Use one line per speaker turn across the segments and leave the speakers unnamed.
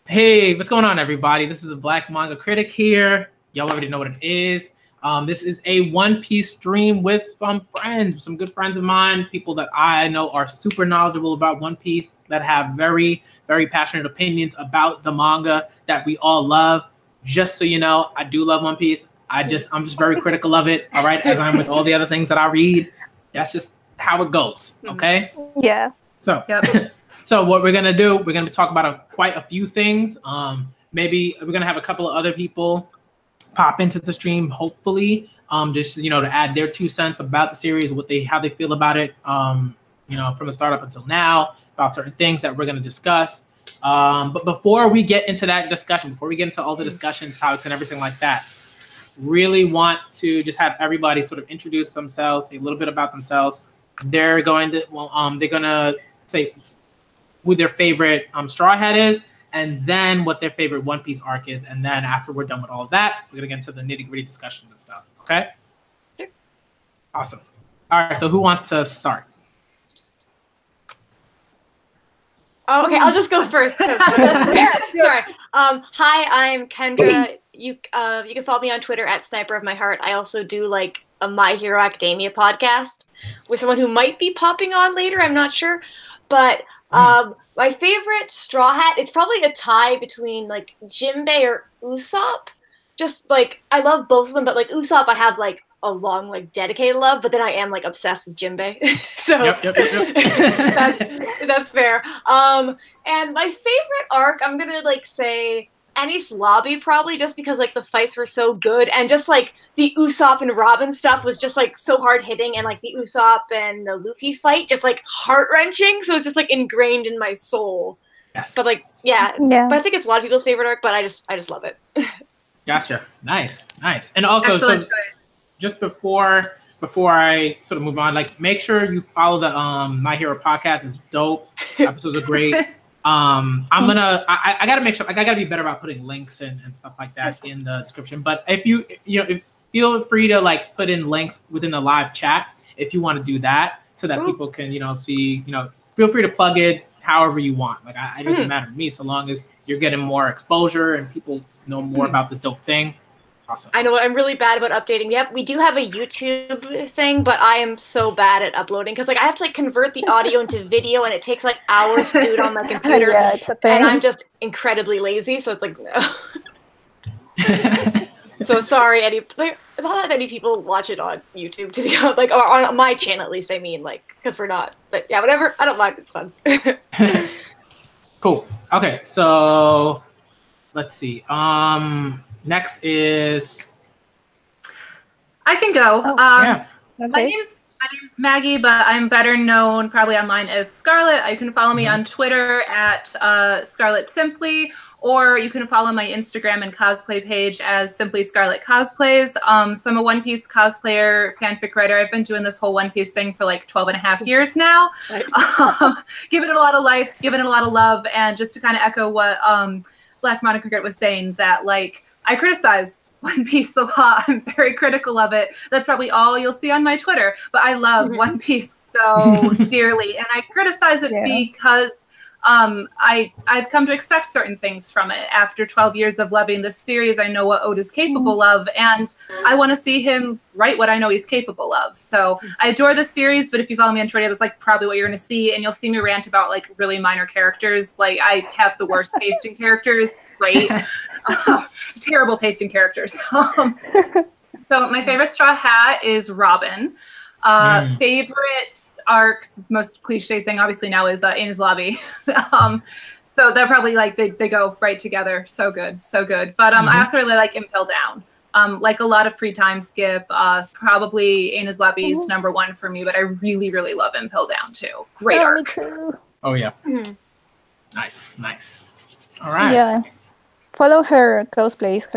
Hey, what's going on, everybody? This is a Black Manga Critic here. Y'all already know what it is. This is a One Piece stream with friends, some good friends of mine, people that I know are super knowledgeable about One Piece, that have very, very passionate opinions about the manga that we all love. Just so you know, I do love One Piece. I'm just very critical of it, all right, as I'm with all the other things that I read. That's just how it goes, okay?
Yeah.
So, yep. So what we're gonna do, we're gonna talk about quite a few things. Maybe we're gonna have a couple of other people pop into the stream, hopefully, just to add their 2 cents about the series, how they feel about it, from the start up until now, about certain things that we're gonna discuss. But before we get into that discussion, before we get into all the discussions, topics, and everything like that, really want to just have everybody sort of introduce themselves, say a little bit about themselves. They're gonna say who their favorite Straw Hat is, and then what their favorite One Piece arc is. And then after we're done with all of that, we're going to get into the nitty-gritty discussions and stuff. Okay? Sure. Awesome. All right, so who wants to start?
Oh, okay, I'll just go first. Yeah, sorry. Hi, I'm Kendra. You can follow me on Twitter at Sniper of My Heart. I also do like a My Hero Academia podcast with someone who might be popping on later. I'm not sure. But my favorite Straw Hat, it's probably a tie between like Jinbei or Usopp. Just like I love both of them, but like Usopp, I have like a long like dedicated love, but then I am like obsessed with Jinbei. So yep. That's fair. And my favorite arc, I'm gonna like say Enies Lobby, probably just because like the fights were so good, and just like the Usopp and Robin stuff was just like so hard hitting, and like the Usopp and the Luffy fight just like heart wrenching. So it's just like ingrained in my soul. Yes. But like yeah. But I think it's a lot of people's favorite arc. But I just love it.
Gotcha. Nice. And also, so just before I sort of move on, like make sure you follow the My Hero podcast. It's dope. Episodes are great. I gotta make sure, I gotta be better about putting links and stuff like that in the description. But if you feel free to like put in links within the live chat if you want to do that, so that people can see. Feel free to plug it however you want. Like it doesn't matter to me, so long as you're getting more exposure and people know more about this dope thing. Awesome.
I know I'm really bad about updating. We do have a YouTube thing, but I am so bad at uploading because like I have to like convert the audio into video, and it takes like hours to do it on my computer.
Yeah, it's a pain.
And I'm just incredibly lazy, so it's like no. So sorry, not that many people watch it on YouTube, to be honest, like or on my channel at least. I mean, like because we're not. But yeah, whatever. I don't mind. It's fun.
Cool. Okay, so let's see. Next is
I can go.
Yeah.
Okay. My name's Maggie, but I'm better known probably online as Scarlet. You can follow me on Twitter at Scarlet Simply, or you can follow my Instagram and cosplay page as Simply Scarlet Cosplays. So I'm a One Piece cosplayer, fanfic writer. I've been doing this whole One Piece thing for like 12 and a half years now. Nice. Giving it a lot of life, giving it a lot of love, and just to kind of echo what Black Manga Cricket was saying, that like I criticize One Piece a lot. I'm very critical of it. That's probably all you'll see on my Twitter. But I love One Piece so dearly, and I criticize it because I've come to expect certain things from it. After 12 years of loving this series, I know what Oda's capable of, and I want to see him write what I know he's capable of. So I adore this series, but if you follow me on Twitter, that's like probably what you're going to see, and you'll see me rant about like really minor characters. Like I have the worst taste in characters. Great. Terrible taste in characters. So my favorite Straw Hat is Robin. Favorite arcs, most cliche thing obviously now is Enies Lobby. So they're probably like they go right together. So good. But I also really like Impel Down. Like a lot of pre-time skip, probably Enies Lobby is #1 for me, but I really love Impel Down too. Great arc.
Me too.
Oh yeah. Nice. All right.
Yeah. Follow her cosplays.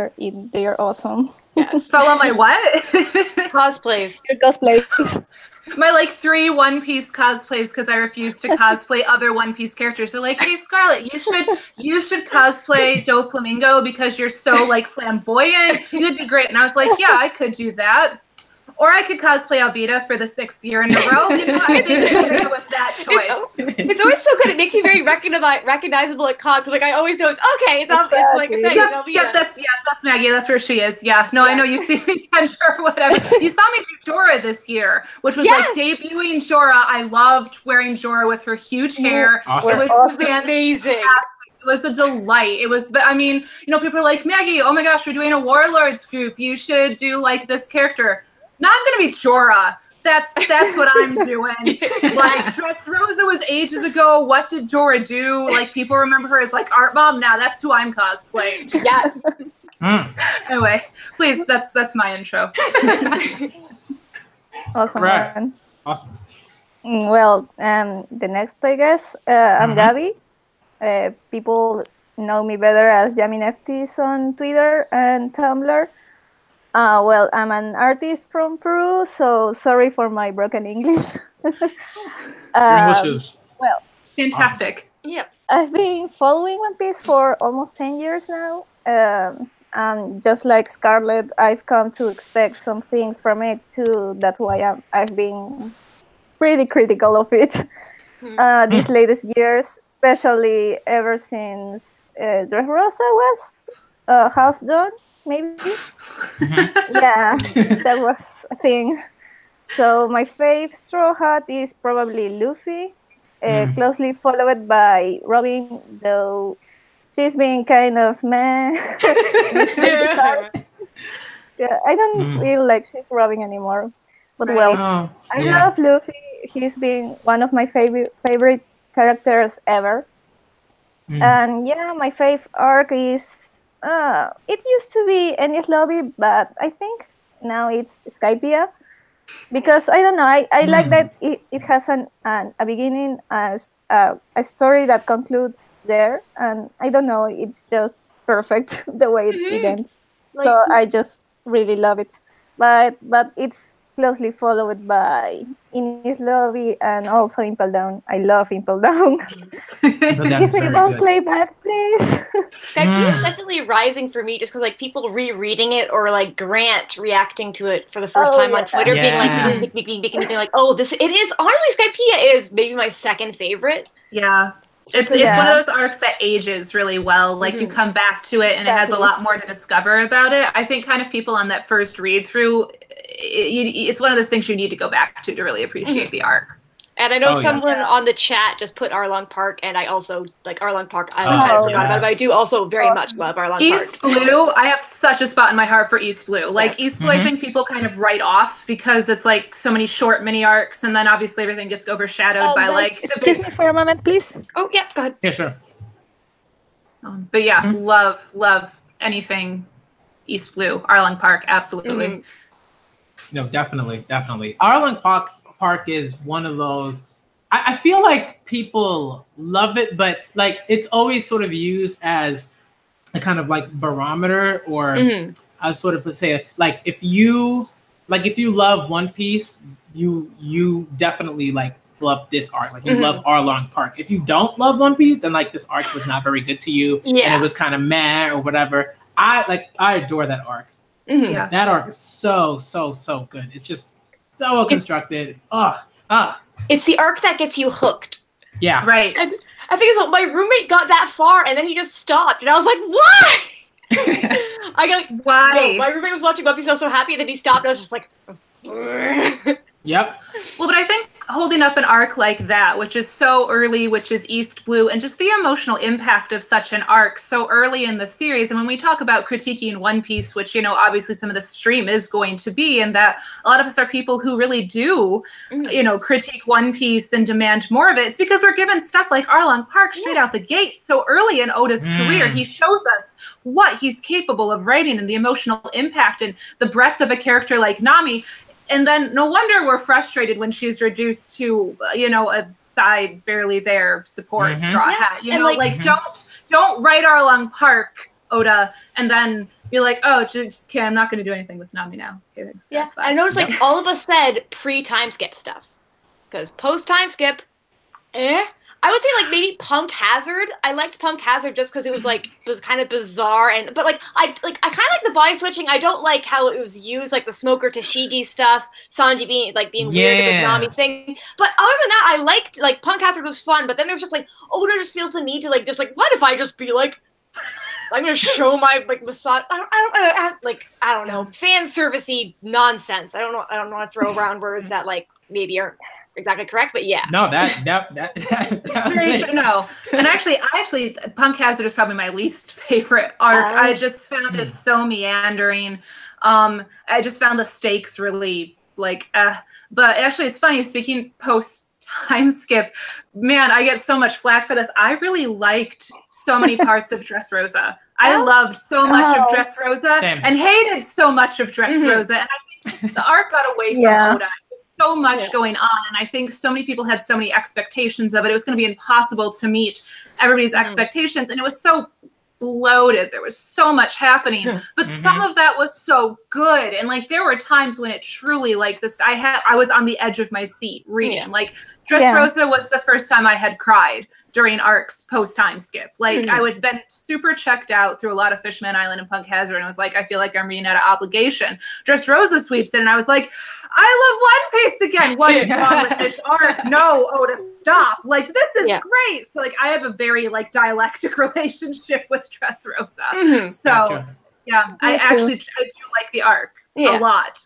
They are awesome.
Yes. Follow my what?
Cosplays.
Your cosplays.
My like 3 One Piece cosplays, because I refuse to cosplay other One Piece characters. They're like, hey Scarlet, you should cosplay Doflamingo because you're so like flamboyant. You'd be great. And I was like, yeah, I could do that. Or I could cosplay Alvida for the 6th year in a row. You know, I think I'm gonna go with that choice.
It's always so good. It makes you very recognizable at cons. Like I always know it's okay. It's like a thing.
Yeah, that's Maggie. That's where she is. Yeah. No, I know you see me, Kendra, or whatever. You saw me do Jorah this year, which was like debuting Jorah. I loved wearing Jorah with her huge hair.
Awesome.
It was amazing.
It was a delight. It was, but I mean, you know, people are like, Maggie, oh my gosh, we're doing a Warlords group. You should do like this character. No, I'm gonna be Jorah. That's what I'm doing. Like Dressrosa was ages ago. What did Jorah do? Like people remember her as like Art Mom. Now that's who I'm cosplaying.
Yes.
Anyway, please, that's my intro.
Awesome.
Right.
Man.
Awesome.
Well, the next, I guess, I'm Gabby. People know me better as Yamineftis on Twitter and Tumblr. Well, I'm an artist from Peru, so sorry for my broken English.
Your English is
Fantastic.
Awesome. Yep.
I've been following One Piece for almost 10 years now. And just like Scarlett, I've come to expect some things from it too. That's why I've been pretty critical of it these latest years, especially ever since Dressrosa was half done, maybe. Yeah, that was a thing. So my fave Straw Hat is probably Luffy, closely followed by Robin, though she's been kind of meh. Yeah, I don't feel like she's Robin anymore. But I love Luffy. He's been one of my favorite characters ever. And yeah, my fave arc is it used to be Enies Lobby, but I think now it's Skypiea. Because I don't know, I like that it has a beginning, a story that concludes there, and I don't know, it's just perfect the way it ends. So I just really love it. But it's closely followed by Enies Lobby and also Impel Down. I love Impel Down. Give me one playback, please.
Skypiea is definitely rising for me just because like people rereading it or like Grant reacting to it for the first time on Twitter, being like, oh, it is honestly Skypiea is maybe my second favorite.
Yeah. It's one of those arcs that ages really well. Like you come back to it and it has a lot more to discover about it. I think kind of people on that first read through, it's one of those things you need to go back to really appreciate the arc.
And I know someone on the chat just put Arlong Park, and I also like Arlong Park. I kind of forgot about it, but I do also very much love Arlong Park.
East Blue, I have such a spot in my heart for East Blue. Like East Blue, I think people kind of write off because it's like so many short mini arcs, and then obviously everything gets overshadowed by like.
Excuse me for a moment, please.
Oh yeah, go ahead.
Yeah, sure.
But yeah, love anything East Blue, Arlong Park, absolutely.
No, definitely. Arlong Park is one of those. I feel like people love it, but like it's always sort of used as a kind of like barometer, or a sort of, let's say, like if you love One Piece, you definitely like love this arc. Like you love Arlong Park. If you don't love One Piece, then like this arc was not very good to you, and it was kind of meh or whatever. I adore that arc. Yeah, that arc is so good. It's just so well constructed.
It's the arc that gets you hooked.
Yeah, right.
And I think it's my roommate got that far and then he just stopped, and I was like, "Why?"
Why?
No, my roommate was watching One Piece. I was so happy, and then he stopped. And I was just like,
Yep.
Well, but I think holding up an arc like that, which is so early, which is East Blue, and just the emotional impact of such an arc so early in the series. And when we talk about critiquing One Piece, which, you know, obviously some of the stream is going to be, and that a lot of us are people who really do, you know, critique One Piece and demand more of it, it's because we're given stuff like Arlong Park straight out the gate. So early in Oda's career, he shows us what he's capable of writing and the emotional impact and the breadth of a character like Nami. And then no wonder we're frustrated when she's reduced to, you know, a side barely there support Straw Hat. You know, like don't write Arlong Park, Oda, and then be like, oh, just kidding, I'm not going to do anything with Nami now. Okay, thanks, guys. Bye.
I noticed like all of us said pre-time skip stuff, because post-time skip, I would say like maybe Punk Hazard. I liked Punk Hazard just because it was like kind of bizarre but like I kind of like the body switching. I don't like how it was used, like the Smoker Tashigi stuff, Sanji being weird with Nami's thing. But other than that, I liked like Punk Hazard was fun. But then there's just like Oda just feels the need to like just like what if I just be like I'm gonna show my like massage. I don't know, fan servicey nonsense. I don't know how to throw around words that like maybe aren't exactly correct, but yeah.
No, that
no. And actually, Punk Hazard is probably my least favorite arc. I just found it so meandering. I just found the stakes really like. But actually, it's funny. Speaking post time skip, man, I get so much flack for this. I really liked so many parts of Dressrosa. I loved so much of Dressrosa and hated so much of Dressrosa. And I think the arc got away from Oda. So much going on, and I think so many people had so many expectations of it. It was going to be impossible to meet everybody's expectations, and it was so bloated. There was so much happening, but some of that was so good. And like there were times when it truly like this. I was on the edge of my seat reading. Like Dressrosa was the first time I had cried during arcs post time skip. Like I would been super checked out through a lot of Fishman Island and Punk Hazard, and I was like, I feel like I'm reading out of obligation. Dressrosa sweeps in, and I was like, I love One Piece again. What is wrong with this arc? No, Oda, stop. Like this is great. So like I have a very like dialectic relationship with Dressrosa. So yeah, I do like the arc a lot.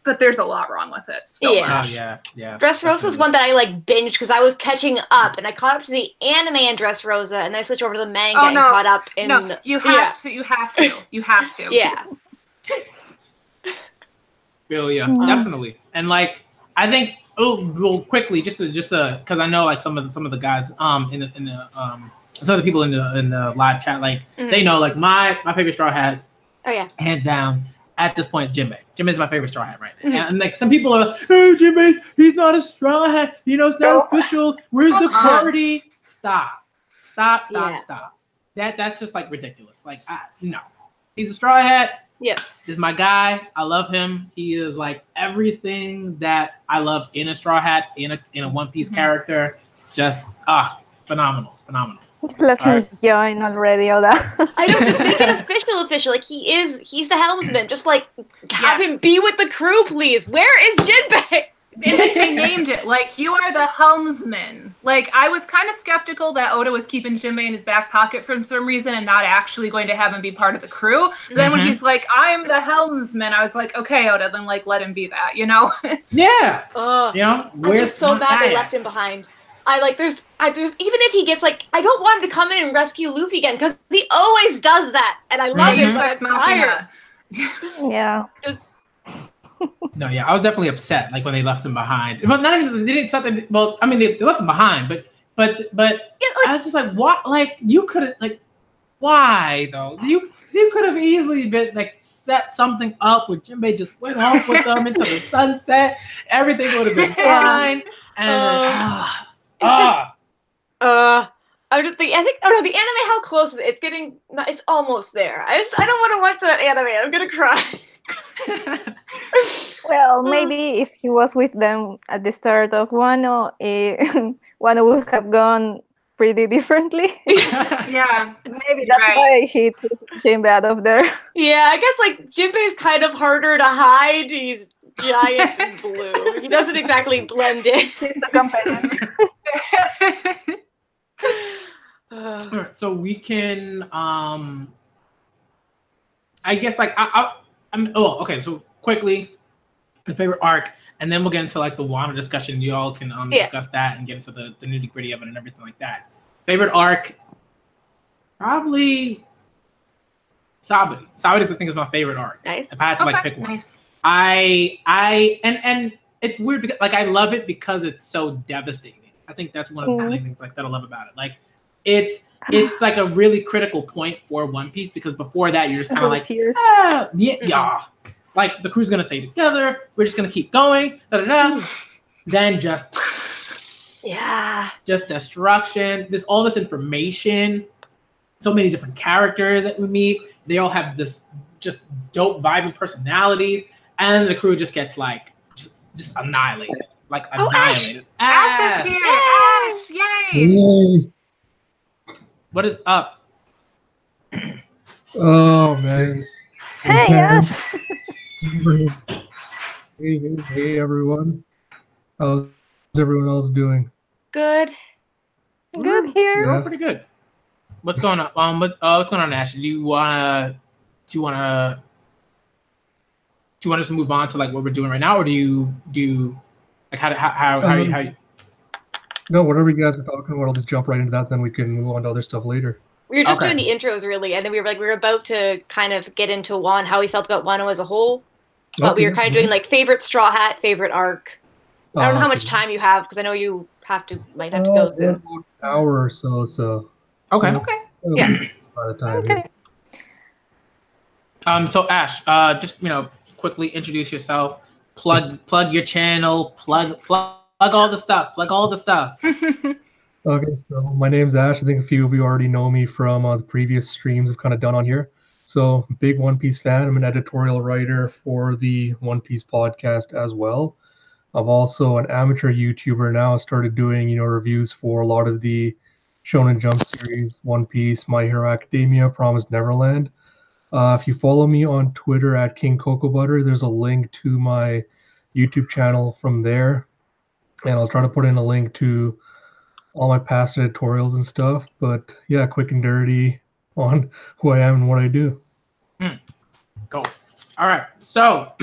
But there's a lot wrong with it. So much.
Dressrosa is one that I like binged because I was catching up, and I caught up to the anime in Dressrosa, and then I switched over to the manga and caught up in.
No, you have to. You have to.
Yeah.
Definitely. And like I think quickly just because I know like some of the guys some of the people in the live chat like they know like my favorite Straw Hat. Hands down. At this point, Jinbei. Jinbei is my favorite Straw Hat right now. And like some people are like, "Oh, Jinbei, he's not a Straw Hat. You know, it's not official. Where's the party?" Stop. That's just like ridiculous. Like, no, he's a Straw Hat.
Yeah,
this is my guy. I love him. He is like everything that I love in a Straw Hat, in a One Piece character. Just phenomenal.
Let him join already, Oda.
I know, just make it official. Like he's the helmsman. Just like have him be with the crew, please. Where is Jinbei?
They named it like you are the helmsman. Like I was kind of skeptical that Oda was keeping Jinbei in his back pocket for some reason and not actually going to have him be part of the crew. But then when he's like, "I'm the helmsman," I was like, "Okay, Oda, then like let him be that," you know?
Yeah.
You know, I'm just so mad they left him behind. There's even if he gets like, I don't want him to come in and rescue Luffy again because he always does that, and I love it, but I'm tired.
Yeah.
No, I was definitely upset like when they left him behind. But not even they didn't something. Well, I mean they left him behind, but I was just like, what? Like you could have like, why though? You could have easily been like set something up where Jinbei just went off with them into the sunset. Everything would have been fine. And
I just think the anime. How close is it? It's almost there. I don't want to watch that anime. I'm gonna cry.
Well, maybe if he was with them at the start of Wano, Wano would have gone pretty differently. Maybe that's why he took Jinbei out of there.
Yeah, I guess like Jinbei's kind of harder to hide. He's giant and blue. He doesn't exactly blend in.
He's the competitor.
Alright, so we can I guess like so quickly the favorite arc, and then we'll get into like the Wano discussion. You all can discuss that and get into the nitty-gritty of it and everything like that. Favorite arc, probably Saburi. Saburi, I think, is my favorite arc.
Nice.
If I had to like pick one.
Nice.
And it's weird because like I love it because it's so devastating. I think that's one of the things like that I love about it. Like it's like a really critical point for One Piece because before that you're just kind of like like the crew's gonna stay together. We're just gonna keep going. Then just destruction. There's all this information. So many different characters that we meet. They all have this just dope vibe and personalities, and the crew just gets like just annihilated. like annihilated.
Ash is here! Ash! Yay!
What is up?
Oh man.
Hey, Ash.
Hey everyone. How's everyone else doing?
Good.
Good here.
Oh, pretty good. What's going on? What's going on, Ash? Do you want us to move on to like what we're doing right now, or do you like how you?
No, whatever you guys are talking about, I'll just jump right into that. Then we can move on to other stuff later.
We were just doing the intros, really, and then we were about to kind of get into how we felt about Wano as a whole. But we were kind of doing like favorite Straw Hat, favorite arc. I don't know how much time you have because I know you might have to go soon.
About an hour or so. So
okay. Yeah.
Okay.
So Ash, just quickly introduce yourself. Plug your channel. Plug all the stuff. Plug all the stuff.
Okay, so my name's Ash. I think a few of you already know me from the previous streams I've kind of done on here. So, big One Piece fan. I'm an editorial writer for the One Piece podcast as well. I'm also an amateur YouTuber now. I started doing, reviews for a lot of the Shonen Jump series, One Piece, My Hero Academia, Promised Neverland. If you follow me on Twitter at King Cocoa Butter, there's a link to my YouTube channel from there. And I'll try to put in a link to all my past editorials and stuff. But yeah, quick and dirty on who I am and what I do.
Cool. All right. So,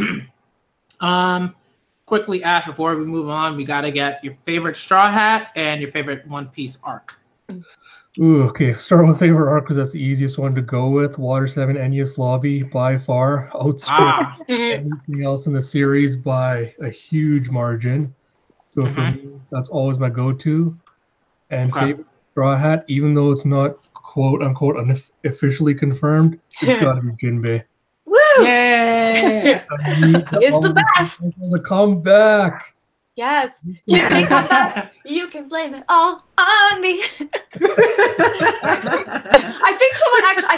quickly, Ash, before we move on, we got to get your favorite Straw Hat and your favorite One Piece arc.
Ooh, okay. Start with favorite arc because that's the easiest one to go with. Water 7 Enies Lobby by far outstripped anything else in the series by a huge margin. So for me, that's always my go-to. And favorite Straw Hat, even though it's not quote unquote officially confirmed, it's got to be Jinbei.
Woo!
Yeah,
it's the best.
To come back.
Yes, Jinbei, come back. You can blame it all on me. I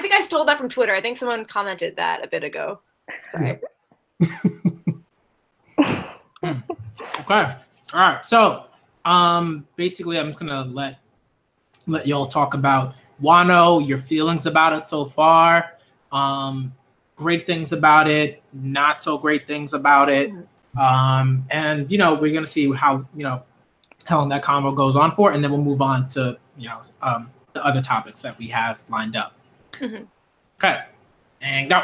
think I stole that from Twitter. I think someone commented that a bit ago. Sorry.
Okay. All right. So, basically, I'm just gonna let y'all talk about Wano, your feelings about it so far, great things about it, not so great things about it, and we're gonna see how long that convo goes on for, and then we'll move on to the other topics that we have lined up. Okay, and go.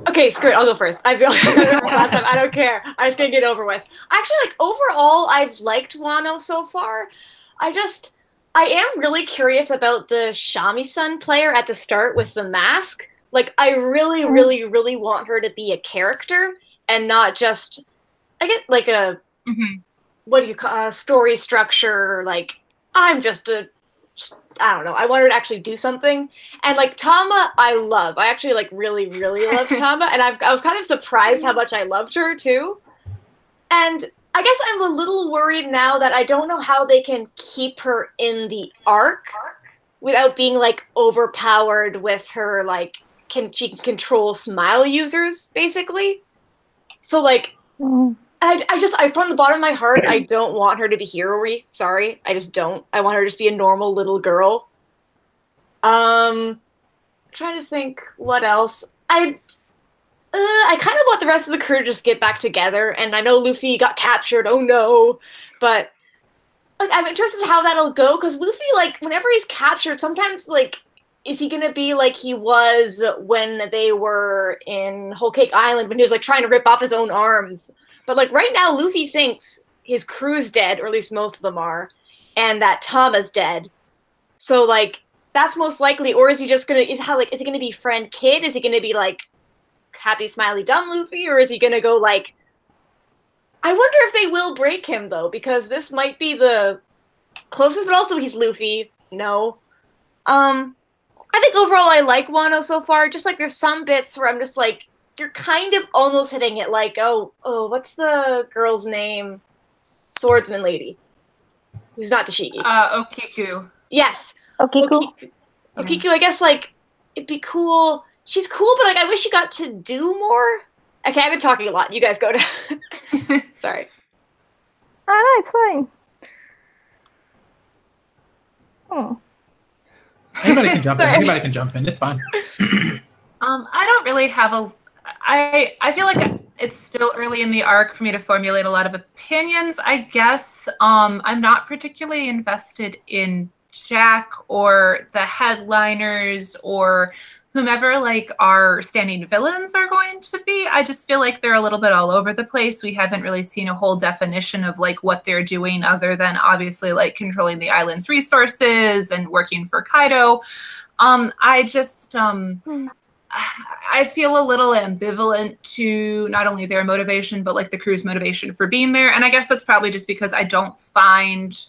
Okay, screw it. I'll go first. I feel like last time. I don't care. I'm just gonna get over with. Actually, overall, I've liked Wano so far. I am really curious about the Shami-san player at the start with the mask. Like, I really, really, really want her to be a character and not just, I get like a what do you call story structure? Like, I'm just I don't know. I want her to actually do something. And like Tama, I actually like really, really love Tama. And I was kind of surprised how much I loved her too. And I guess I'm a little worried now that I don't know how they can keep her in the arc without being like overpowered with her, like, she can control smile users, basically. So like, I from the bottom of my heart, I don't want her to be Hiro-ri. Sorry, I just don't. I want her to just be a normal little girl. Trying to think what else. I kind of want the rest of the crew to just get back together. And I know Luffy got captured. Oh no! But like, I'm interested in how that'll go because Luffy, like, whenever he's captured, sometimes like, is he gonna be like he was when they were in Whole Cake Island when he was like trying to rip off his own arms? But like right now, Luffy thinks his crew's dead, or at least most of them are, and that Tama's dead. So like that's most likely, or is he just gonna is he gonna be friend kid? Is he gonna be like happy smiley dumb Luffy, or is he gonna go like? I wonder if they will break him though, because this might be the closest, but also he's Luffy. No, I think overall I like Wano so far. Just like there's some bits where I'm just like. You're kind of almost hitting it like, oh, what's the girl's name? Swordsman lady. Who's not Tashigi.
Okiku.
Yes.
Okiku.
Okiku, I guess, like, it'd be cool. She's cool, but, like, I wish she got to do more. Okay, I've been talking a lot. You guys go to. Sorry.
Oh, no, it's fine.
Anybody can jump in. Anybody can jump in. It's fine.
I don't really have a. I feel like it's still early in the arc for me to formulate a lot of opinions. I guess I'm not particularly invested in Jack or the headliners or whomever like our standing villains are going to be. I just feel like they're a little bit all over the place. We haven't really seen a whole definition of like what they're doing other than obviously like controlling the island's resources and working for Kaido. I just I feel a little ambivalent to not only their motivation, but like the crew's motivation for being there. And I guess that's probably just because I don't find,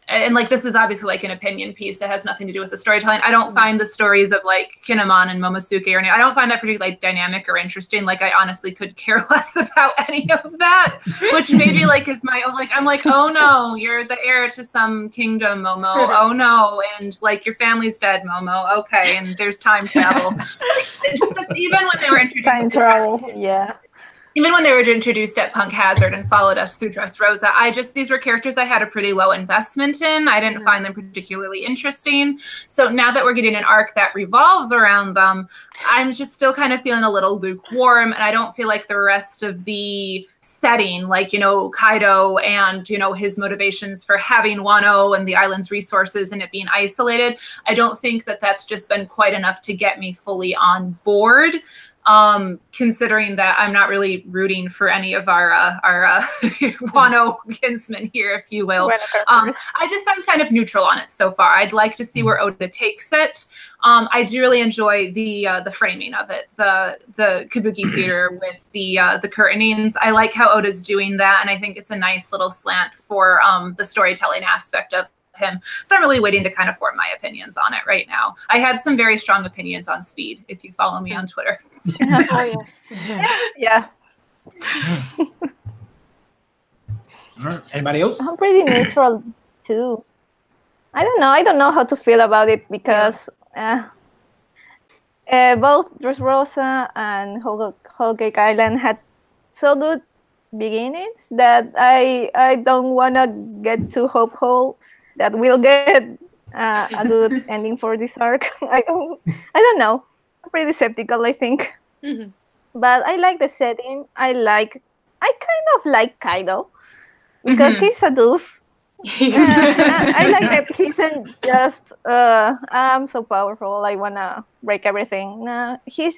and like this is obviously like an opinion piece that has nothing to do with the storytelling. I don't find the stories of like Kinemon and Momosuke or I don't find that particularly like dynamic or interesting. Like I honestly could care less about any of that, which maybe like is my own, like I'm like, oh no, you're the heir to some kingdom, Momo. Oh no, and like your family's dead, Momo. Okay, and there's time travel. Just even when they were introduced,
time travel, yeah.
Even when they were introduced at Punk Hazard and followed us through Dressrosa, these were characters I had a pretty low investment in. I didn't find them particularly interesting. So now that we're getting an arc that revolves around them, I'm just still kind of feeling a little lukewarm. And I don't feel like the rest of the setting, like, you know, Kaido and, you know, his motivations for having Wano and the island's resources and it being isolated, I don't think that that's just been quite enough to get me fully on board. Considering that I'm not really rooting for any of our Wano kinsmen here, if you will. I'm kind of neutral on it so far. I'd like to see where Oda takes it. I do really enjoy the framing of it, the kabuki theater with the curtainings. I like how Oda's doing that, and I think it's a nice little slant for the storytelling aspect of him. So I'm really waiting to kind of form my opinions on it right now. I had some very strong opinions on Speed, if you follow me on Twitter.
Oh, yeah.
All right. Anybody else?
I'm pretty neutral too. I don't know how to feel about it because both Dressrosa and Whole Cake Island had so good beginnings that I don't want to get too hopeful that we'll get a good ending for this arc. I don't know. I'm pretty skeptical, I think.
Mm-hmm.
But I like the setting. I kind of like Kaido because he's a doof. I like that he isn't just I'm so powerful, I wanna break everything. No, he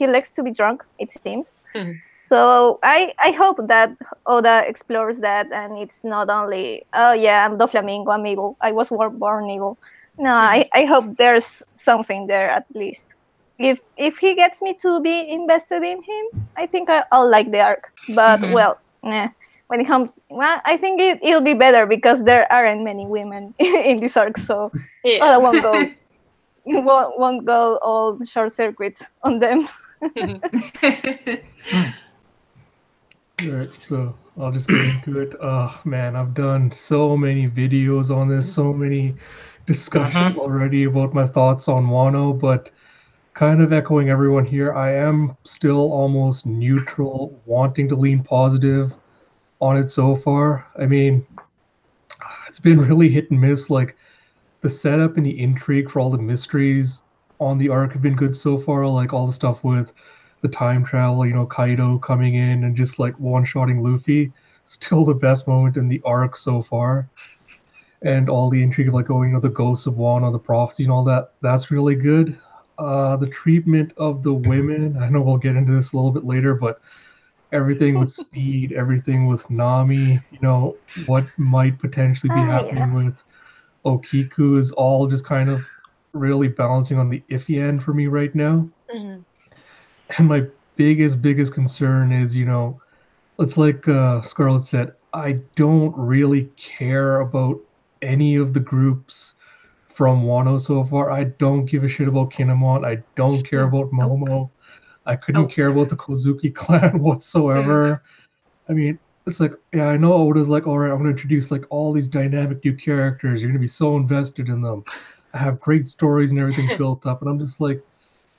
likes to be drunk, it seems.
Mm-hmm.
So I hope that Oda explores that, and it's not only, oh yeah, I'm Doflamingo, I'm evil, I was born evil. No, I hope there's something there at least. If he gets me to be invested in him, I think I'll like the arc. But when it comes, I think it'll be better because there aren't many women in this arc, so Oda won't go all short circuit on them.
Alright, so I'll just get into it. Oh man, I've done so many videos on this, so many discussions already about my thoughts on Wano, but kind of echoing everyone here, I am still almost neutral, wanting to lean positive on it so far. I mean, it's been really hit and miss. Like, the setup and the intrigue for all the mysteries on the arc have been good so far, like all the stuff with the time travel, you know, Kaido coming in and just like one-shotting Luffy, still the best moment in the arc so far. And all the intrigue of like going, you know, the ghosts of Wano, the prophecy and all that, that's really good. The treatment of the women, I know we'll get into this a little bit later, but everything with Speed, everything with Nami, you know, what might potentially be happening with Okiku is all just kind of really balancing on the iffy end for me right now.
Mm-hmm.
And my biggest concern is, you know, it's like Scarlett said, I don't really care about any of the groups from Wano so far. I don't give a shit about Kinemon. I don't care about Momo. I couldn't care about the Kozuki clan whatsoever. I mean, it's like, yeah, I know Oda's like, all right, I'm going to introduce like all these dynamic new characters. You're going to be so invested in them. I have great stories and everything built up. And I'm just like,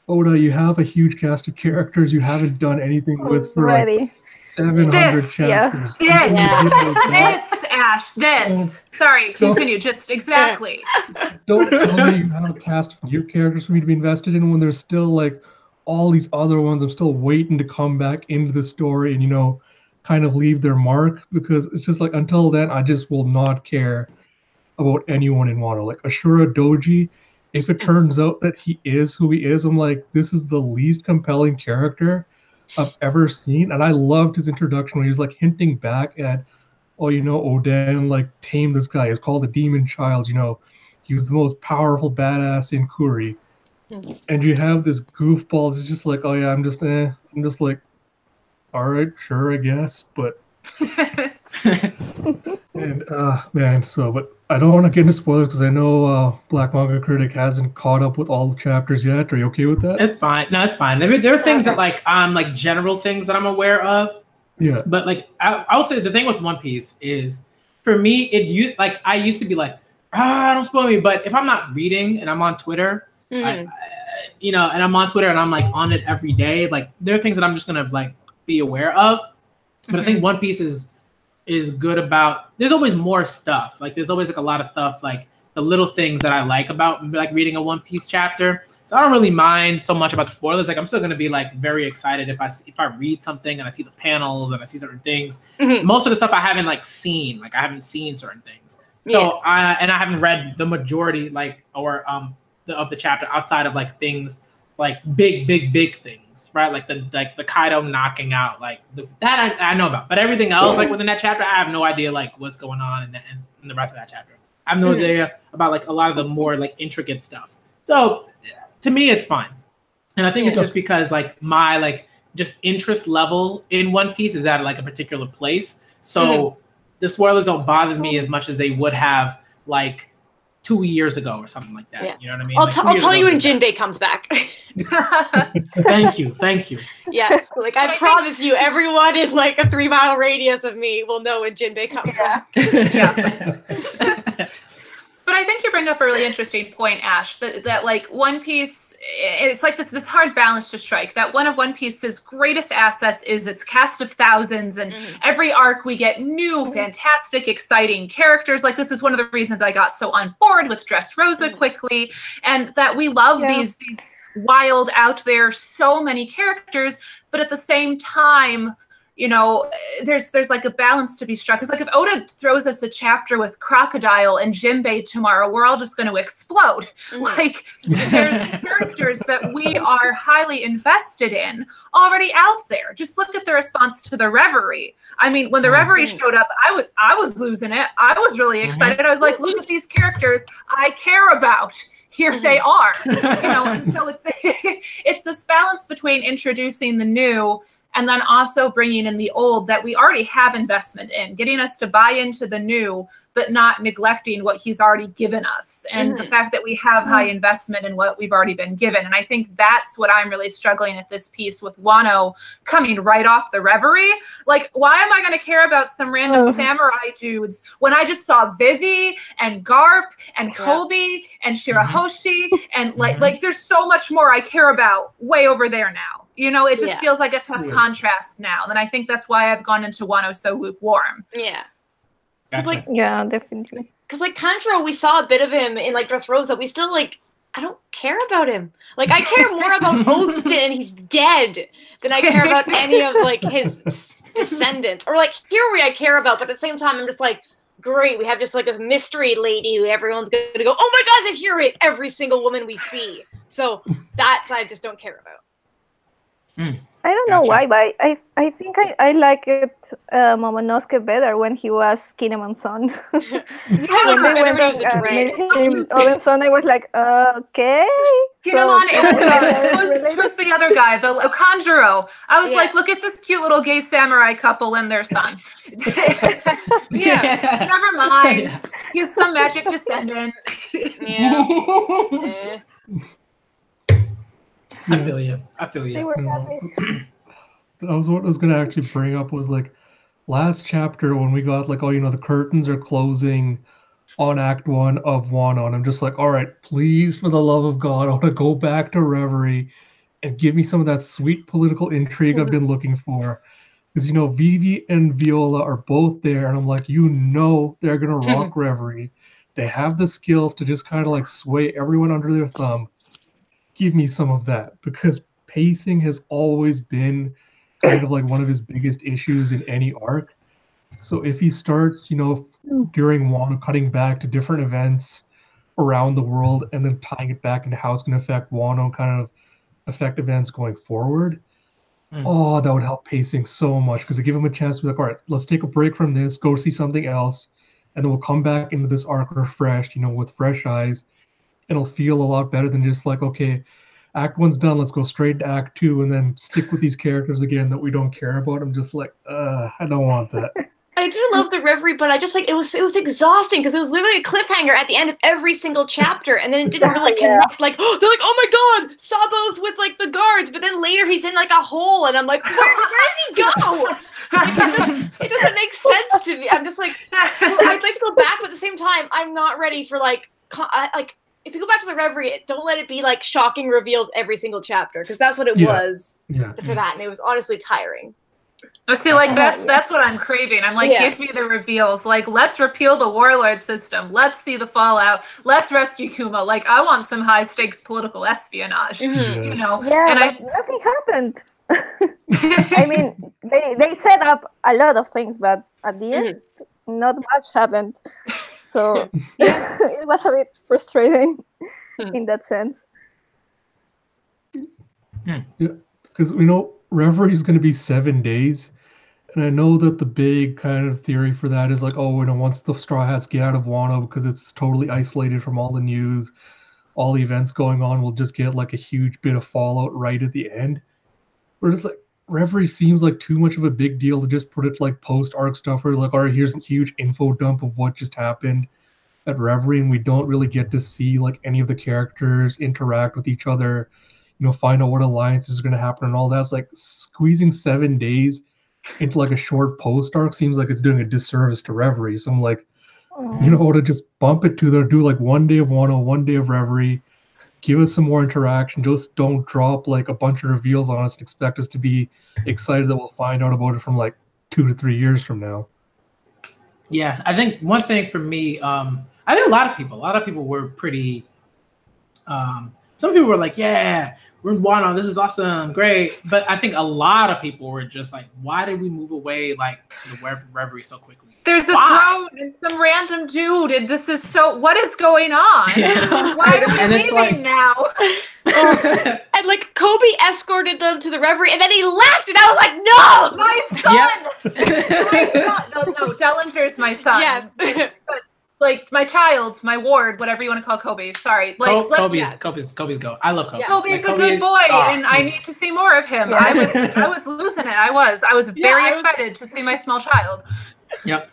Oda, you have a huge cast of characters you haven't done anything with for like 700 chapters.
This, Ash, this. Sorry, continue. Just exactly.
Don't tell me you have a cast of new characters for me to be invested in when there's still like all these other ones I'm still waiting to come back into the story and, you know, kind of leave their mark, because it's just like until then I just will not care about anyone in Wano. Like Ashura Doji, if it turns out that he is who he is, I'm like, this is the least compelling character I've ever seen. And I loved his introduction when he was like hinting back at, oh, you know, Oden like tamed this guy. It's called the Demon Child, you know. He was the most powerful badass in Kuri. And you have this goofball. It's just like, oh yeah, I'm just like, all right, sure, I guess, but and man, so but I don't want to get into spoilers because I know Black Manga Critic hasn't caught up with all the chapters yet. Are you okay with that?
It's fine. No, it's fine. There are things that like general things that I'm aware of.
Yeah.
But like I would say the thing with One Piece is, for me, I used to be like, don't spoil me. But if I'm not reading and I'm on Twitter, and I'm on Twitter and I'm like on it every day, like there are things that I'm just gonna like be aware of. But I think One Piece is good about, there's always more stuff. Like there's always like a lot of stuff, like the little things that I like about like reading a One Piece chapter. So I don't really mind so much about the spoilers. Like I'm still gonna be like very excited if I read something and I see the panels and I see certain things. Most of the stuff I haven't like seen. Like I haven't seen certain things. So I haven't read the majority of the chapter outside of like things like big things, right? Like the Kaido knocking out, like that I know about. But everything else like within that chapter, I have no idea like what's going on in the rest of that chapter. I have no idea about like a lot of the more like intricate stuff. So to me, it's fine. And I think it's just because like my like just interest level in One Piece is at like a particular place. So the spoilers don't bother me as much as they would have like 2 years ago or something like that. Yeah. You know what I mean?
I'll tell you when Jinbei comes back.
Thank you.
Yes, like I promise you, everyone in like a 3-mile radius of me will know when Jinbei comes back.
But I think you bring up a really interesting point, Ash, that like One Piece, it's like this hard balance to strike, that one of One Piece's greatest assets is its cast of thousands, and every arc we get new, fantastic, exciting characters. Like this is one of the reasons I got so on board with Dressrosa quickly, and that we love these wild, out there, so many characters, but at the same time, you know, there's like a balance to be struck. Because like if Oda throws us a chapter with Crocodile and Jinbei tomorrow, we're all just going to explode. Like there's characters that we are highly invested in already out there. Just look at the response to the Reverie. I mean, when the Reverie showed up, I was losing it. I was really excited. I was like, look at these characters I care about. Here they are, you know, and so it's this balance between introducing the new and then also bringing in the old that we already have investment in, getting us to buy into the new, but not neglecting what he's already given us. And the fact that we have high investment in what we've already been given. And I think that's what I'm really struggling at this piece with Wano coming right off the Reverie. Like, why am I going to care about some random samurai dudes when I just saw Vivi and Garp and Kobe and Shirahoshi and like there's so much more I care about way over there now. You know, it just feels like a tough contrast now. And I think that's why I've gone into Wano so lukewarm.
Yeah.
Gotcha.
Like,
yeah, definitely.
Because like Kanjuro, we saw a bit of him in like Dressrosa. We still like, I don't care about him. Like I care more about Oden, he's dead, than I care about any of like his descendants. Or like Hiri I care about, but at the same time I'm just like, great, we have just like a mystery lady who everyone's gonna go, oh my god, it's Hiri, every single woman we see. So that I just don't care about.
I don't know why, but I think I like it Momonosuke better when he was Kinemon's son. When they went and made him Oden's son, I was like, okay.
Kinemon was the other guy, the Kanjuro. I was like, look at this cute little gay samurai couple and their son. Never mind. He's some magic descendant.
I feel you.
They were happy.
What I was going to actually bring up was like last chapter when we got like, oh, you know, the curtains are closing on Act 1 of Wano. And I'm just like, all right, please, for the love of God, I want to go back to Reverie. and give me some of that sweet political intrigue I've been looking for. Because, you know, Vivi and Viola are both there, and I'm like, you know, they're going to rock Reverie. They have the skills to just kind of like sway everyone under their thumb. Give me some of that, because pacing has always been kind of like one of his biggest issues in any arc. So if he starts, you know, during Wano cutting back to different events around the world and then tying it back into how it's going to affect Wano, kind of affect events going forward, oh, that would help pacing so much, because it give him a chance to be like, all right, let's take a break from this, go see something else, and then we'll come back into this arc refreshed, you know, with fresh eyes. It'll feel a lot better than just like, okay, Act 1's done, let's go straight to Act 2 and then stick with these characters again that we don't care about. I'm just like, I don't want that.
I do love the Reverie, but I just like it was exhausting because it was literally a cliffhanger at the end of every single chapter, and then it didn't really connect. Like, they're like, oh my god, Sabo's with like the guards, but then later he's in like a hole, and I'm like, where did he go? Like, it doesn't make sense to me. I'm just like, I'd like to go back, but at the same time, I'm not ready for like if you go back to the Reverie, don't let it be like shocking reveals every single chapter, because that's what it was for that, and it was honestly tiring.
Oh, see, like that's what I'm craving. I'm like, give me the reveals. Like, let's repeal the warlord system. Let's see the fallout. Let's rescue Kuma. Like, I want some high stakes political espionage. You know?
Yeah, and nothing happened. I mean, they set up a lot of things, but at the end, not much happened. So it was a bit frustrating in that sense.
Yeah, because we know Reverie is going to be 7 days. And I know that the big kind of theory for that is like, oh, you know, once the Straw Hats get out of Wano, because it's totally isolated from all the news, all the events going on, we'll just get like a huge bit of fallout right at the end. But it's like, Reverie seems like too much of a big deal to just put it like post-arc stuff where like, all right, here's a huge info dump of what just happened at Reverie, and we don't really get to see like any of the characters interact with each other, you know, find out what alliances are going to happen and all that. It's like squeezing 7 days into like a short post arc seems like it's doing a disservice to Reverie. So I'm like, you know, to just bump it to there, do like 1 day of Wano, 1 day of Reverie, give us some more interaction. Just don't drop like a bunch of reveals on us and expect us to be excited that we'll find out about it from like 2 to 3 years from now.
Yeah, I think one thing for me, I think a lot of people were pretty. Some people were like, yeah, we're in Wano, this is awesome, great. But I think a lot of people were just like, why did we move away like the Reverie so quickly?
There's a throne and some random dude, and this is so, what is going on? Yeah. Why are we leaving like, now?
And like Kobe escorted them to the Reverie, and then he left, and I was like,
no! My son! My son! No, Dellinger's my son. Yes. But, like, my child, my ward, whatever you want to call Kobe. Sorry. Like,
Kobe's go. I love Kobe.
Yeah. Kobe's like, a good boy, and I need to see more of him. Yeah. I was losing it. I was very excited to see my small child.
Yep.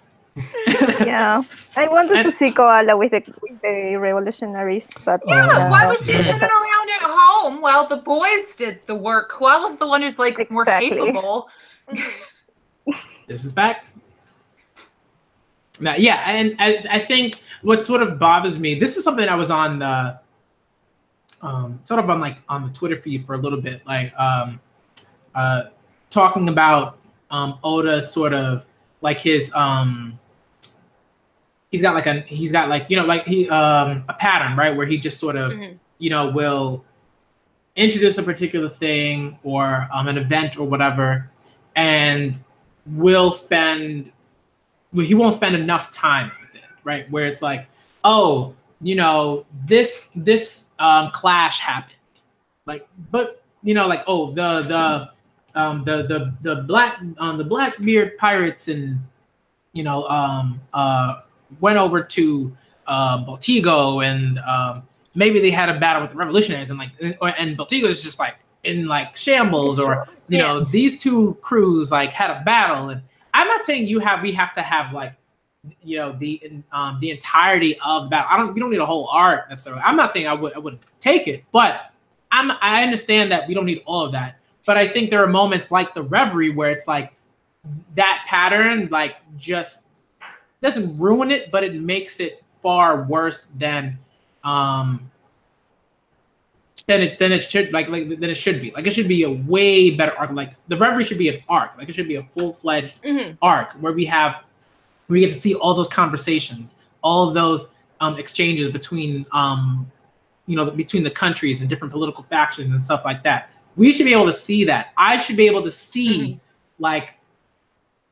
Yeah, I wanted to see Koala with the revolutionaries, but
why was she sitting around at home while the boys did the work? Koala's the one who's like more capable.
This is facts. Now, yeah, and I think what sort of bothers me, this is something I was on the sort of on the Twitter feed for a little bit, like talking about Oda sort of like his he's got like you know, like he a pattern, right, where he just sort of you know, will introduce a particular thing or an event or whatever, and he won't spend enough time with it, right? Where it's like, oh, you know, this clash happened, like, but you know, like, oh, the Blackbeard pirates and you know went over to Baltigo and maybe they had a battle with the revolutionaries and Baltigo is just like in like shambles, or you know, these two crews like had a battle. And I'm not saying we have to have like, you know, the entirety of the battle. You don't need a whole arc necessarily. I'm not saying I wouldn't take it, but I understand that we don't need all of that. But I think there are moments like the Reverie where it's like that pattern like just doesn't ruin it, but it makes it far worse than then it should then it should be. Like, it should be a way better arc. Like, the Reverie should be an arc. Like, it should be a full-fledged arc where we get to see all those conversations, all of those exchanges between between the countries and different political factions and stuff like that. We should be able to see that. I should be able to see like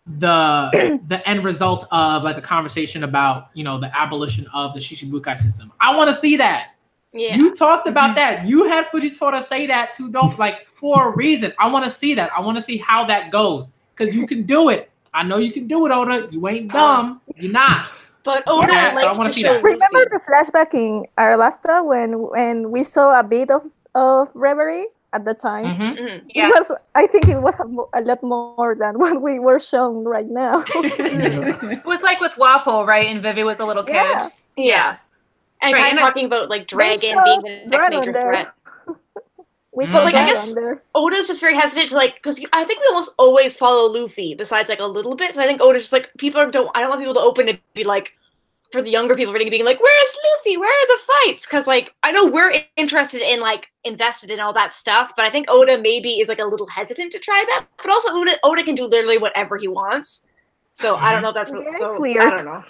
the end result of like a conversation about the abolition of the Shishibukai system. I want to see that. Yeah. You talked about that. You had Fujitora say that too, like, for a reason. I want to see that. I want to see how that goes, because you can do it. I know you can do it, Oda. You ain't dumb. You're not.
But Oda likes to show.
Remember the flashback in Arabasta when we saw a bit of Reverie at the time?
Yes.
I think it was a lot more than what we were shown right now.
It was like with Wapol, right? And Vivi was a little kid.
Yeah. And kind of talking about like Dragon being the next major threat.
We saw
I guess Oda's just very hesitant to like, because I think we almost always follow Luffy besides like a little bit. So I think Oda's just like, I don't want people to open to be like, for the younger people reading, being like, where's Luffy? Where are the fights? Because like, I know we're interested in like invested in all that stuff, but I think Oda maybe is like a little hesitant to try that. But also Oda can do literally whatever he wants. So I don't know if that's
weird.
I don't know.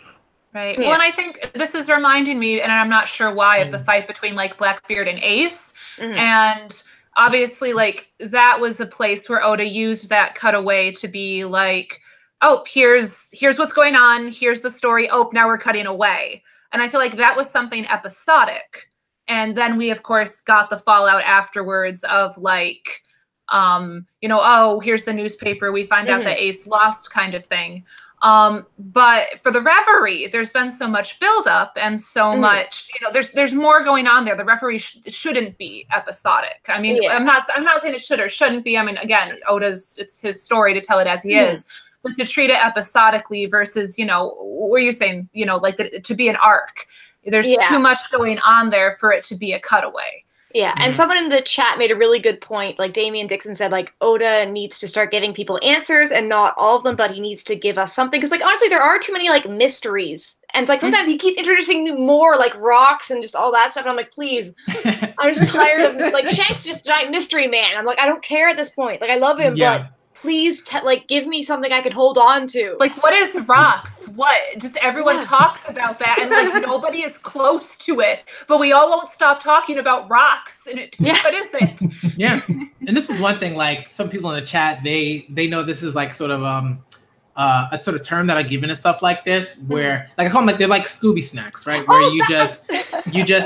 Right. Yeah. Well, and I think this is reminding me, and I'm not sure why, of the fight between like Blackbeard and Ace. And obviously, like, that was a place where Oda used that cutaway to be like, oh, here's what's going on. Here's the story. Oh, now we're cutting away. And I feel like that was something episodic. And then we, of course, got the fallout afterwards of like, oh, here's the newspaper. We find out that Ace lost, kind of thing. But for the Reverie, there's been so much buildup and so much, there's more going on there. The Reverie shouldn't be episodic. I mean, I'm not saying it should or shouldn't be. I mean, again, it's his story to tell it as he is, but to treat it episodically versus, what are you saying, like to be an arc. There's too much going on there for it to be a cutaway.
Yeah, and someone in the chat made a really good point. Like Damian Dixon said, like, Oda needs to start giving people answers, and not all of them, but he needs to give us something. Because, like, honestly, there are too many, like, mysteries. And, like, sometimes he keeps introducing more, like, rocks and just all that stuff. And I'm like, please, I'm just tired of, like, Shank's just a giant mystery man. I'm like, I don't care at this point. Like, I love him, but please, like, give me something I can hold on to.
Like, what is rocks? What? Just everyone talks about that, and, like, nobody is close to it, but we all won't stop talking about rocks. And what is it?
Yeah. And this is one thing, like, some people in the chat, they know this is, like, sort of a sort of term that I give into stuff like this, where, like, I call them, like, they're like Scooby snacks, right? Where you just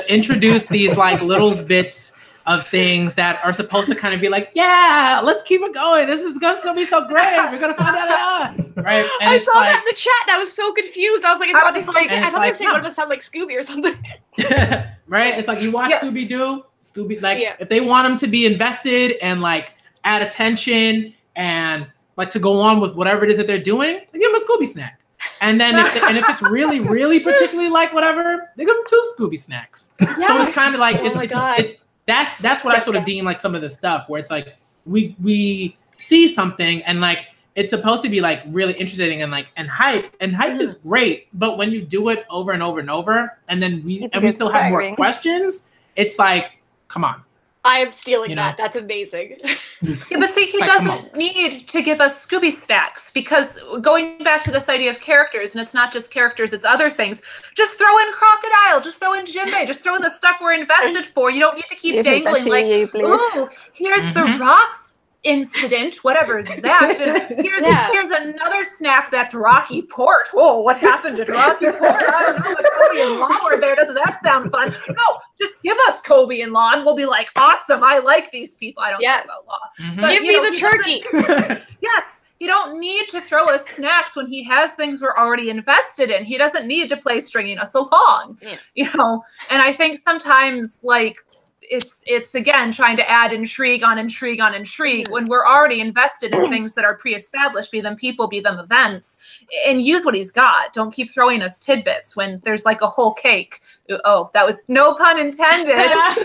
introduce these, like, little bits of things that are supposed to kind of be like, yeah, let's keep it going. This is gonna be so great. We're gonna find out, right? And
I saw that in the chat. And I was so confused. I was like, I thought they were saying, what if it sound like Scooby or something?
Right? It's like you watch Scooby-Doo. If they want them to be invested and like add attention and like to go on with whatever it is that they're doing, they give them a Scooby snack. And then if it's really, really particularly like whatever, they give them 2 Scooby snacks. Yeah. So it's kind of like that's what I sort of deem like some of the stuff where it's like we see something and like it's supposed to be like really interesting and like and hype is great, but when you do it over and over and over and then we still have more questions, it's like, come on.
I am stealing that. That's amazing.
Yeah, but see, he doesn't need to give us Scooby stacks, because going back to this idea of characters, and it's not just characters, it's other things. Just throw in Crocodile, just throw in Jinbei, just throw in the stuff we're invested for. You don't need to keep dangling like, oh, here's the rocks incident, whatever is that. And here's another snack that's Rocky Port. Oh, what happened at Rocky Port? I don't know, but Kobe and Lon were there. Doesn't that sound fun? No, just give us Kobe and Lon. We'll be like, awesome, I like these people. I don't know about Law. But,
give me the turkey.
Yes, you don't need to throw us snacks when he has things we're already invested in. He doesn't need to play stringing us along. And I think sometimes, like, it's again trying to add intrigue on intrigue on intrigue when we're already invested in things that are pre-established, be them people, be them events, and use what he's got. Don't keep throwing us tidbits when there's like a whole cake. Oh, that was no pun intended.
Nice.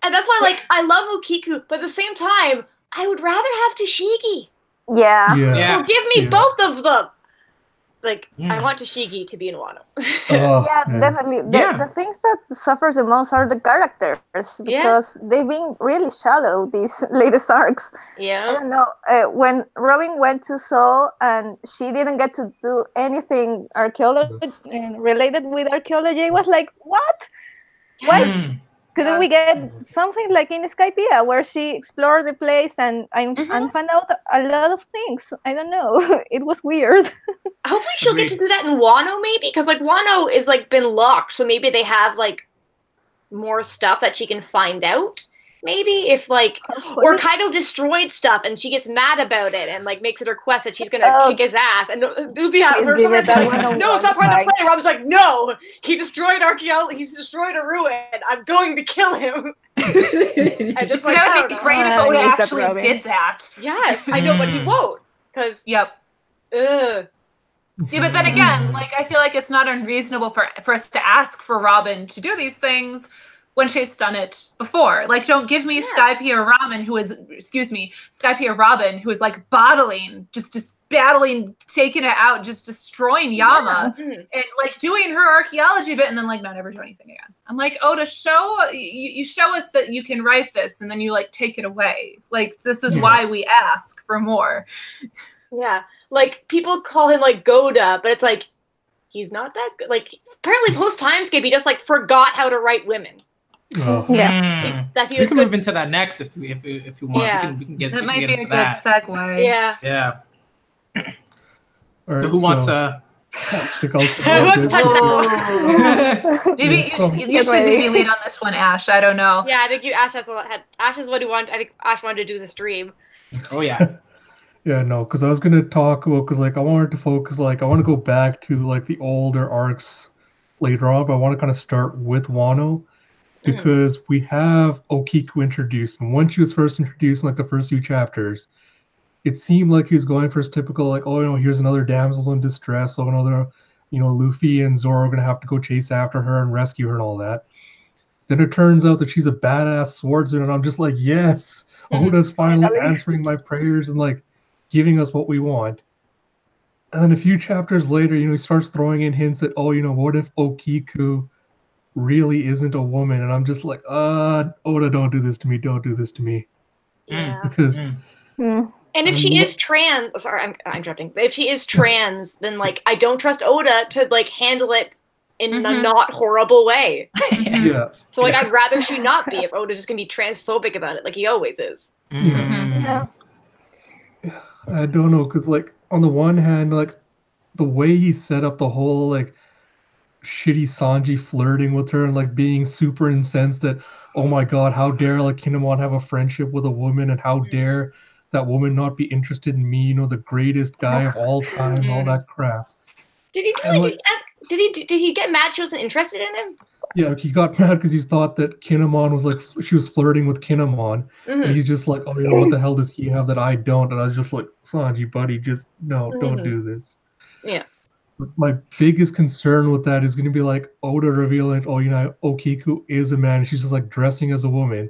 And that's why, like, I love Okiku, but at the same time, I would rather have Tashigi.
Yeah.
Or give me both of them. like I want Tashigi to be in Wano.
Yeah, definitely. The things that suffers the most are the characters because they've been really shallow these latest arcs.
Yeah.
I don't know. When Robin went to Seoul and she didn't get to do anything related with archaeology, I was like, what? Why couldn't we get something like in Skypiea where she explored the place and found out a lot of things? I don't know. It was weird.
Hopefully she'll get to do that in Wano, maybe, because like Wano is like been locked, so maybe they have like more stuff that she can find out. Maybe if like or Kaido destroyed stuff and she gets mad about it and like makes it a request that she's gonna kick his ass, and Luffy like, no, it's not part of the plan. Rob's like, no, he destroyed archaeology, he's destroyed a ruin. I'm going to kill him. I just like
that would be great if Oda actually did that.
Yes, I know, but he won't because
Yeah, but then again, like I feel like it's not unreasonable for us to ask for Robin to do these things when she's done it before. Like, don't give me Skypiea Robin, who is like bottling, just battling, taking it out, just destroying Yama, and like doing her archaeology bit, and then like not ever do anything again. I'm like, Oda, you show us that you can write this, and then you like take it away. Like, this is why we ask for more.
Yeah, like people call him like Goda, but it's like he's not that good. Like apparently post Timeskip, he just like forgot how to write women.
That we can move into that next if you want.
Yeah.
We can get
that might
get
be a
into
good
that.
segue.
Yeah.
All right,
Who wants to?
Who wants to touch that?
Maybe you should maybe lead on this one, Ash. I don't know.
Yeah, I think Ash has a lot. Ash is what he wanted. I think Ash wanted to do the stream.
Oh yeah.
Yeah, no, because I was gonna talk about I wanted to focus I want to go back to like the older arcs later on, but I want to kind of start with Wano. Because we have Okiku introduced, and when she was first introduced in like the first few chapters, it seemed like he was going for his typical like, oh, here's another damsel in distress, so another, Luffy and Zoro are gonna have to go chase after her and rescue her and all that. Then it turns out that she's a badass swordsman, and I'm just like, yes, Oda's finally answering my prayers and like giving us what we want. And then a few chapters later, he starts throwing in hints that, oh, what if Okiku really isn't a woman? And I'm just like, Oda, don't do this to me.
Yeah.
Because
and if she is trans, sorry, I'm interrupting. But if she is trans, then like I don't trust Oda to like handle it in a not horrible way.
Yeah.
So like I'd rather she not be if Oda's just gonna be transphobic about it, like he always is.
Yeah.
I don't know, because like on the one hand, like the way he set up the whole like shitty Sanji flirting with her and like being super incensed that, oh my god, how dare like Kinemon have a friendship with a woman, and how dare that woman not be interested in me, the greatest guy of all time, all that crap.
Did he get mad she wasn't interested in him?
Yeah, he got mad because he thought that Kinemon was like, she was flirting with Kinemon, and he's just like, oh, what the hell does he have that I don't? And I was just like, Sanji, buddy, just don't do this.
Yeah.
My biggest concern with that is going to be like Oda revealing, Okiku is a man. She's just like dressing as a woman,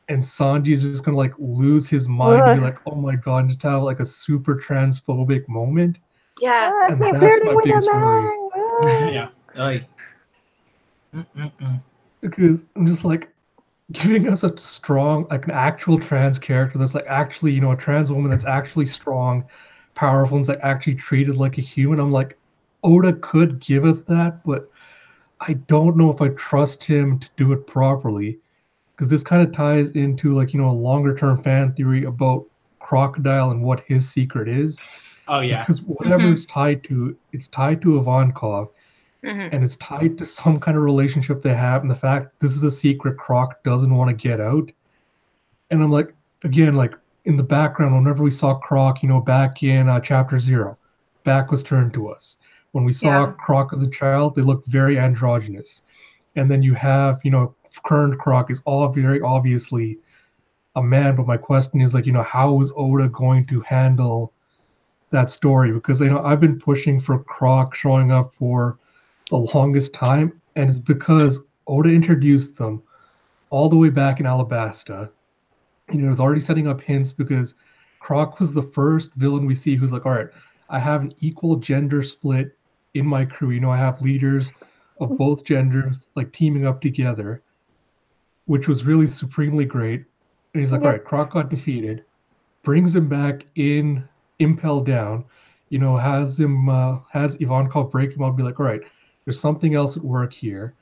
and Sanji is just going to like lose his mind and be like, oh my god, and just have like a super transphobic moment.
Yeah,
and that's my biggest worry.
Yeah.
Because I'm just like giving us a strong, like an actual trans character that's like actually, a trans woman that's actually strong, powerful, and is like actually treated like a human. I'm like, Oda could give us that, but I don't know if I trust him to do it properly, because this kind of ties into like, a longer term fan theory about Crocodile and what his secret is.
Oh yeah.
Because whatever it's tied to Ivankov, and it's tied to some kind of relationship they have, and the fact that this is a secret Croc doesn't want to get out. And I'm like, again, like in the background, whenever we saw Croc, back in chapter 0, back was turned to us. When we saw Croc as a child, they looked very androgynous. And then you have, current Croc is all very obviously a man. But my question is like, how is Oda going to handle that story? Because, I've been pushing for Croc showing up for the longest time. And it's because Oda introduced them all the way back in Alabasta. It was already setting up hints, because Croc was the first villain we see who's like, all right, I have an equal gender split in my crew. You know, I have leaders of both genders like teaming up together, which was really supremely great. And he's like, all right, Croc got defeated, brings him back in Impel Down, you know, has Ivankov break him up, be like, all right, there's something else at work here.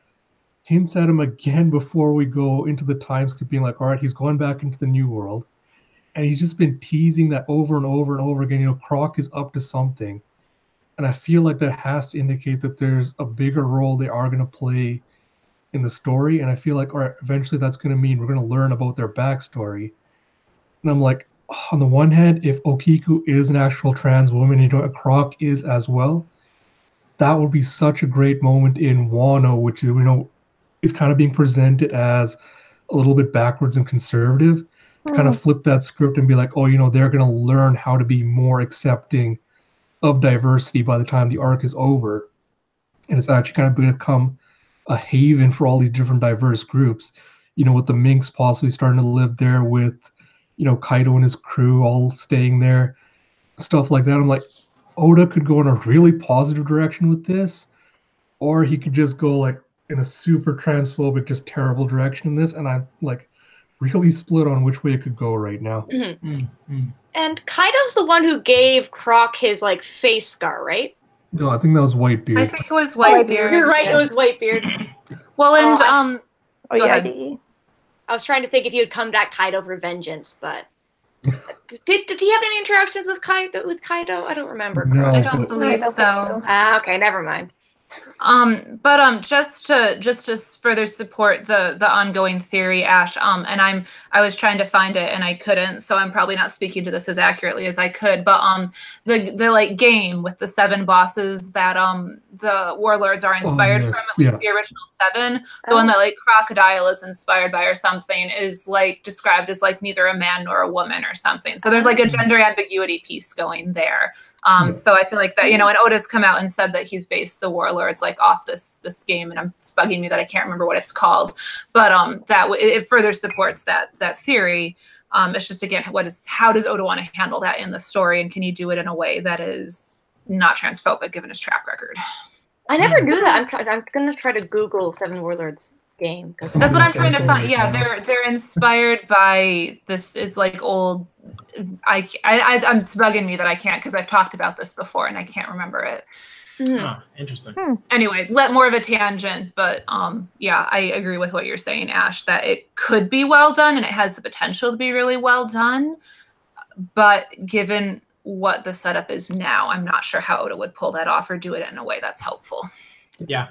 Hints at him again before we go into the time skip, being like, all right, he's going back into the new world. And he's just been teasing that over and over and over again. You know, Croc is up to something. And I feel like that has to indicate that there's a bigger role they are going to play in the story. And I feel like, all right, eventually that's going to mean we're going to learn about their backstory. And I'm like, on the one hand, if Okiku is an actual trans woman, you know, Croc is as well, that would be such a great moment in Wano, which, you know, is kind of being presented as a little bit backwards and conservative, to kind of flip that script and be like, oh, you know, they're going to learn how to be more accepting of diversity by the time the arc is over. And it's actually kind of going to become a haven for all these different diverse groups, you know, with the Minks possibly starting to live there, with, you know, Kaido and his crew all staying there, stuff like that. I'm like, Oda could go in a really positive direction with this, or he could just go like in a super transphobic, just terrible direction in this. And I'm like really split on which way it could go right now.
And Kaido's the one who gave Croc his like face scar, right?
No, I think that was Whitebeard.
I think it was Whitebeard.
You're right, it was Whitebeard.
Well, and
go ahead.
I was trying to think if you had come back Kaido for vengeance, but did he have any interactions with Kaido? I don't remember.
No,
I don't believe so.
Okay, never mind.
But just to further support the ongoing theory, Ash, and I was trying to find it and I couldn't, so I'm probably not speaking to this as accurately as I could. But the like game with the 7 bosses that the warlords are inspired from, at least the original 7, the one that like Crocodile is inspired by or something, is like described as like neither a man nor a woman or something. So there's like a gender ambiguity piece going there. So I feel like that, you know, and Oda's come out and said that he's based the warlords like off this game, and it's bugging me that I can't remember what it's called, but that it further supports that theory. It's just, again, how does Oda want to handle that in the story, and can he do it in a way that is not transphobic given his track record?
I never knew that. I'm gonna try to Google 7 Warlords game, because
that's what I'm trying to find. Yeah, they're inspired by this is like old. It's bugging me that I can't, because I've talked about this before and I can't remember it.
Interesting.
Anyway, more of a tangent, but yeah, I agree with what you're saying, Ash, that it could be well done and it has the potential to be really well done, but given what the setup is now, I'm not sure how Oda would pull that off or do it in a way that's helpful.
Yeah.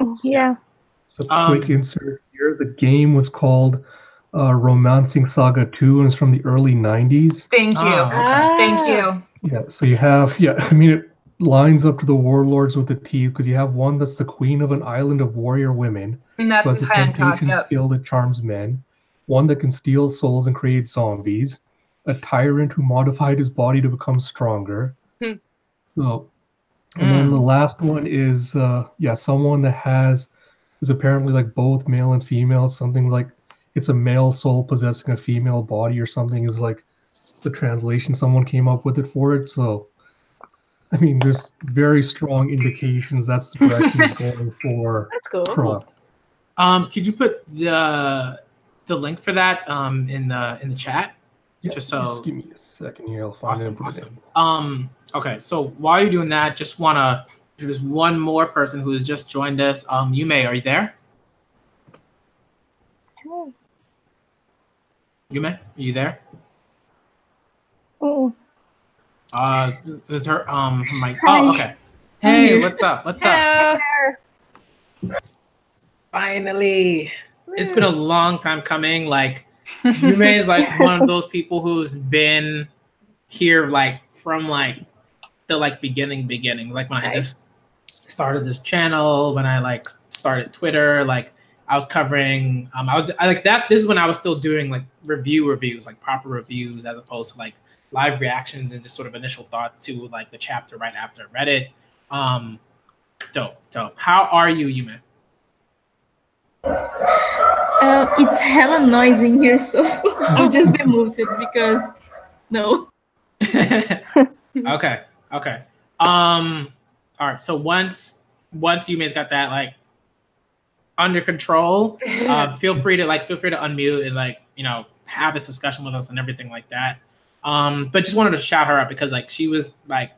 So quick insert here. The game was called Romancing Saga 2, and it's from the early 90s.
Thank you. Thank you.
Yeah, so you have, I mean, it lines up to the warlords with the T, because you have one that's the queen of an island of warrior women,
and that's
who has a temptation skill that charms men, one that can steal souls and create zombies, a tyrant who modified his body to become stronger. So, and then the last one is, someone that is apparently like both male and female, something like it's a male soul possessing a female body or something, is like the translation someone came up with it for it. So, I mean, there's very strong indications that's the direction he's going for.
That's cool.
Croc.
Could you put the link for that in the chat?
Yeah,
just
give me a second here. I'll find it.
Awesome. Okay, so while you're doing that, just want to introduce one more person who has just joined us. Yume, are you there? Yume, are you there? Is her mic? Oh, okay. Hey, what's up? What's up? Finally, it's been a long time coming. Like, Yume is like one of those people who's been here like from like the like beginning. Like when I just started this channel, when I like started Twitter, like I was covering. I like that. This is when I was still doing like reviews, like proper reviews, as opposed to like live reactions and just sort of initial thoughts to like the chapter right after I read it. Dope. How are you, Yume?
It's hella noisy in here, so I'll just be muted because no.
Okay. All right. So once Yume's got that like under control, feel free to unmute and like, you know, have this discussion with us and everything like that. But just wanted to shout her out because like she was like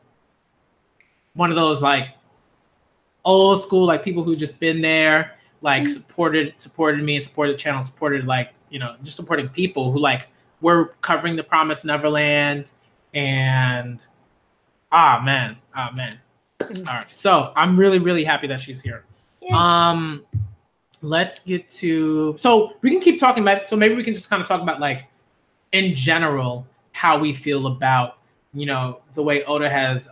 one of those like old school like people who just been there, like supported me and supported the channel, supported like, you know, just supporting people who like were covering the Promised Neverland and man. All right. So I'm really, really happy that she's here. Yeah. Let's get to, so we can keep talking about, so maybe we can just kind of talk about like in general how we feel about, you know, the way Oda has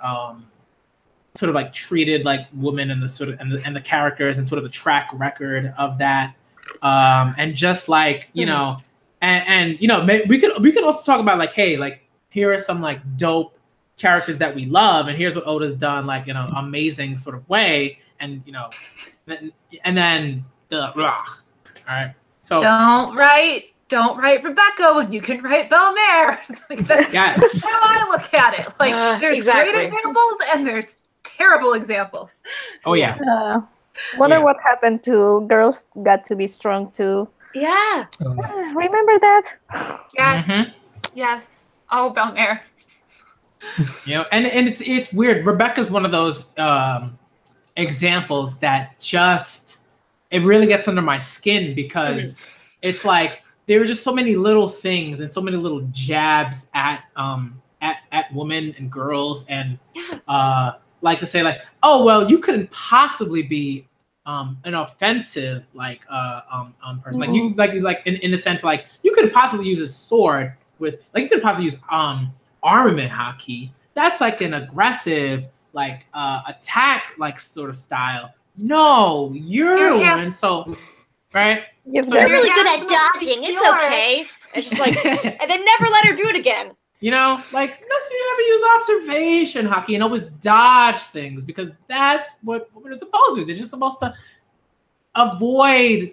sort of like treated like women and the sort of and the characters and sort of the track record of that, and just like, you know, and you know, we could also talk about like, hey, like here are some like dope characters that we love, and here's what Oda's done like in an amazing sort of way, and you know, and then all right. So don't write Rebecca when you can write Belmare. Like, that's how I look at it. Like there's great examples and there's terrible examples. Oh yeah.
Wonder what happened to Girls Got to Be Strong too.
Yeah.
Remember that?
Yes. Yes. Oh, Belmare.
You know, and it's weird. Rebecca's one of those examples that just it really gets under my skin because it's like there were just so many little things and so many little jabs at women and girls and like to say like, oh well, you couldn't possibly be an offensive like person. Like you like in the sense like you couldn't possibly use a sword with like you couldn't possibly use armament haki. That's like an aggressive like attack like sort of style. No, you're one. So right.
So you're really good at dodging. It's okay. It's just like, and then never let her do it again.
You know, like let's never use observation haki and always dodge things because that's what women are supposed to do. They're just supposed to avoid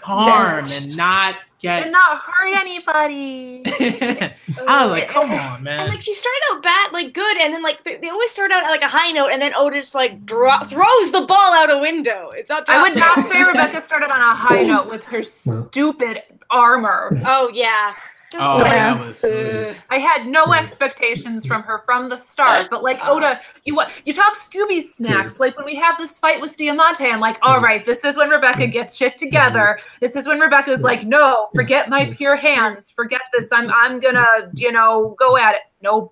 harm and not get
and not hurt anybody.
I was like, come on, man.
And like she started out bad, like good, and then like they always start out at like a high note, and then Oda just like throws the ball out a window. It's not.
I would not say Rebecca started on a high note with her stupid armor.
Oh yeah.
Oh, that was.
I had no expectations from her from the start, but like Oda, you talk Scooby snacks. Like when we have this fight with Diamante, I'm like, all right, this is when Rebecca gets shit together. This is when Rebecca's like, no, forget my pure hands, forget this. I'm gonna, you know, go at it. No.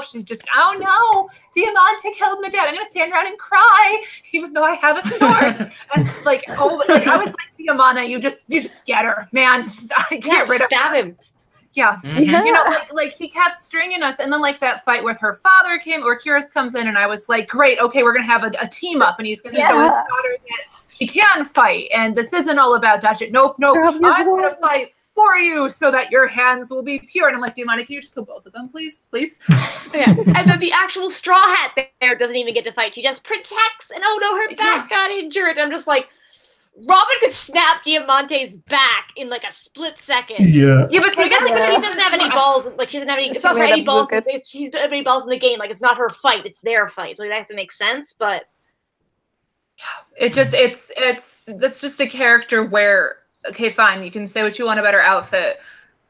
She's just, oh no, Diamante killed my dad. I'm gonna stand around and cry, even though I have a sword. And like, oh, like I was like, Diamante, you just get her, man. Get rid of
stab him.
Yeah. You know, like he kept stringing us, and then like that fight with her father came, or Kyrus comes in, and I was like, great, okay, we're gonna have a team up, and he's gonna show his daughter that she can fight, and this isn't all about dodge it. Nope, I'm gonna fight for you so that your hands will be pure. And I'm like, Diamante, can you just kill both of them, please?
Yeah. And then the actual Straw Hat there doesn't even get to fight. She just protects, and oh no, her back got injured. I'm just like, Robin could snap Diamante's back in like a split second.
Yeah.
Yeah, but I guess like, she doesn't have any balls. Like she doesn't have any. It's not any balls. She doesn't have any balls in the game. Like it's not her fight. It's their fight. So that has to make sense. But
it just that's just a character where okay, fine, you can say what you want about her outfit.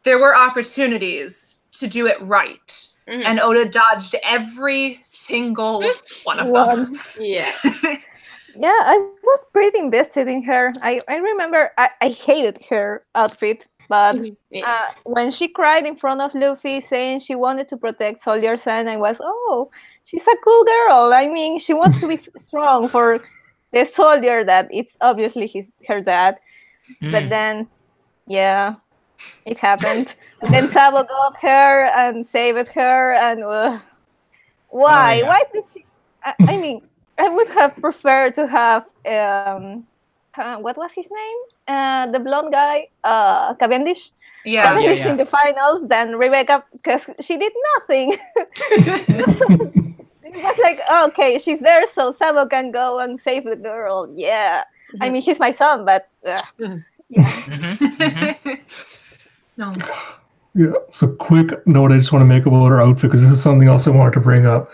There were opportunities to do it right, and Oda dodged every single one of them.
Yeah.
Yeah, I was pretty invested in her. I remember I hated her outfit, but when she cried in front of Luffy saying she wanted to protect Soldier Sun, I was, oh, she's a cool girl. I mean, she wants to be strong for the soldier that it's obviously her dad. But then, yeah, it happened. And then Sabo got her and saved her, and why? Why did she? I mean, I would have preferred to have what was his name? The blonde guy, Cavendish. Cavendish in the finals than Rebecca because she did nothing. It was like, okay, she's there, so Sabo can go and save the girl. Yeah, I mean, he's my son, but yeah.
No.
Yeah. So quick note I just want to make about her outfit because this is something else I wanted to bring up.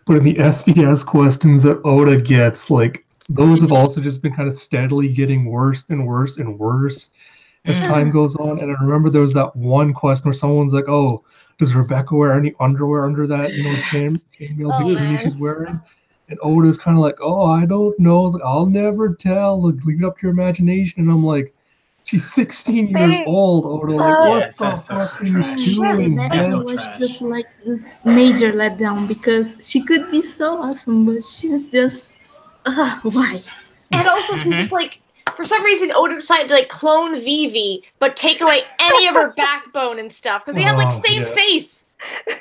But in the SBS questions that Oda gets, like those have also just been kind of steadily getting worse and worse and worse as time goes on. And I remember there was that one question where someone's like, "Oh, does Rebecca wear any underwear under that, chainmail bikini she's wearing?" And Oda's kind of like, "Oh, I don't know. Like, I'll never tell. Like, leave it up to your imagination." And I'm like, "She's 16 years old, Oda. Like, what the fuck are you doing?"
That was just like this major letdown because she could be so awesome, but she's just, why?
And also, she's just like, for some reason, Oda decided to like clone Vivi, but take away any of her backbone and stuff because they have like same face. And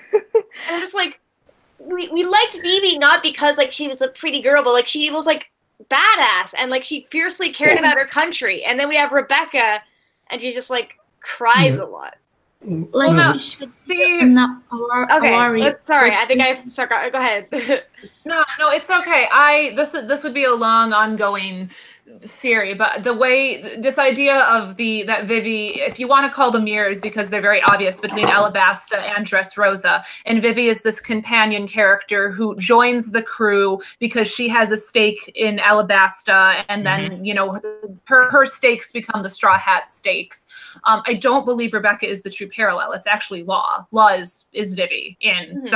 I'm just like, we liked Vivi not because like she was a pretty girl, but like she was like badass and like she fiercely cared about her country. And then we have Rebecca, and she just like cries a lot.
Like she should see.
Okay, sorry. I think I sorry. Go ahead.
No, it's okay. This would be a long ongoing theory, but the way this idea of that Vivi, if you want to call them mirrors because they're very obvious between Alabasta and Dressrosa, and Vivi is this companion character who joins the crew because she has a stake in Alabasta, and then her stakes become the Straw Hat stakes. I don't believe Rebecca is the true parallel. It's actually Law. Law is Vivi in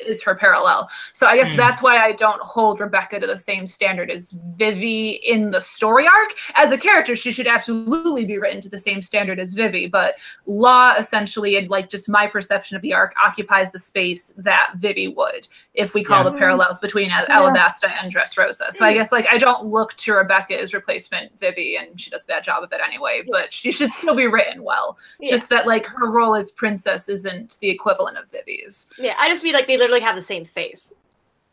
is her parallel. So I guess that's why I don't hold Rebecca to the same standard as Vivi in the story arc. As a character, she should absolutely be written to the same standard as Vivi, but Law essentially, and like just my perception of the arc, occupies the space that Vivi would if we call the parallels between Alabasta and Dressrosa. So I guess like I don't look to Rebecca as replacement Vivi, and she does a bad job of it anyway, but she should still be written well. Just that like her role as princess isn't the equivalent of Vivi's.
Yeah, I just mean like they literally have the same face.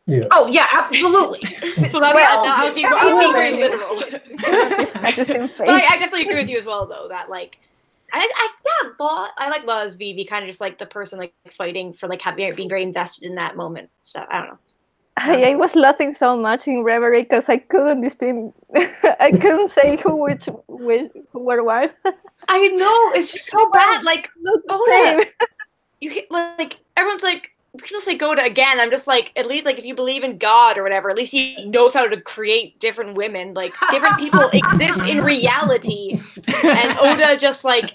Yeah.
Oh yeah, absolutely.
So that's I was being very literal. But I definitely agree with you as well, though. That like, I like Law as Vivi, kind of just like the person like fighting for like being very invested in that moment. So I don't know.
I was laughing so much in Reverie because I couldn't I couldn't say who were what.
I know, it's just so bad. Like Oda, you can, like everyone's like people say Oda again. I'm just like, at least like if you believe in God or whatever, at least he knows how to create different women. Like different people exist in reality, and Oda just like.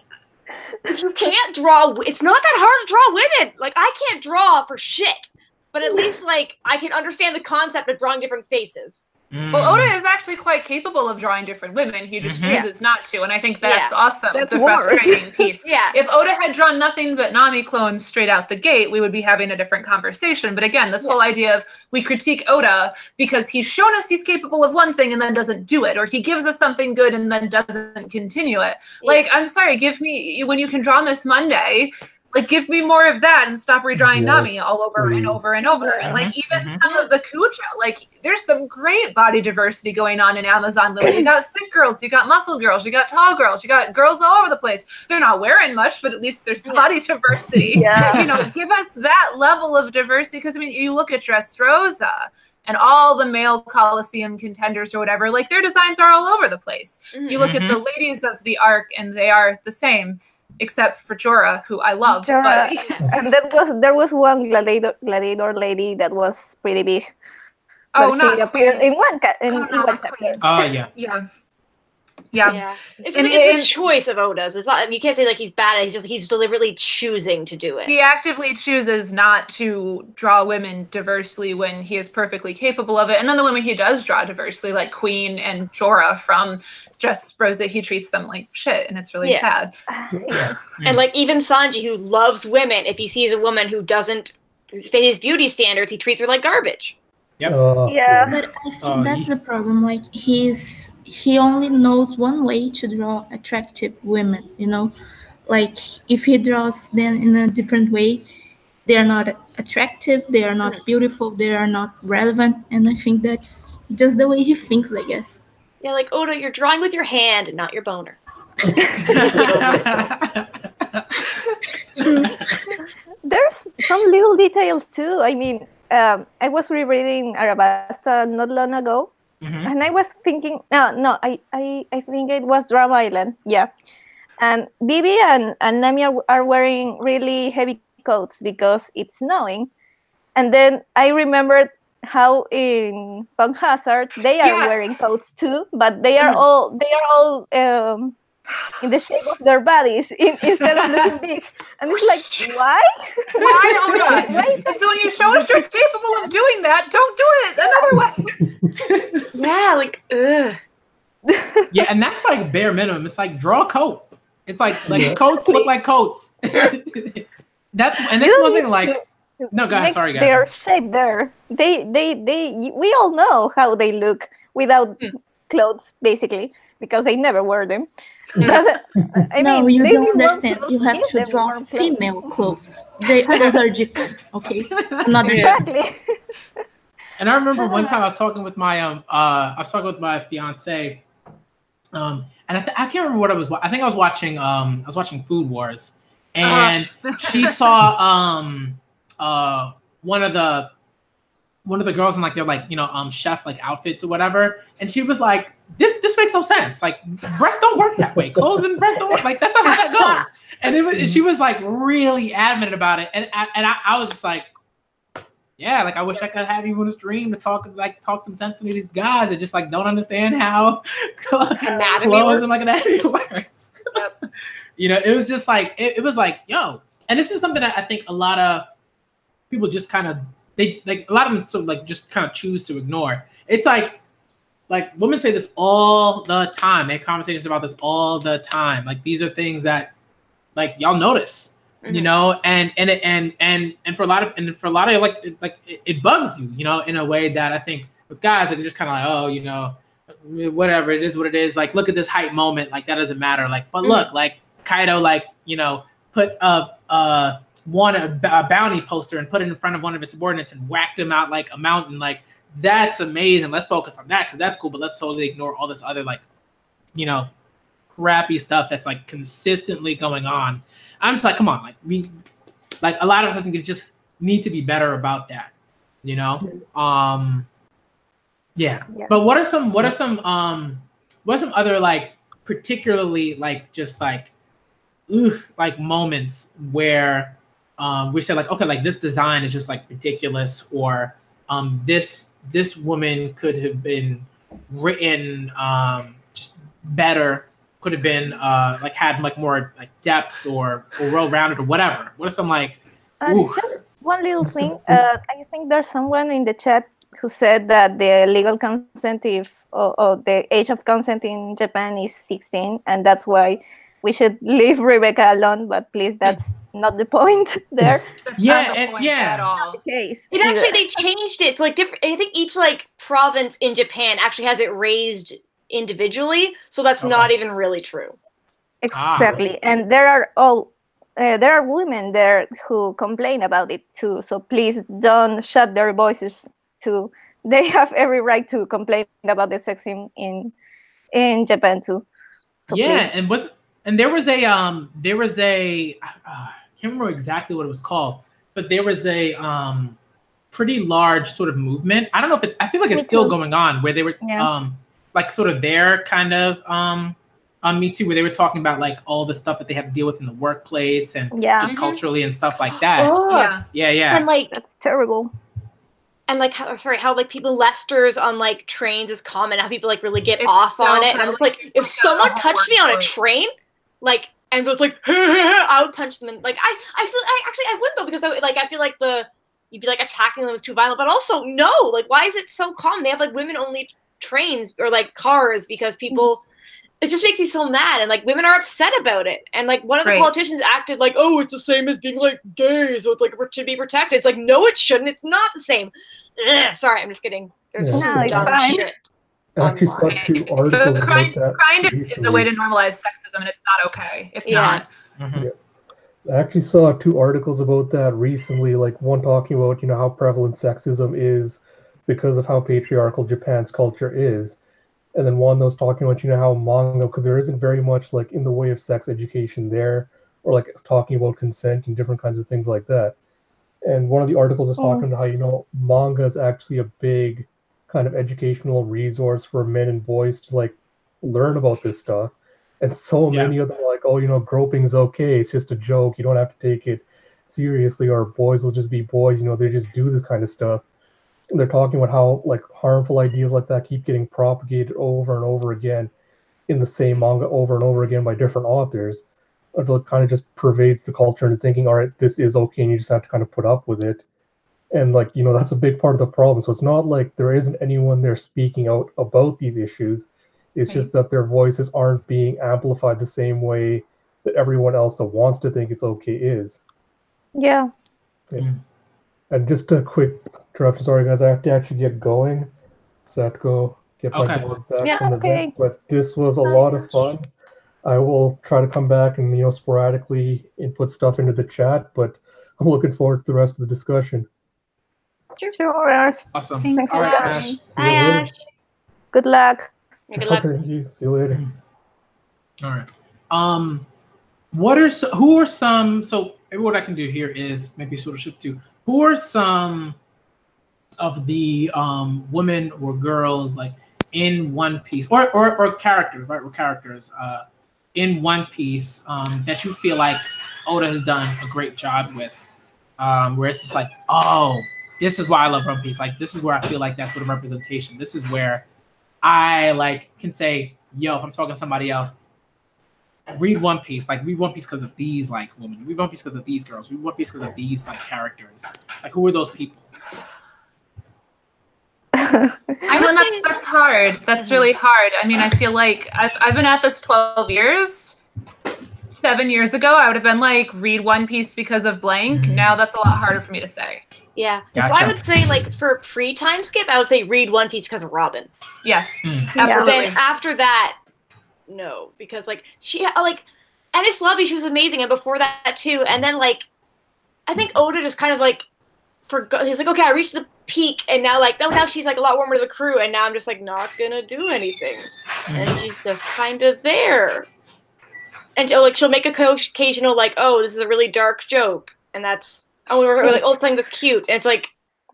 If you can't draw, it's not that hard to draw women. Like I can't draw for shit. But at least, like, I can understand the concept of drawing different faces.
Well, Oda is actually quite capable of drawing different women. He just chooses not to, and I think that's awesome.
That's
the
worse.
frustrating piece. If Oda had drawn nothing but Nami clones straight out the gate, we would be having a different conversation. But again, this whole idea of we critique Oda because he's shown us he's capable of one thing and then doesn't do it, or he gives us something good and then doesn't continue it. Like, I'm sorry, give me, when you can draw Miss Monday, like, give me more of that and stop redrawing Nami all over and over and over. And, like, even some of the Kuja, like, there's some great body diversity going on in Amazon Lily. You got thick girls, you got muscle girls, you got tall girls, you got girls all over the place. They're not wearing much, but at least there's body diversity. You know, give us that level of diversity. Because, I mean, you look at Dressrosa and all the male Coliseum contenders or whatever, like, their designs are all over the place. You look at the ladies of the arc, and they are the same. Except for Jorah, who I love. But...
and there was one gladiator lady that was pretty big.
Oh,
she appeared in one chapter.
Oh
yeah. It's a choice of Oda's. It's not, you can't say like he's bad at it. He's deliberately choosing to do it.
He actively chooses not to draw women diversely when he is perfectly capable of it. And then the women he does draw diversely, like Queen and Jorah from Dressrosa, he treats them like shit, and it's really sad.
And like even Sanji, who loves women, if he sees a woman who doesn't fit his beauty standards, he treats her like garbage.
But I think that's the problem. Like he only knows one way to draw attractive women, you know? Like if he draws them in a different way, they are not attractive, they are not beautiful, they are not relevant, and I think that's just the way he thinks, I guess.
Yeah, like Oda, you're drawing with your hand and not your boner.
There's some little details too. I mean, I was rereading Arabasta not long ago, and I was thinking, I think it was Drum Island, and Bibi and Nami are wearing really heavy coats because it's snowing, and then I remembered how in Punk Hazard they are wearing coats too, but they are all in the shape of their bodies instead of looking big, and it's like, why?
Why? Oh my god! Right? So when you show us you're capable of doing that, don't do it another way.
Yeah, like ugh.
Yeah, and that's like bare minimum. It's like draw a coat. It's like coats look like coats. That's one thing. Like, no, go ahead. Sorry, guys.
Their shape there. We all know how they look without clothes, basically, because they never wear them. But,
no, you don't understand. You have to draw female clothes. Those are different. Okay,
exactly.
And I remember one time I was talking with my fiance, and I can't remember what I was. I think I was watching Food Wars, and she saw one of the girls in like their chef like outfits or whatever, and she was like, this makes no sense. Like, breasts don't work that way. Clothes and breasts don't work. Like, that's not how that goes. And she was like really adamant about it, and I was just like, yeah, like I wish I could have you in a stream to talk some sense to these guys that just like don't understand how clothes and like anatomy works. Yep. It was just like it was like, yo, and this is something that I think a lot of people just kind of a lot of them sort of like just kind of choose to ignore. It's like women say this all the time. They have conversations about this all the time. Like, these are things that like y'all notice. And for a lot of like it bugs you, in a way that I think with guys, like, they're just kind of like, whatever, it is what it is. Like, look at this hype moment, like that doesn't matter. Like, but look, like Kaido, like, put a bounty poster and put it in front of one of his subordinates and whacked him out like a mountain. Like, that's amazing. Let's focus on that because that's cool. But let's totally ignore all this other like, crappy stuff that's like consistently going on. I'm just like, come on, like a lot of us, I think, you just need to be better about that, Yeah. But what are some other like particularly like just like moments where we say like, okay, like this design is just like ridiculous, or this woman could have been written just better. Could have been like had like more like depth or well-rounded or whatever. What are some like?
Just one little thing. I think there's someone in the chat who said that the legal consent or the age of consent in Japan is 16, and that's why we should leave Rebecca alone. But please, that's not the point there.
At
all. Not the case. They changed it. So like different. I think each like province in Japan actually has it raised individually, so that's not even really true.
Exactly. And there are women there who complain about it too, so please don't shut their voices too. They have every right to complain about the sexism in Japan too. So
please. and there was a I can't remember exactly what it was called, but there was a pretty large sort of movement. I don't know if I feel like it's still going on, where they were like sort of their kind of on Me Too, where they were talking about like all the stuff that they have to deal with in the workplace and just culturally and stuff like that. Yeah.
And like,
that's terrible.
And like, how like people Lesters on like trains is common. How people like really get off on it. And I'm just like, if someone touched me on a train, like, and was like, I would punch them. And like, I would though, because I feel like you'd be like attacking them was too violent. But also, no, like, why is it so common? They have like women only trains or like cars because people it just makes me so mad, and like women are upset about it, and like one of the politicians acted like, oh, it's the same as being like gay, so it's like it should be protected. It's like, no, it shouldn't. It's not the same. Sorry, I'm just kidding. There's some dumb shit.
I actually saw 2 articles about that.
Crying is a way to normalize sexism, and it's not okay. It's not.
Mm-hmm. I actually saw 2 articles about that recently, like one talking about how prevalent sexism is because of how patriarchal Japan's culture is. And then one that was talking about, how manga, because there isn't very much like in the way of sex education there, or like talking about consent and different kinds of things like that. And one of the articles is talking about how, manga is actually a big kind of educational resource for men and boys to like learn about this stuff. And so many of them are like, oh, groping's okay. It's just a joke. You don't have to take it seriously, or boys will just be boys. They just do this kind of stuff. they're talking about how like harmful ideas like that keep getting propagated over and over again in the same manga over and over again by different authors, until it kind of just pervades the culture into thinking, all right, this is okay, and you just have to kind of put up with it. And like, you know, that's a big part of the problem. So it's not like there isn't anyone there speaking out about these issues. It's just that their voices aren't being amplified the same way that everyone else that wants to think it's okay is.
Yeah.
And just a quick interruption, sorry guys, I have to actually get going. So I have to go get my board back from the event. But this was a lot of fun. I will try to come back and, you know, sporadically input stuff into the chat, but I'm looking forward to the rest of the discussion.
Sure.
Awesome.
Thanks
All right, Ash.
Hi, Ash.
Good luck.
Good luck.
Thank you. See you later.
All right. Who are some? So maybe what I can do here is maybe sort of shift to who are some of the women or girls like in One Piece or characters, right? Or characters in One Piece that you feel like Oda has done a great job with, where it's just like, oh, this is why I love One Piece. Like, this is where I feel like that sort of representation. This is where I like can say, yo, if I'm talking to somebody else, read One Piece. Like, read One Piece because of these like women. Read One Piece because of these girls. Read One Piece because of these like characters. Like, who are those people?
That's hard. That's really hard. I mean, I feel like I've been at this 12 years. 7 years ago, I would have been like, read One Piece because of blank. Now that's a lot harder for me to say.
Yeah. Gotcha. So I would say, like, for pre-time skip, I would say read One Piece because of Robin.
Yes.
Absolutely. Then after that, no. Because, like, she, like, Enies Lobby, she was amazing. And before that, too. And then, like, I think Oda just kind of, like, forgot. He's like, okay, I reached the peak. And now, like, now she's, like, a lot warmer to the crew. And now I'm just, like, not gonna do anything. And she's just kind of there. And like she'll make occasional like, oh, this is a really dark joke, and that's we're like, oh, something that's cute. And it's like,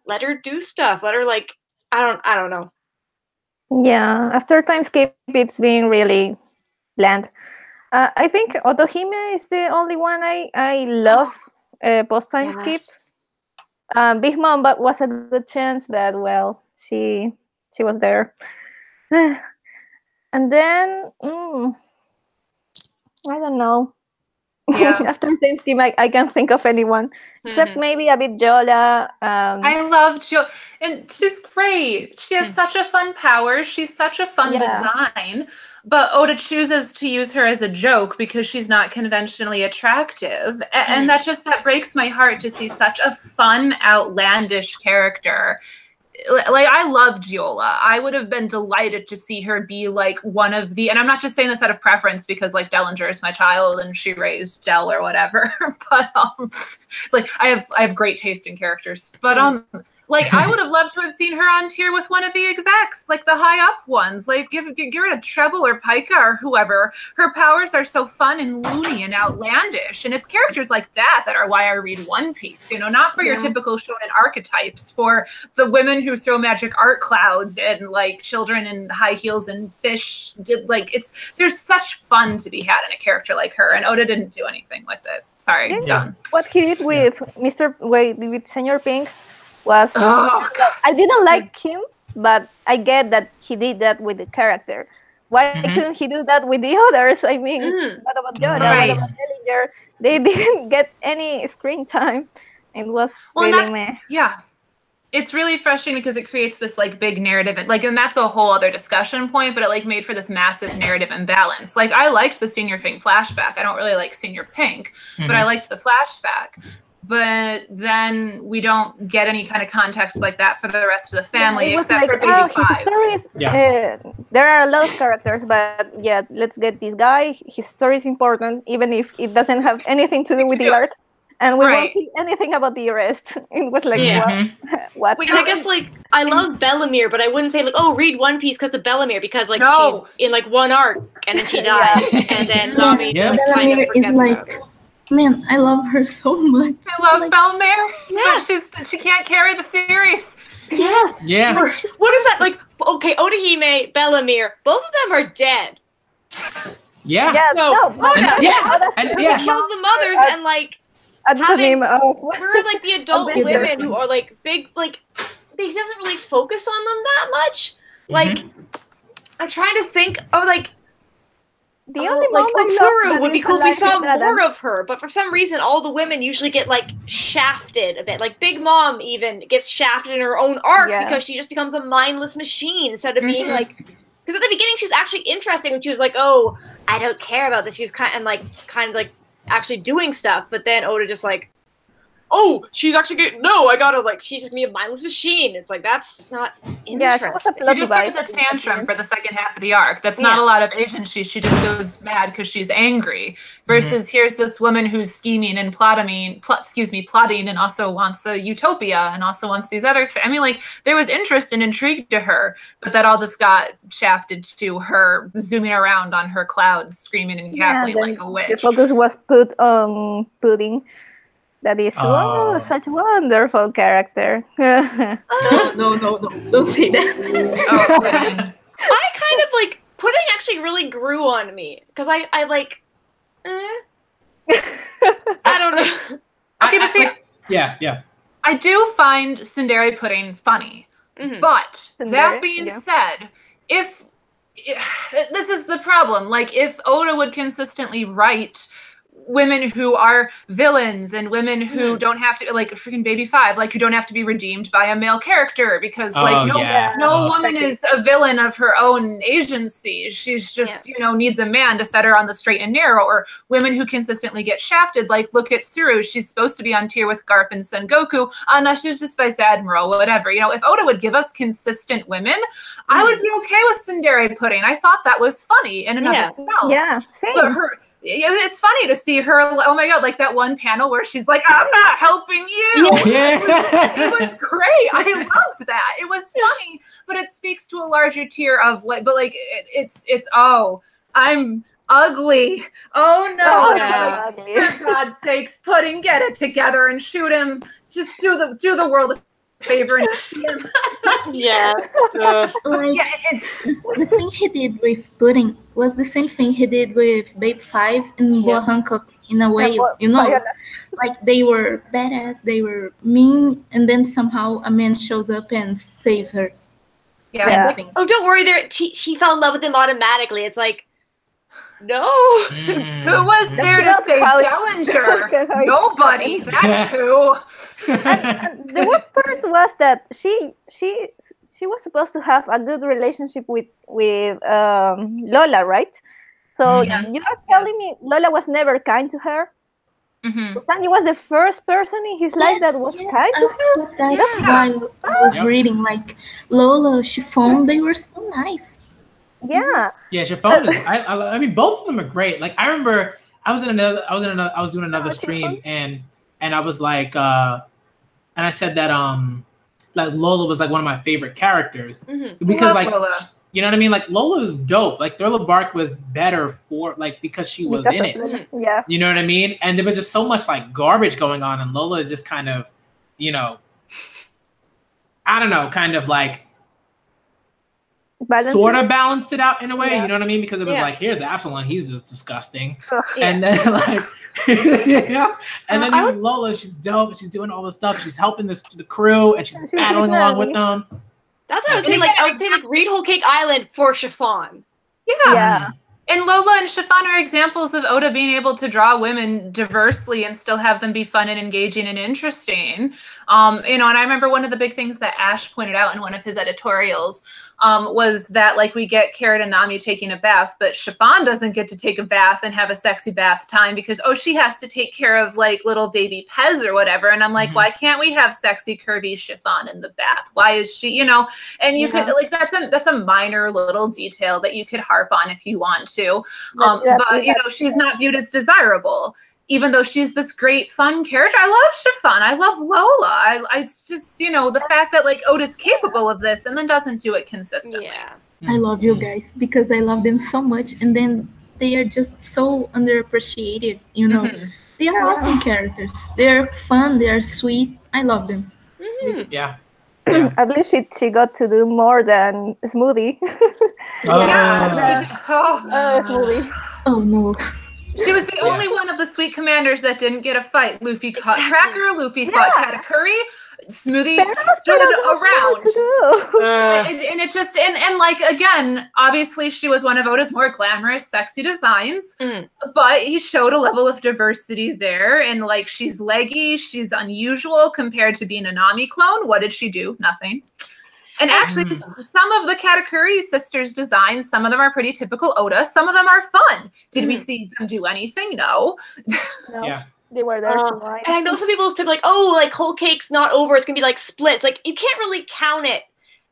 let her do stuff. Let her like, I don't know.
Yeah, after time skip, it's being really bland. I think Otohime is the only one I love post time skip. Big Mom, but was a good chance that she was there, and then. I don't know. Yeah. After time skip, I can't think of anyone except maybe a bit Jola.
I love Jola, and she's great. She has such a fun power. She's such a fun design. But Oda chooses to use her as a joke because she's not conventionally attractive, and that breaks my heart to see such a fun, outlandish character. Like, I love Giola. I would have been delighted to see her be like one of the, and I'm not just saying this out of preference because like Dellinger is my child and she raised Del or whatever, but it's like I have great taste in characters, but like I would have loved to have seen her on tier with one of the execs, like the high up ones. Like give her a Treble or Pika or whoever. Her powers are so fun and loony and outlandish, and it's characters like that are why I read One Piece. You know, not for your typical shonen archetypes, for the women who throw magic art clouds and like children in high heels and fish. There's such fun to be had in a character like her, and Oda didn't do anything with it. Sorry, done.
What he did with with Senor Pink was I didn't like him, but I get that he did that with the character. Why couldn't he do that with the others? I mean, what about Yoda? What about Dellinger? They didn't get any screen time. It was really meh.
Yeah. It's really frustrating because it creates this like big narrative and that's a whole other discussion point, but it like made for this massive narrative imbalance. Like I liked the Senior Pink flashback. I don't really like Senior Pink, but I liked the flashback. But then we don't get any kind of context like that for the rest of the family, except for Baby Five.
His story is, there are a lot of characters, but yeah, let's get this guy. His story is important, even if it doesn't have anything to do with the arc. And we won't see anything about the rest. It was like, what?
Wait, I guess, like, I love Bellamere, but I wouldn't say, like, oh, read One Piece because of Bellamere, because, like, she's in, like, one arc, and then she dies, and then Nami, like, kind of forgets about her.
Man, I love her so much.
I love Bellamere. Yeah. She can't carry the series.
Yes.
Yeah.
What is that? Like, okay, Otohime, Bellamere, both of them are dead.
Yeah.
He kills the mothers and, like, we're like the adult women who are like big, like he doesn't really focus on them that much. Like, I'm trying to think of like.
The only
like Otsuru would be cool if we saw more
of
of her, but for some reason all the women usually get like shafted a bit. Like Big Mom even gets shafted in her own arc because she just becomes a mindless machine instead of being like, because at the beginning she's actually interesting when she was like, oh, I don't care about this. She was kind of like actually doing stuff, but then Oda just like, oh, she's actually good. No, I gotta like, she's just gonna be a mindless machine. It's like, that's not interesting.
Yeah, she
just throws a tantrum for the second half of the arc. That's not a lot of agency. She just goes mad because she's angry. Versus here's this woman who's scheming and plotting, and also wants a utopia and also wants these other I mean, like, there was interest and intrigue to her, but that all just got shafted to her zooming around on her clouds, screaming and cackling like a witch.
The focus was put on Pudding. That is such a wonderful character.
No, don't say that.
I kind of like Pudding actually really grew on me because I like. I don't know.
I do find Tsundere Pudding funny, but that being said, if this is the problem, like if Oda would consistently write women who are villains and women who don't have to, like freaking Baby 5, like who don't have to be redeemed by a male character because like no woman is a villain of her own agency. She's just, you know, needs a man to set her on the straight and narrow. Or women who consistently get shafted, like look at Tsuru. She's supposed to be on tier with Garp and Son Goku. No, she's just Vice Admiral, whatever. You know, if Oda would give us consistent women, I would be okay with Tsundere Pudding. I thought that was funny in and of itself.
Yeah, same.
But it's funny to see her, oh my god, like that one panel where she's like, I'm not helping you. It was great. I loved that. It was funny, but it speaks to a larger tier of like, but like it's oh, I'm ugly. Oh no. For God's sakes, Pudding, get it together and shoot him. Just do the world a favor and shoot him.
The thing he did with Pudding was the same thing he did with Babe 5 and Boa Hancock in a way, you know, like they were badass, they were mean, and then somehow a man shows up and saves her.
Oh, don't worry, she fell in love with him automatically. It's like, no.
Who was there to save Dellinger? Nobody. That's who.
And the worst part was that she was supposed to have a good relationship with Lola, right? So you are telling me Lola was never kind to her? Sanji was the first person in his life that was kind to her?
That's why I was reading, like, Lola, Chiffon, they were so nice.
Yeah,
Chiffon. I mean, both of them are great. Like, I remember I was doing another stream, and I was like, and I said that like Lola was like one of my favorite characters because like Lola. You know what I mean? Like Lola was dope. Like Thriller Bark was better for like because she was in it.
Yeah,
you know what I mean? And there was just so much like garbage going on, and Lola just kind of, you know, I don't know, kind of like. Sort of balanced it out in a way, you know what I mean? Because it was like, here's Absalom, he's just disgusting. And then like, and then there's Lola, she's dope, she's doing all this stuff, she's helping the crew, and she's battling along with them.
That's what I was saying. Like, I would say like read Whole Cake Island for Chiffon.
And Lola and Chiffon are examples of Oda being able to draw women diversely and still have them be fun and engaging and interesting. You know, and I remember one of the big things that Ash pointed out in one of his editorials was that like we get Carrot and Nami taking a bath, but Chiffon doesn't get to take a bath and have a sexy bath time because she has to take care of like little baby Pez or whatever. And I'm like, why can't we have sexy curvy Chiffon in the bath? Why is she, you know? And you could like that's a minor little detail that you could harp on if you want to, but you know she's not viewed as desirable. Even though she's this great, fun character. I love Chiffon. I love Lola. It's just, you know, the fact that, like, Oda's capable of this and then doesn't do it consistently.
I love you guys because I love them so much. And then they are just so underappreciated, you know. They are awesome characters. They're fun. They're sweet. I love them.
At least she got to do more than Smoothie. Smoothie.
Oh, no.
She was the only one of the sweet commanders that didn't get a fight. Luffy caught Cracker, Luffy fought Katakuri, Smoothie stood around. And it just, and like, again, obviously she was one of Oda's more glamorous, sexy designs, but he showed a level of diversity there. And like, she's leggy, she's unusual compared to being a Nami clone. What did she do? Nothing. And actually, some of the Katakuri sisters' designs, some of them are pretty typical Oda. Some of them are fun. Did we see them do anything? No.
Yeah. They were there to lie.
And I know some people type like, oh, like whole cake's not over. It's gonna be like split. It's like you can't really count it.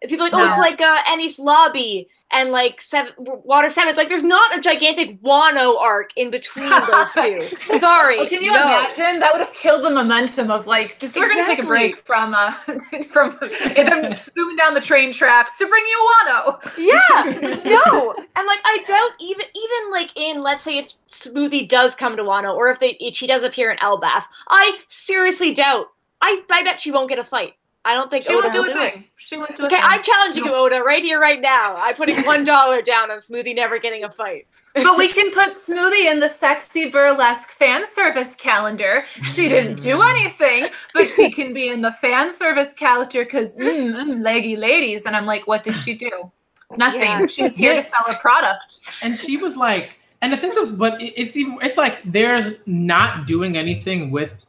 And people are like, oh, it's like Ennis Lobby and like Water 7. It's like there's not a gigantic Wano arc in between those two. Sorry.
Can you imagine? That would have killed the momentum of like, just we're gonna take a break from them zooming down the train tracks to bring you Wano.
Yeah, no, and like I doubt even like in, let's say if Smoothie does come to Wano, or if she does appear in Elbath, I seriously doubt. I bet she won't get a fight. I don't think
she won't do a thing. She won't do a thing.
Okay, I'm challenging you, Oda, right here, right now. I'm putting $1 down on Smoothie never getting a fight.
But we can put Smoothie in the sexy burlesque fan service calendar. She didn't do anything, but she can be in the fan service calendar because leggy ladies. And I'm like, what did she do? Nothing. Yeah. She was here to sell a product.
And she was like, and I think that, but it's like there's not doing anything with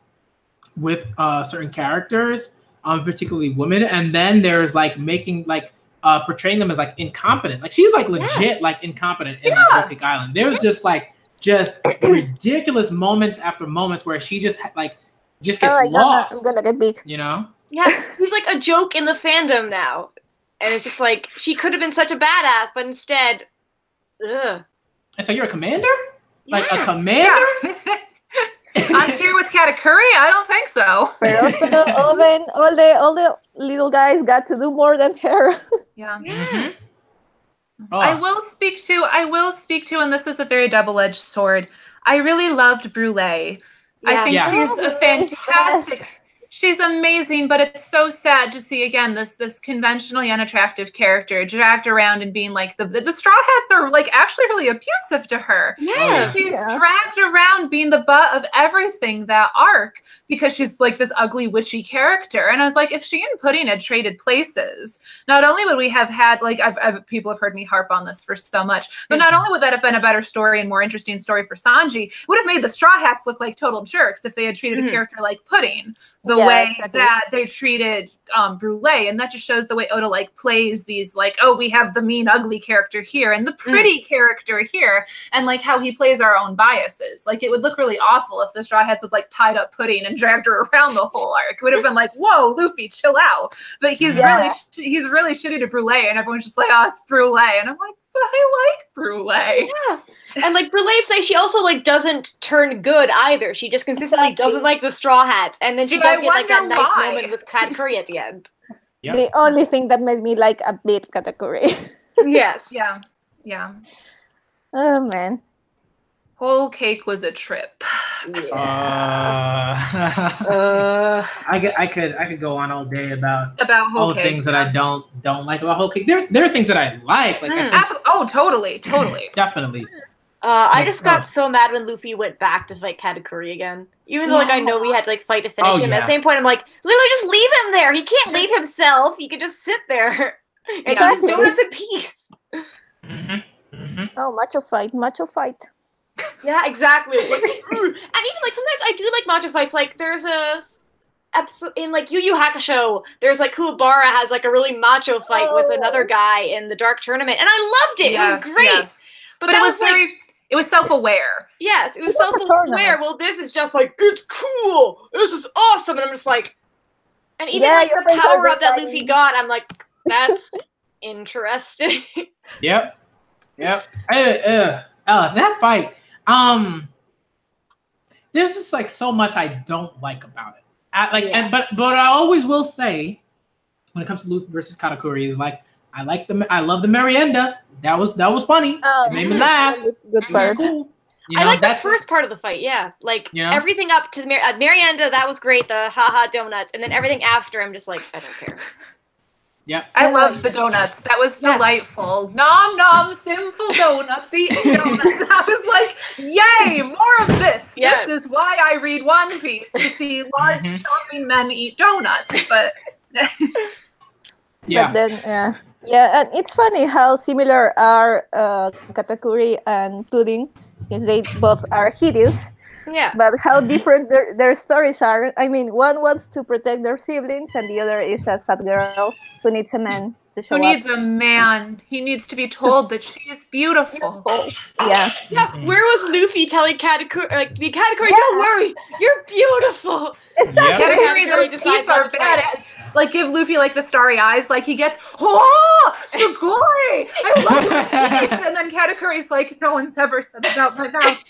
certain characters. Particularly women, and then there's like making like portraying them as like incompetent. Like she's like legit like incompetent in like Whole Cake Island. There's just ridiculous moments after moments where she just gets lost.
I'm gonna get big.
You know?
Yeah, he's like a joke in the fandom now, and it's just like she could have been such a badass, but instead,
It's like you're a commander, like a commander.
Yeah. I'm here with Katakuri? I don't think so.
But also, all the little guys got to do more than her.
Yeah.
Oh.
I will speak to, and this is a very double-edged sword. I really loved Brule. I think she's a fantastic. She's amazing, but it's so sad to see again this conventionally unattractive character dragged around and being like the Straw Hats are like actually really abusive to her.
Yeah,
she's dragged around being the butt of everything that arc because she's like this ugly witchy character. And I was like, if she and Pudding had traded places, not only would we have had like people have heard me harp on this for so much, but not only would that have been a better story and more interesting story for Sanji, it would have made the Straw Hats look like total jerks if they had treated a character like Pudding the way that they treated Brule. And that just shows the way Oda like plays these like, oh, we have the mean ugly character here and the pretty character here, and like how he plays our own biases. Like it would look really awful if the Straw Hats had like tied up Pudding and dragged her around the whole arc. It would have been like, whoa, Luffy, chill out. But he's really shitty to Brule, and everyone's just like, oh, it's Brule. And I'm like, but I like Brule.
Yeah. And like Brule say she also like doesn't turn good either. She just consistently doesn't like the Straw Hats. And then she does get like that nice moment with Katakuri at the end.
Yep. The only thing that made me like a bit Katakuri.
Yes.
Yeah.
Oh man.
Whole Cake was a trip.
I could go on all day about
Whole
all
Cake,
the things that I don't like about Whole Cake. There are things that I like.
Totally.
Definitely.
I just got so mad when Luffy went back to fight Katakuri again. Even though like I know we had to like fight to finish him. At the same point, I'm like, literally just leave him there. He can't leave himself. He can just sit there and eat his donuts in peace.
Oh, macho fight.
Yeah, exactly. Like, and even like sometimes I do like macho fights. Like there's a episode in like Yu Yu Hakusho. There's like Kuwabara has like a really macho fight with another guy in the Dark Tournament, and I loved it. It was great.
Yes. But it was very. It was self-aware.
Yes, it was self-aware. Well, this is just like, it's cool. This is awesome. And I'm just like, and even like the power up that Luffy got, I'm like, that's interesting.
Yep. That fight. There's just like so much I don't like about it. But I always will say, when it comes to Luffy versus Katakuri, is like I love the Merienda. That was funny. It made me laugh.
Good part.
Cool.
I like the first part of the fight. Yeah, like everything up to the Merienda. That was great. The haha donuts, and then everything after. I'm just like, I don't care.
Yeah,
I loved the donuts. That was delightful. Nom nom, sinful donuts, eating donuts. I was like, yay, more of this. this is why I read One Piece, to see large shopping men eat donuts. But
yeah. But then, yeah, and it's funny how similar are Katakuri and Pudding, since they both are hideous.
Yeah.
But how different their stories are. I mean, one wants to protect their siblings, and the other is a sad girl who needs a man to show up.
Who needs a man? He needs to be told that she is beautiful.
Yeah.
Yeah. Where was Luffy telling Katakuri, like, Katakuri, don't worry, you're beautiful.
Exactly.
Katakuri, those teeth are bad. Like, give Luffy, like, the starry eyes. Like, he gets, oh, sugoi! I love your teeth! And then Katakuri's like, no one's ever said that out my mouth.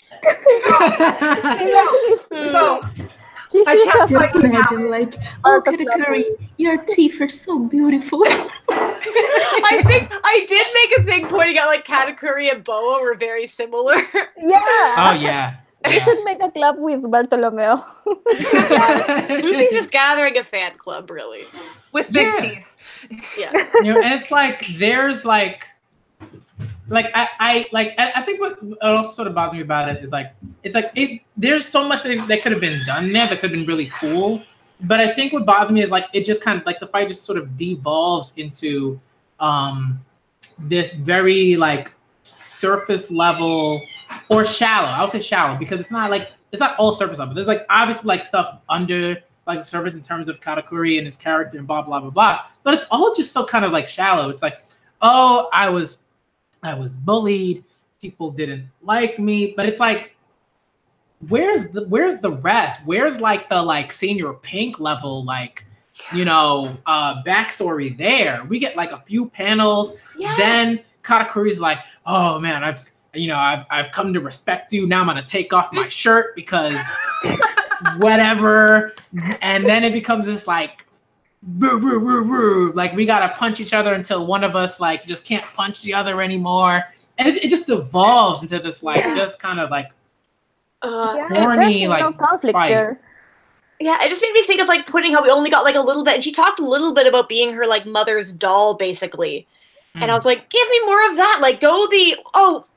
I can't just imagine, like, oh, Katakuri, your teeth are so beautiful.
I think I did make a thing pointing out, like, Katakuri and Boa were very similar.
Yeah.
Oh, yeah.
We should make a club with Bartolomeo.
Luffy's just gathering a fan club, really.
With big teeth.
Yeah.
You know, and it's like, there's like I think what also sort of bothers me about it is like, it's like, there's so much that could have been done there that could have been really cool. But I think what bothers me is like, it just kind of like, the fight just sort of devolves into this very like surface level, or shallow. I would say shallow, because it's not like, it's not all surface level. There's like obviously like stuff under like the surface in terms of Katakuri and his character and blah blah blah blah. But it's all just so kind of like shallow. It's like, oh, I was bullied, people didn't like me, but it's like, where's the rest? Where's like the like Senior Pink level, like, you know, backstory there? We get like a few panels, then Katakuri's like, oh man, I've come to respect you. Now I'm gonna take off my shirt because whatever. And then it becomes this like, like we gotta punch each other until one of us like just can't punch the other anymore. And it just devolves into this like just kind of like corny like
conflict
fight.
There.
Yeah, it just made me think of like putting how we only got like a little bit, and she talked a little bit about being her like mother's doll, basically. And I was like, give me more of that. Like, go the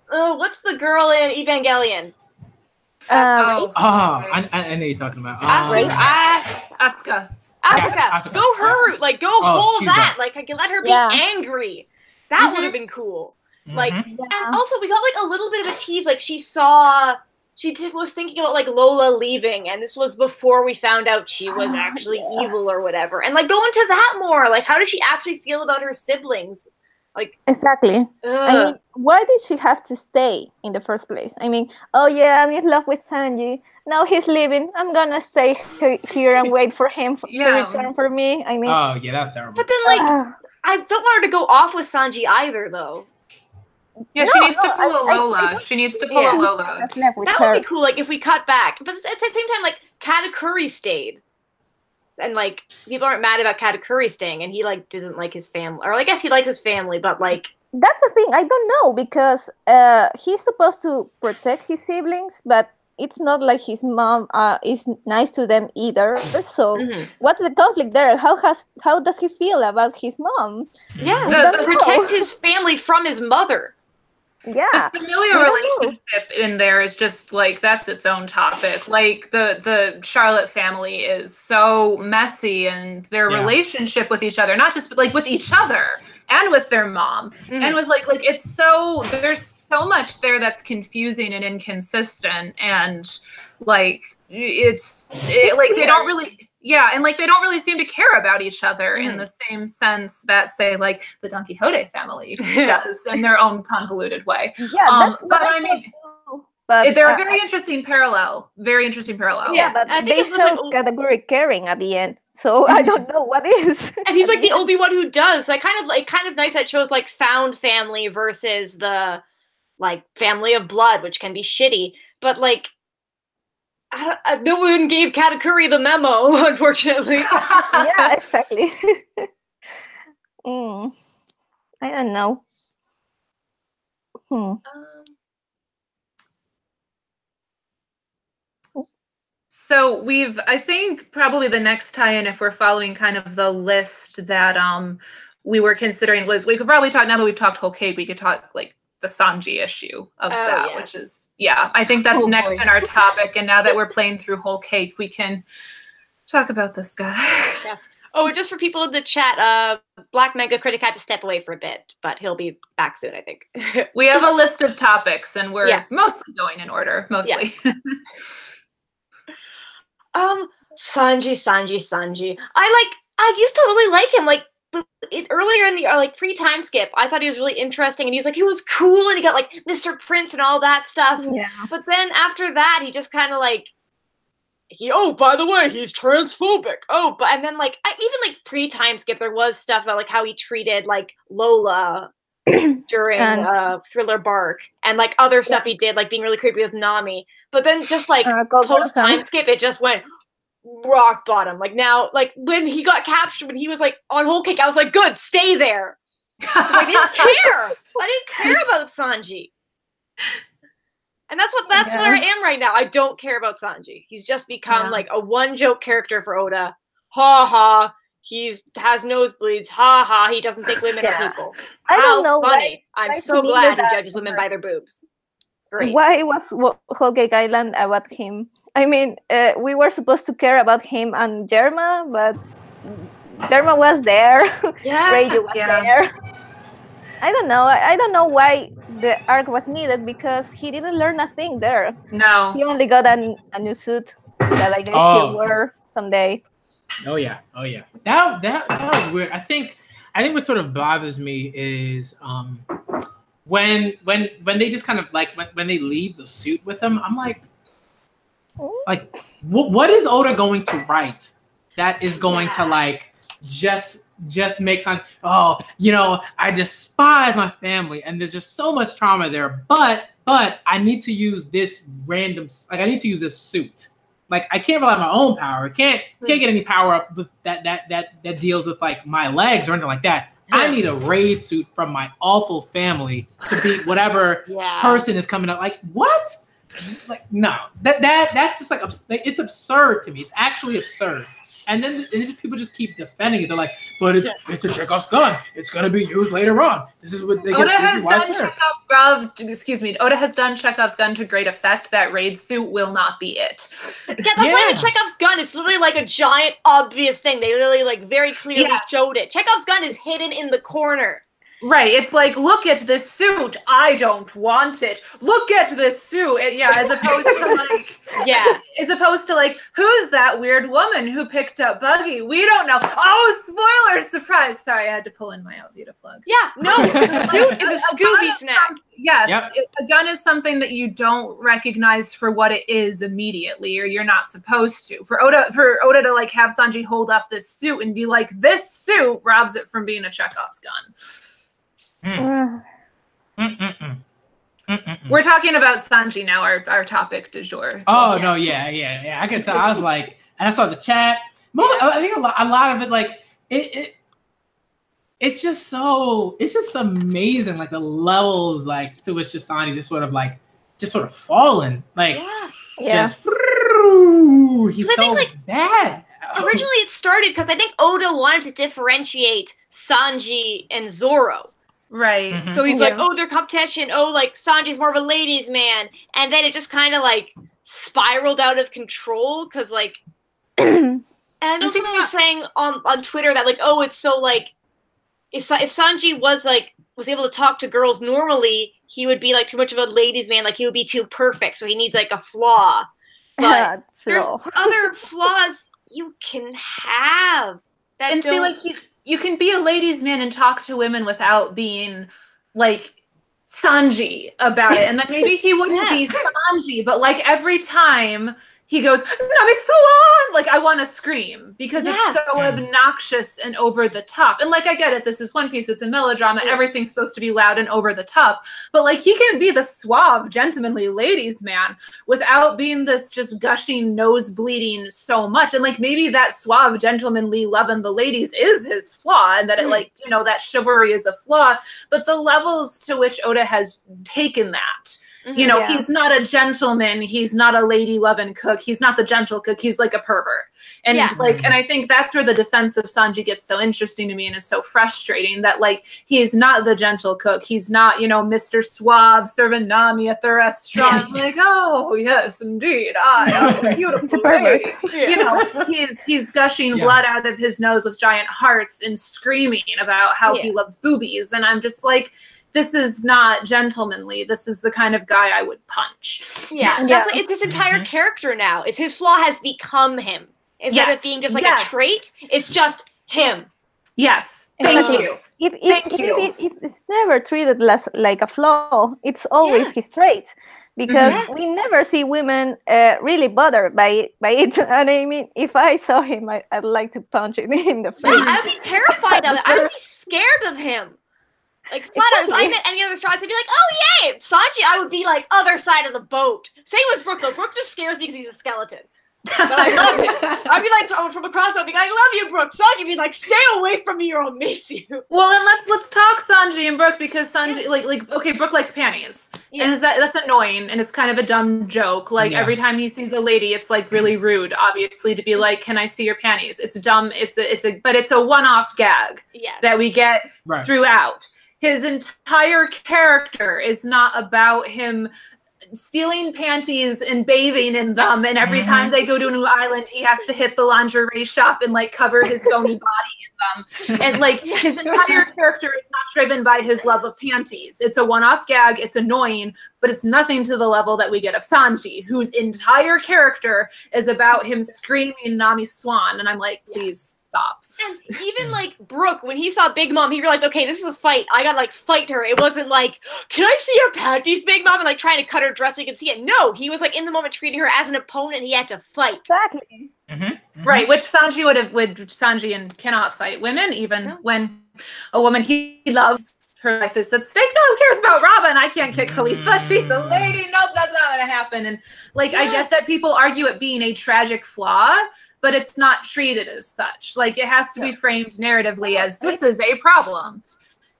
what's the girl in Evangelion?
I know you're talking about
Asuka.
Asuka. Go her route. Like, go pull that. Like, I can let her be angry. That would have been cool. Like, and also we got like a little bit of a tease. Like, she was thinking about like Lola leaving, and this was before we found out she was actually evil or whatever. And like, go into that more. Like, how does she actually feel about her siblings? Like,
exactly. I mean, why did she have to stay in the first place? I mean, oh yeah, I'm in love with Sanji. Now he's leaving. I'm gonna stay here and wait for him to return for me. I mean,
oh yeah, that's terrible.
But then, like, I don't want her to go off with Sanji either, though.
Yeah, she needs to pull a Lola. She needs to pull a Lola.
That would be cool. Like, if we cut back, but at the same time, like, Katakuri stayed. And like, people aren't mad about Katakuri staying, and he like doesn't like his family, or I guess he likes his family, but like,
that's the thing. I don't know, because he's supposed to protect his siblings, but it's not like his mom is nice to them either. So what's the conflict there? How does he feel about his mom?
Yeah, protect his family from his mother.
Yeah,
the familiar relationship in there is just like, that's its own topic. Like the Charlotte family is so messy, and their relationship with each other, not just like with each other and with their mom, and with like it's so, there's so much there that's confusing and inconsistent, and like like they don't really. Yeah, and like they don't really seem to care about each other in the same sense that, say, like the Don Quixote family does in their own convoluted way.
Yeah, that's
but I mean, they're a very interesting parallel. Very interesting parallel.
Yeah, but they show Katakuri caring at the end, so I don't know what is.
And he's like the only one who does. Like, kind of nice that shows like found family versus the like family of blood, which can be shitty, but like. No one gave Katakuri the memo, unfortunately.
Yeah, exactly. I don't know.
So I think probably the next tie-in, if we're following kind of the list that we were considering, was we could probably talk, now that we've talked Whole Cake, we could talk like the Sanji issue of that, which is, I think that's next in our topic. And now that we're playing through Whole Cake, we can talk about this guy.
Yeah. Oh, and just for people in the chat, Black Manga Critic had to step away for a bit, but he'll be back soon, I think.
We have a list of topics, and we're mostly going in order, mostly.
Yeah. Sanji. I used to really like him. Like earlier in the pre-time skip, I thought he was really interesting, and he was cool, and he got like Mr. Prince and all that stuff.
Yeah.
But then after that, he just kind of like. Oh, by the way, he's transphobic. Oh, but and then even pre-time skip, there was stuff about like how he treated like Lola during Thriller Bark, and like other stuff he did, like being really creepy with Nami. But then just like post-time skip, it just went rock bottom. Like now, like when he got captured, when he was like on Whole Cake, I was like, good, stay there. I didn't care. I didn't care about Sanji. And that's where I am right now. I don't care about Sanji. He's just become like a one-joke character for Oda. Ha ha. He has nosebleeds. Ha ha. He doesn't think women are people.
I don't know
funny. I'm so glad he judges women by their boobs. Great.
Why was Whole Cake Island about him? I mean, we were supposed to care about him and Germa, but Germa was there.
Yeah.
Reiju was there. I don't know. I don't know why the arc was needed, because he didn't learn a thing there.
No.
He only got a new suit that I guess he'll wear someday.
Oh yeah. That was weird. I think what sort of bothers me is when they just kind of like when they leave the suit with him, I'm like what is Oda going to write that is going to like just make fun? Oh, I despise my family, and there's just so much trauma there. But I need to use this I need to use this suit. Like I can't rely on my own power. I can't get any power up with that deals with like my legs or anything like that. I need a raid suit from my awful family to beat whatever person is coming up. Like what? Like no, that's just like it's absurd to me. It's actually absurd. And then people just keep defending it. They're like, but it's a Chekhov's gun. It's gonna be used later on. This is what they get. Oda has
done Chekhov's gun to great effect. That raid suit will not be it.
Yeah, that's not even Chekhov's gun. It's literally like a giant obvious thing. They literally like very clearly showed it. Chekhov's gun is hidden in the corner.
Right, it's like, look at this suit. I don't want it. Look at this suit. As opposed to like, as opposed to like, who's that weird woman who picked up Buggy? We don't know. Oh, spoiler! Surprise! Sorry, I had to pull in my Alvita plug.
Yeah, no, the suit is a Scooby snack.
Yes, a gun is something that you don't recognize for what it is immediately, or you're not supposed to. For Oda to like have Sanji hold up this suit and be like, this suit robs it from being a Chekhov's gun. We're talking about Sanji now, our topic du jour.
Oh no, yeah. I can tell. I was like, and I saw the chat. I think a lot of it, like it's just amazing, like the levels like to which Sanji just sort of fallen, like just he's so bad.
Originally, it started because I think Oda wanted to differentiate Sanji and Zoro.
Right.
Mm-hmm.
So he's like, oh, they're competition. Oh, like Sanji's more of a ladies' man. And then it just kind of like spiraled out of control because like, and I know someone was saying on Twitter that like, oh, it's so like, if Sanji was able to talk to girls normally, he would be like too much of a ladies' man. Like he would be too perfect. So he needs like a flaw. But there's other flaws you can have.
And see, like you can be a ladies' man and talk to women without being like Sanji about it. And then maybe he wouldn't be Sanji, but like every time he goes, Nami-san! Like I want to scream because it's so obnoxious and over the top. And like I get it, this is One Piece, it's a melodrama, everything's supposed to be loud and over the top. But like he can be the suave, gentlemanly ladies' man without being this just gushing, nose bleeding so much. And like maybe that suave, gentlemanly loving the ladies is his flaw, and that it like, that chivalry is a flaw. But the levels to which Oda has taken that You know, he's not a gentleman. He's not a lady-loving cook. He's not the gentle cook. He's like a pervert. And like, and I think that's where the defense of Sanji gets so interesting to me and is so frustrating, that like, he is not the gentle cook. He's not, you know, Mr. Suave serving Nami at the restaurant. I'm like, oh yes, indeed, I am a beautiful lady. You know, he's gushing blood out of his nose with giant hearts and screaming about how he loves boobies. And I'm just like, this is not gentlemanly. This is the kind of guy I would punch.
Yeah, that's like, it's his entire character now. It's his flaw has become him. Instead of being just like a trait, it's just him.
Yes, thank you.
It's never treated like a flaw. It's always his trait. Because we never see women really bothered by it. And I mean, if I saw him, I'd like to punch him in the face.
No, I'd be terrified of it. I would be scared of him. Like, flat out, if I met any other stars, I'd be like, oh, yay! Sanji, I would be like, other side of the boat. Same with Brook, though. Brook just scares me because he's a skeleton. But I love him. I'd be like, from across, I'd be like, I love you, Brook. Sanji would be like, stay away from me or I'll miss you.
Well, and let's talk Sanji and Brook, because Sanji, like, okay, Brook likes panties. And that's annoying, and it's kind of a dumb joke. Like, every time he sees a lady, it's like really rude, obviously, to be like, can I see your panties? It's dumb, but it's a one-off gag that we get throughout. His entire character is not about him stealing panties and bathing in them, and every time they go to a new island, he has to hit the lingerie shop and like cover his bony body in them. And like, his entire character is not driven by his love of panties. It's a one-off gag. It's annoying, but it's nothing to the level that we get of Sanji, whose entire character is about him screaming Nami Swan. And I'm like, please stop.
And even like Brook, when he saw Big Mom, he realized, okay, this is a fight. I gotta like fight her. It wasn't like, can I see your panties, Big Mom? And like trying to cut her dress so you can see it. No, he was like in the moment treating her as an opponent. He had to fight.
Exactly.
Right, which Sanji Sanji and cannot fight women, even when a woman he loves, her life is at stake. No, who cares about Robin? I can't kick Khalifa. She's a lady. Nope, that's not gonna happen. And like, I get that people argue it being a tragic flaw, but it's not treated as such. Like, it has to be framed narratively as this is a problem.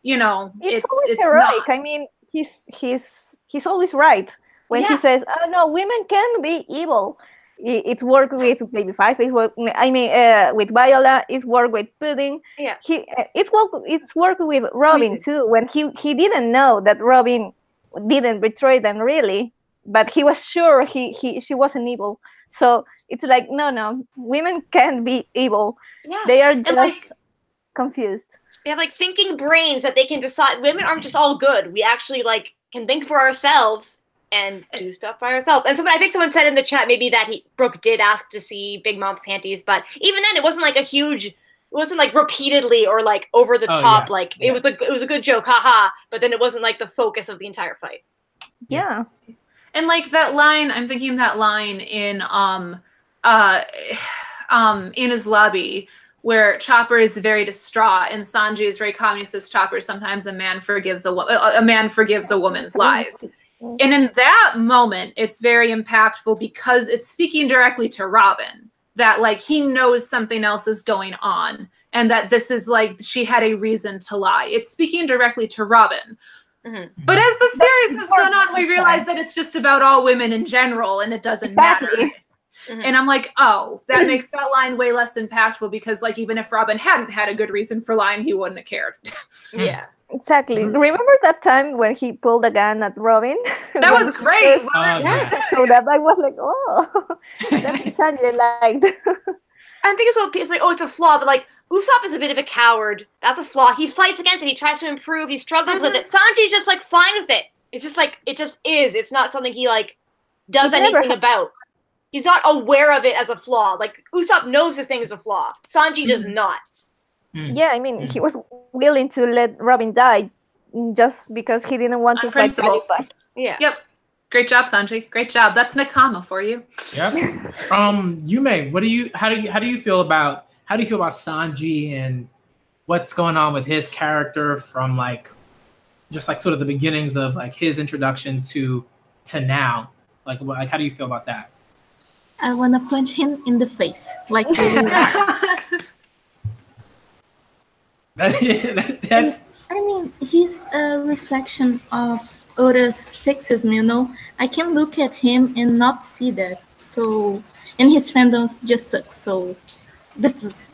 You know,
it's always heroic. I mean, he's always right when he says, "Oh no, women can be evil." It worked with Baby Five. With Viola. It's worked with Pudding.
Yeah.
It's worked with Robin too. When he didn't know that Robin didn't betray them really, but he was sure she wasn't evil. So it's like, no, women can't be evil. Yeah. They are just confused.
They have like thinking brains that they can decide. Women aren't just all good. We actually like can think for ourselves and do stuff by ourselves. And I think someone said in the chat maybe that Brook did ask to see Big Mom's panties, but even then it wasn't like it wasn't like repeatedly or like over the top. It was a good joke, haha. But then it wasn't like the focus of the entire fight.
Yeah.
And like that line, I'm thinking that line in his lobby where Chopper is very distraught and Sanji is very calm. He says, "Chopper, sometimes a man forgives a woman's lies." And in that moment, it's very impactful because it's speaking directly to Robin, that like he knows something else is going on and that this is like she had a reason to lie. It's speaking directly to Robin. But as the series has gone on, we realize that it's just about all women in general and it doesn't matter. And I'm like, oh, that makes that line way less impactful because like even if Robin hadn't had a good reason for lying, he wouldn't have cared.
Yeah.
Exactly. Remember that time when he pulled a gun at Robin?
That was great.
Showed up. I was like, oh, that's Sanji liked.
I think it's like, oh, it's a flaw, but like Usopp is a bit of a coward. That's a flaw. He fights against it. He tries to improve. He struggles with it. Sanji's just like fine with it. It's just like it just is. It's not something he like does anything about. He's not aware of it as a flaw. Like Usopp knows this thing is a flaw. Sanji does not.
Yeah, I mean, he was willing to let Robin die just because he didn't want to fight Khalifa.
Yeah.
Yep. Great job, Sanji. Great job. That's Nakama for you.
Yeah. Yume, how do you feel about Sanji and what's going on with his character from like just like sort of the beginnings of like his introduction to now? Like how do you feel about that?
I want to punch him in the face. Like
That's
I mean, he's a reflection of Oda's sexism, you know. I can look at him and not see that. So, and his fandom just sucks. So that's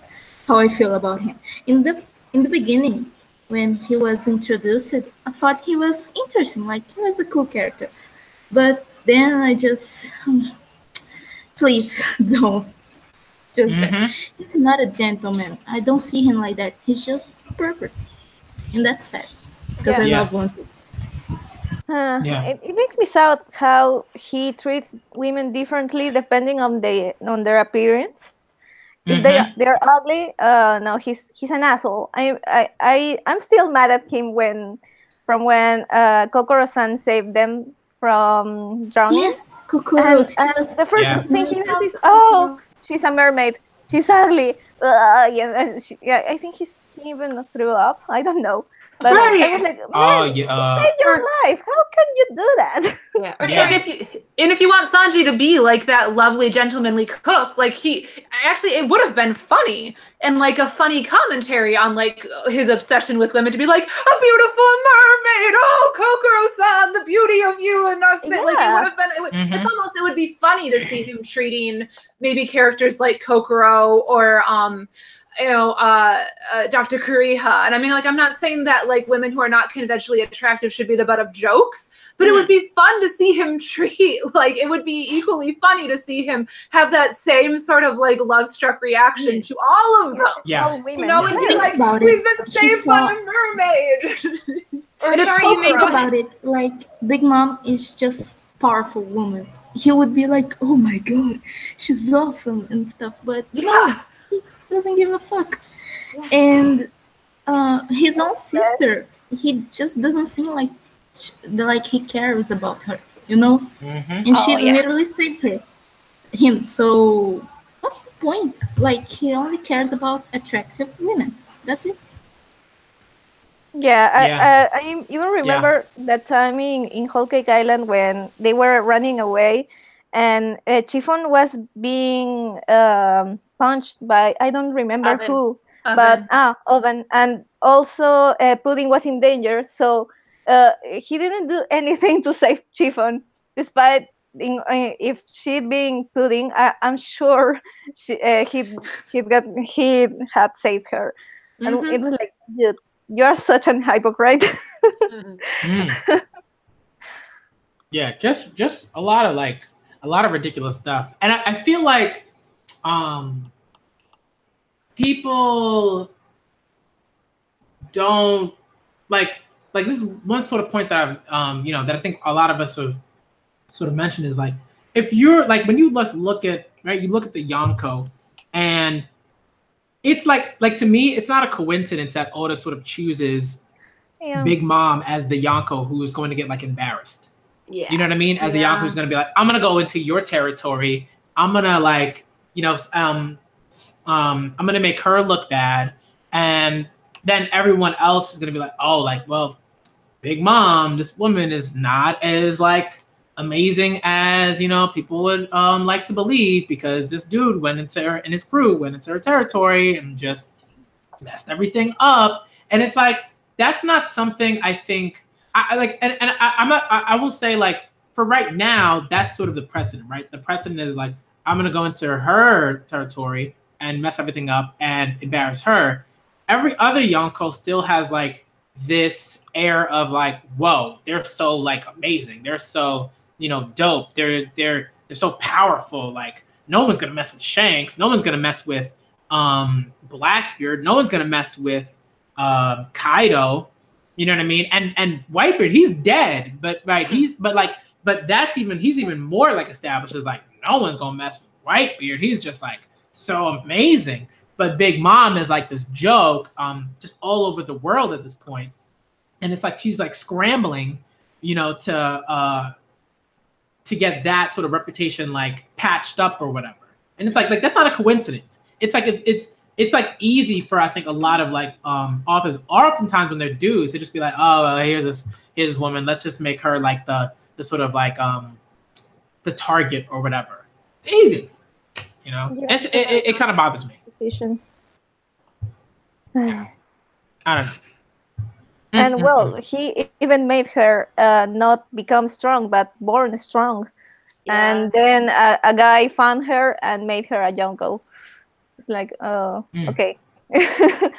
how I feel about him. In the beginning, when he was introduced, I thought he was interesting, like he was a cool character. But then I just, please don't. Just that. He's not a gentleman. I don't see him like that. He's just perfect. And that's sad. Because I love One Piece.
It makes me sad how he treats women differently depending on their appearance. If they're ugly, no, he's an asshole. I'm still mad at him when Kokoro-san saved them from drowning.
Yes, Kokoro.
And the first thing he says is, "Oh, she's a mermaid. She's ugly." I think he even threw up. I don't know. But I was like, man, she saved your life. How can you do that?
And if you want Sanji to be like that lovely gentlemanly cook, like it would have been funny and like a funny commentary on like his obsession with women to be like a beautiful mermaid. Oh, Kokoro-san, the beauty of you and us. Like it would have been. It would be funny to see him treating maybe characters like Kokoro or Dr. Kuriha. And I mean, like, I'm not saying that like women who are not conventionally attractive should be the butt of jokes, but it would be fun to see him it would be equally funny to see him have that same sort of like love-struck reaction to all of them.
All women.
You know, and be like, we've been saved by a mermaid.
About it. Like, Big Mom is just powerful woman. He would be like, oh my god, she's awesome and stuff, but he doesn't give a fuck. And his own sister, he just doesn't seem like he cares about her, you know. And she literally saves him. So what's the point? Like, he only cares about attractive women. That's it.
I even remember that time in Whole Cake Island when they were running away, and Chiffon was being punched by, I don't remember who, but Oven, and also Pudding was in danger, so he didn't do anything to save Chiffon, despite if she'd been Pudding, I'm sure he had saved her, and it was like, dude, you're such an hypocrite.
Just a lot of ridiculous stuff, and I feel like people don't like this is one sort of point that I've that I think a lot of us have sort of mentioned is like, if you're like, when you look at you look at the Yonko, and it's like to me, it's not a coincidence that Oda sort of chooses Big Mom as the Yonko who is going to get like embarrassed. Yeah. You know what I mean? As a Yonko who's going to be like, I'm going to go into your territory. I'm going to like, I'm going to make her look bad. And then everyone else is going to be like, oh, like, well, Big Mom, this woman is not as like amazing as people would like to believe, because this dude went into her and his crew went into her territory and just messed everything up. And it's like, that's not something I think I like. And I will say, like, for right now, that's sort of the precedent, right? The precedent is like, I'm gonna go into her territory and mess everything up and embarrass her. Every other Yonko still has like this air of like, whoa, they're so like amazing, they're so dope, they're so powerful, like no one's gonna mess with Shanks, no one's gonna mess with Blackbeard, no one's gonna mess with Kaido, you know what I mean? And Whitebeard, he's dead, but he's even more like established as like, no one's gonna mess with Whitebeard, he's just like so amazing. But Big Mom is like this joke just all over the world at this point, and it's like she's like scrambling to get that sort of reputation like patched up or whatever. And it's like that's not a coincidence. It's like it's like easy for, I think, a lot of like authors, oftentimes when they're dudes, they just be like, oh, here's this woman, let's just make her like the sort of like the target or whatever. It's easy, it kind of bothers me. I don't know.
And well, he even made her not become strong, but born strong. Yeah. And then a guy found her and made her a Yonko. It's like, oh, okay.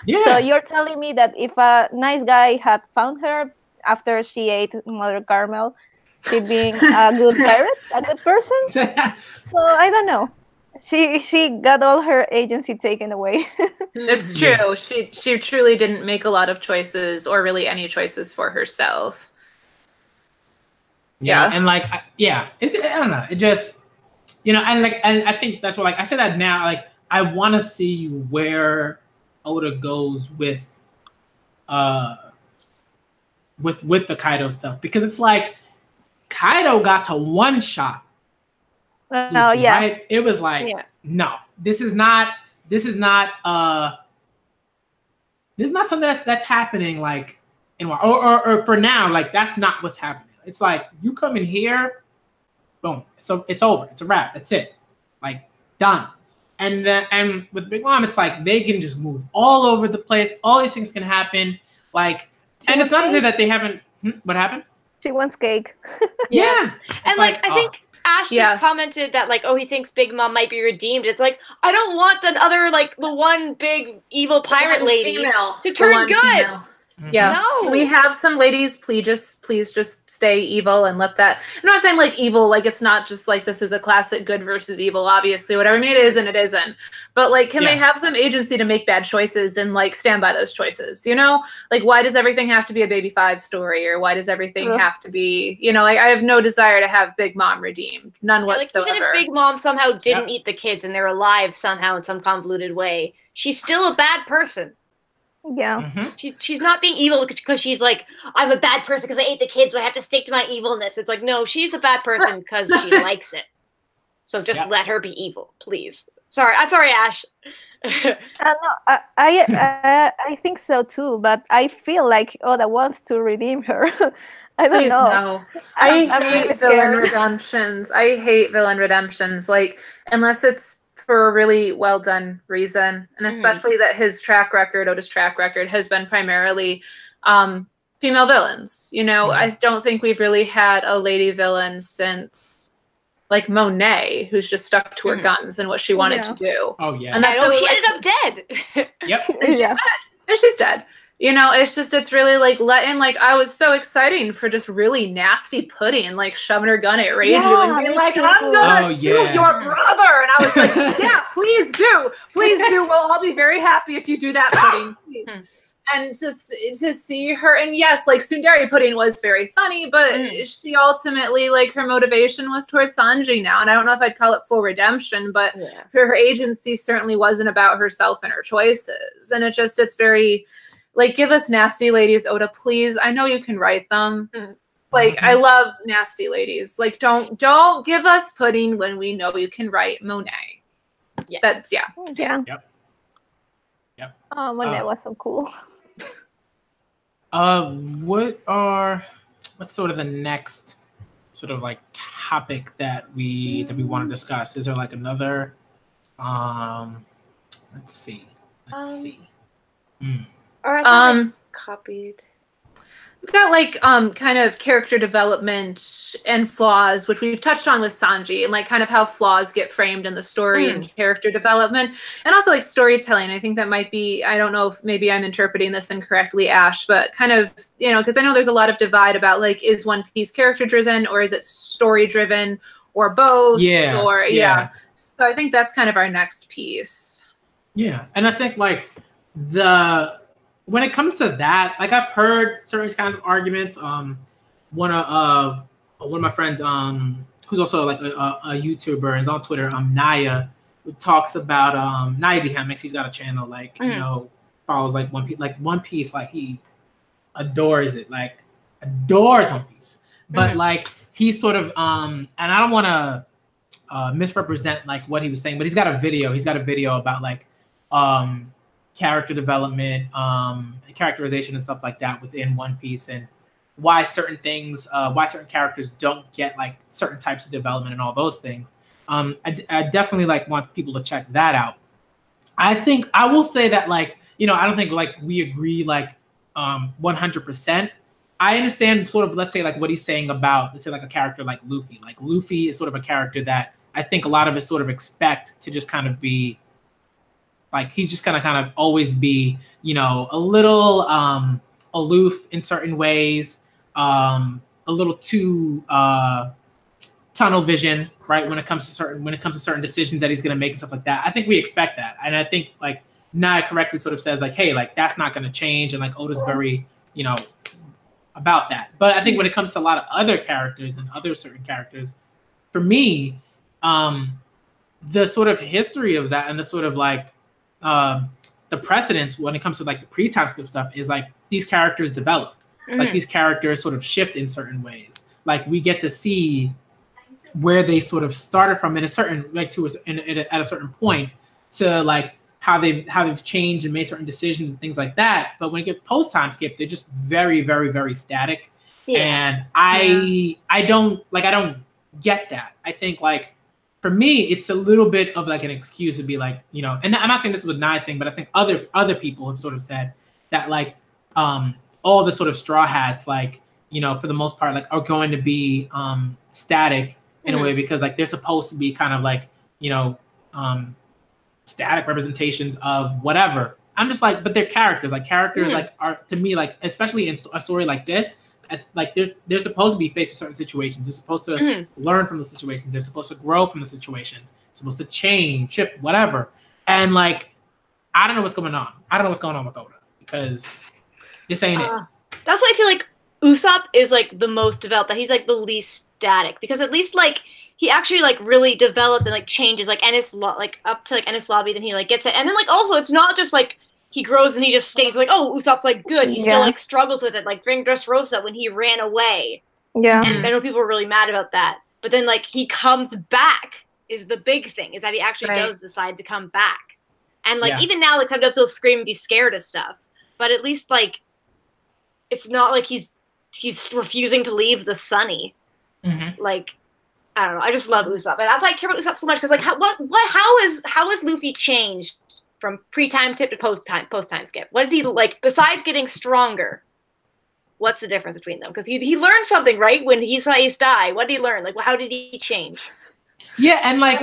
Yeah. So you're telling me that if a nice guy had found her after she ate Mother Caramel, she'd be a good pirate, a good person? So I don't know. She got all her agency taken away.
It's true. Yeah. She truly didn't make a lot of choices, or really any choices for herself.
Yeah, and like, I don't know. It just, and I think that's what, like, I say that now. Like, I want to see where Oda goes with the Kaido stuff, because it's like Kaido got to one shot.
Oh yeah,
right? It was like, no, this is not something that's happening like in or for now, like that's not what's happening. It's like you come in here, boom, so it's over, it's a wrap, that's it, like done. And with Big Mom, it's like they can just move all over the place. All these things can happen, like, and it's not to say that they haven't. What happened?
She wants cake.
Yeah, and like I think Ash just commented that like, oh, he thinks Big Mom might be redeemed. It's like, I don't want the other, like the one big evil pirate lady to turn good. Female.
Yeah. No. Can we have some ladies please just stay evil and let that. I'm not saying like evil, like it's not just like this is a classic good versus evil, obviously, whatever. I mean, it is and it isn't. But like, can they have some agency to make bad choices and like stand by those choices? Like, why does everything have to be a Baby 5 story, or why does everything have to be, like I have no desire to have Big Mom redeemed. None whatsoever.
Like, even if Big Mom somehow didn't eat the kids and they're alive somehow in some convoluted way, she's still a bad person.
Yeah.
She's not being evil because she's like, I'm a bad person because I ate the kids, so I have to stick to my evilness. It's like, no, she's a bad person because she likes it. So just let her be evil, please. I'm sorry, Ash.
No, I think so too, but I feel like Oda wants to redeem her. I don't know.
No. I hate villain redemptions. I hate villain redemptions. Like, unless it's for a really well done reason, and especially that Oda's track record has been primarily female villains. I don't think we've really had a lady villain since like Monet, who's just stuck to her guns and what she wanted to do.
Oh yeah,
and she ended up dead.
Yep,
and she's dead. It's really like letting, like, I was so exciting for just really nasty Pudding, like shoving her gun at Reiju and being like, I'm gonna shoot your brother. And I was like, yeah, please do. We'll all be very happy if you do that, Pudding. And just to see her, and yes, like Tsundere Pudding was very funny, but she ultimately, like, her motivation was towards Sanji now. And I don't know if I'd call it full redemption, but her agency certainly wasn't about herself and her choices. And it's very, like, give us nasty ladies, Oda, please. I know you can write them. Like, I love nasty ladies. Like, don't give us Pudding when we know you can write Monet.
Yes.
That's
Yeah.
Yep.
Oh, Monet was so cool.
What's sort of the next sort of like topic that we want to discuss? Is there like another? Let's see.
Or I copied.
We've got like kind of character development and flaws, which we've touched on with Sanji, and like kind of how flaws get framed in the story and character development, and also like storytelling. I think that might be, I don't know if maybe I'm interpreting this incorrectly, Ash, but kind of, because I know there's a lot of divide about like, is One Piece character driven or is it story driven or both? Yeah. So I think that's kind of our next piece.
Yeah, and I think like when it comes to that, like I've heard certain kinds of arguments. One of my friends, who's also like a YouTuber and is on Twitter, Naya, who talks about Naya D Hammocks. He's got a channel like follows like One Piece, like he adores it, like adores One Piece. But like he's sort of and I don't want to misrepresent like what he was saying, but he's got a video about like character development, characterization and stuff like that within One Piece, and why certain characters don't get like certain types of development and all those things. I definitely like want people to check that out. I think I will say that like, I don't think like we agree like 100%. I understand sort of, let's say, like what he's saying about, let's say, like a character like Luffy. Like Luffy is sort of a character that I think a lot of us sort of expect to just kind of be like, he's just gonna kind of always be, you know, a little aloof in certain ways, a little too tunnel vision, right? When it comes to certain decisions that he's gonna make and stuff like that. I think we expect that, and I think like Naya correctly sort of says like, hey, like that's not gonna change, and like Oda's very, you know, about that. But I think when it comes to a lot of other characters and other certain characters, for me, the sort of history of that and the sort of like the precedence when it comes to like the pre-time skip stuff is like these characters develop. Like these characters sort of shift in certain ways. Like we get to see where they sort of started from in a certain, like at a certain point, to like how they've changed and made certain decisions and things like that. But when you get post time skip, they're just very, very, very static. Yeah. And I don't get that. I think like for me, it's a little bit of like an excuse to be like, you know, and I'm not saying this was nice thing, but I think other people have sort of said that like all the sort of straw hats, like, you know, for the most part, like are going to be static in a way because like they're supposed to be kind of like, you know, static representations of whatever. I'm just like, but they're characters. Like characters like are to me like, especially in a story like this, as like they're supposed to be faced with certain situations. They're supposed to learn from the situations. They're supposed to grow from the situations. They're supposed to change, shift, whatever. And like, I don't know what's going on. I don't know what's going on with Oda because this ain't it.
That's why I feel like Usopp is like the most developed. That he's like the least static because at least like he actually like really develops and like changes like like up to like Ennis Lobby. Then he like gets it, and then like also it's not just like he grows and he just stays like, oh, Usopp's like good. He still like struggles with it. Like during Dressrosa when he ran away. Yeah. And I know people were really mad about that. But then like he comes back is the big thing, is that he actually does decide to come back. And like even now, like sometimes he'll scream and be scared of stuff. But at least like it's not like he's refusing to leave the Sunny. Like I don't know. I just love Usopp. And that's why I care about Usopp so much, because like how is Luffy changed from pre-time tip to post-time skip? What did he, like, besides getting stronger, what's the difference between them? Because he learned something, right? When he saw Ace die, what did he learn? Like, how did he change?
Yeah, and like,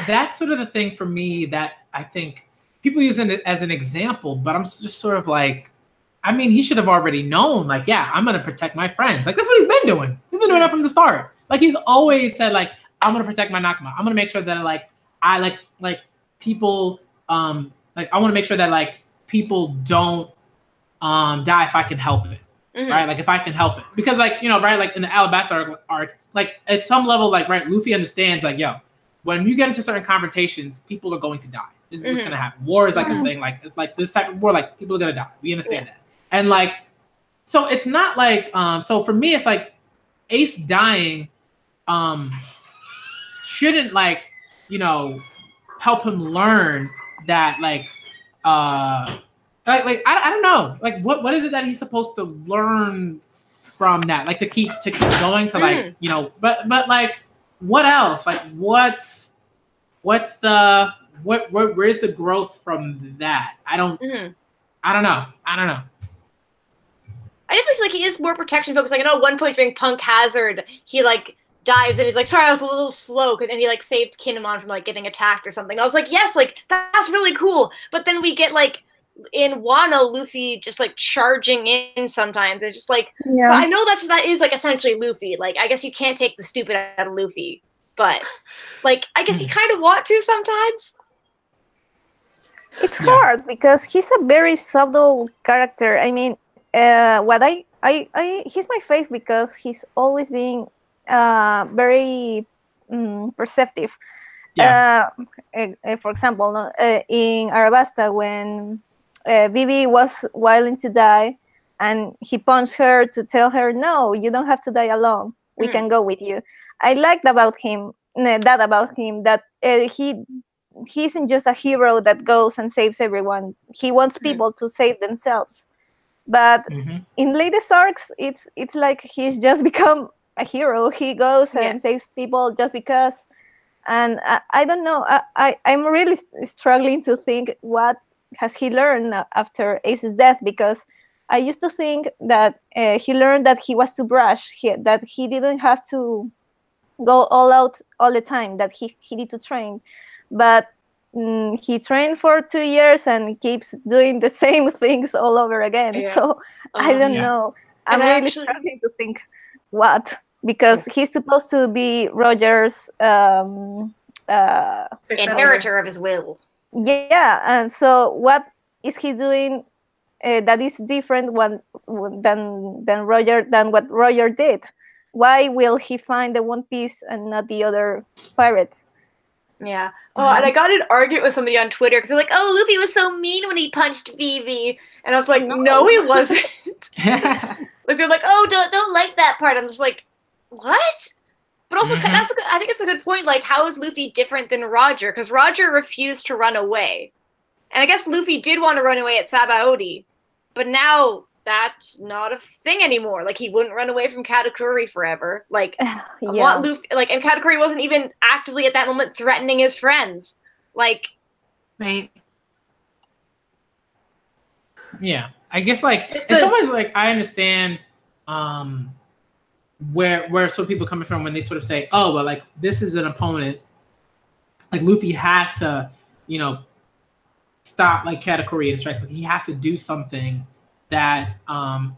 that's sort of the thing for me that I think people use it as an example, but I'm just sort of like, I mean, he should have already known, like, yeah, I'm going to protect my friends. Like, that's what he's been doing. He's been doing that from the start. Like, he's always said, like, I'm going to protect my Nakama. I'm going to make sure that, like, I, like, people, like, I want to make sure that, like, people don't die if I can help it. Right? Like, if I can help it. Because, like, you know, right, like, in the Alabasta arc, like, at some level, like, right, Luffy understands, like, yo, when you get into certain confrontations, people are going to die. This is what's going to happen. War is, like, a thing. Like, this type of war, like, people are going to die. We understand that. And, like, so it's not, like, so for me, it's, like, Ace dying shouldn't, like, you know, help him learn that, like, I don't know, like, what is it that he's supposed to learn from that, like, to keep going to, like, you know, but like, what else, like, where's the growth from that? I don't know.
I definitely feel like he is more protection focused. Like, I know at one point during Punk Hazard, he, like, dives and he's like, sorry, I was a little slow, and he, like, saved Kinemon from, like, getting attacked or something. I was like, yes, like, that's really cool. But then we get, like, in Wano, Luffy just, like, charging in sometimes. It's just, like, well, I know that is, like, essentially Luffy. Like, I guess you can't take the stupid out of Luffy. But, like, I guess you kind of want to sometimes.
It's hard because he's a very subtle character. I mean, he's my fave because he's always being very perceptive. For example, in Arabasta, when Vivi was willing to die, and he punched her to tell her, "No, you don't have to die alone. We can go with you." I liked about him that he isn't just a hero that goes and saves everyone. He wants people to save themselves. But in latest arcs, it's like he's just become a hero. He goes and saves people just because. And I don't know. I'm really struggling to think what he learned after Ace's death? Because I used to think that he learned that he was too brash, that he didn't have to go all out all the time, that he needed to train. But he trained for 2 years and keeps doing the same things all over again. Yeah. So I don't know. I'm really struggling to think what, because he's supposed to be Roger's
inheritor of his will.
Yeah, and so what is he doing that is different than what Roger did? Why will he find the One Piece and not the other pirates?
Yeah. Oh, and I got in an argument with somebody on Twitter because they're like, "Oh, Luffy was so mean when he punched Vivi," and I was like, "No, he wasn't." Like they're like, "Oh, don't like that part." I'm just like, "What?" But also, I think it's a good point. Like, how is Luffy different than Roger? Because Roger refused to run away, and I guess Luffy did want to run away at Sabaody, but now that's not a thing anymore. Like, he wouldn't run away from Katakuri forever. Like, I want Luffy, like, and Katakuri wasn't even actively at that moment threatening his friends. Like,
right. Yeah, I guess, like, it's always like, I understand where some people coming from when they sort of say, oh, well, like, this is an opponent. Like, Luffy has to, you know, stop, like, Katakuri and strikes. Like, he has to do something that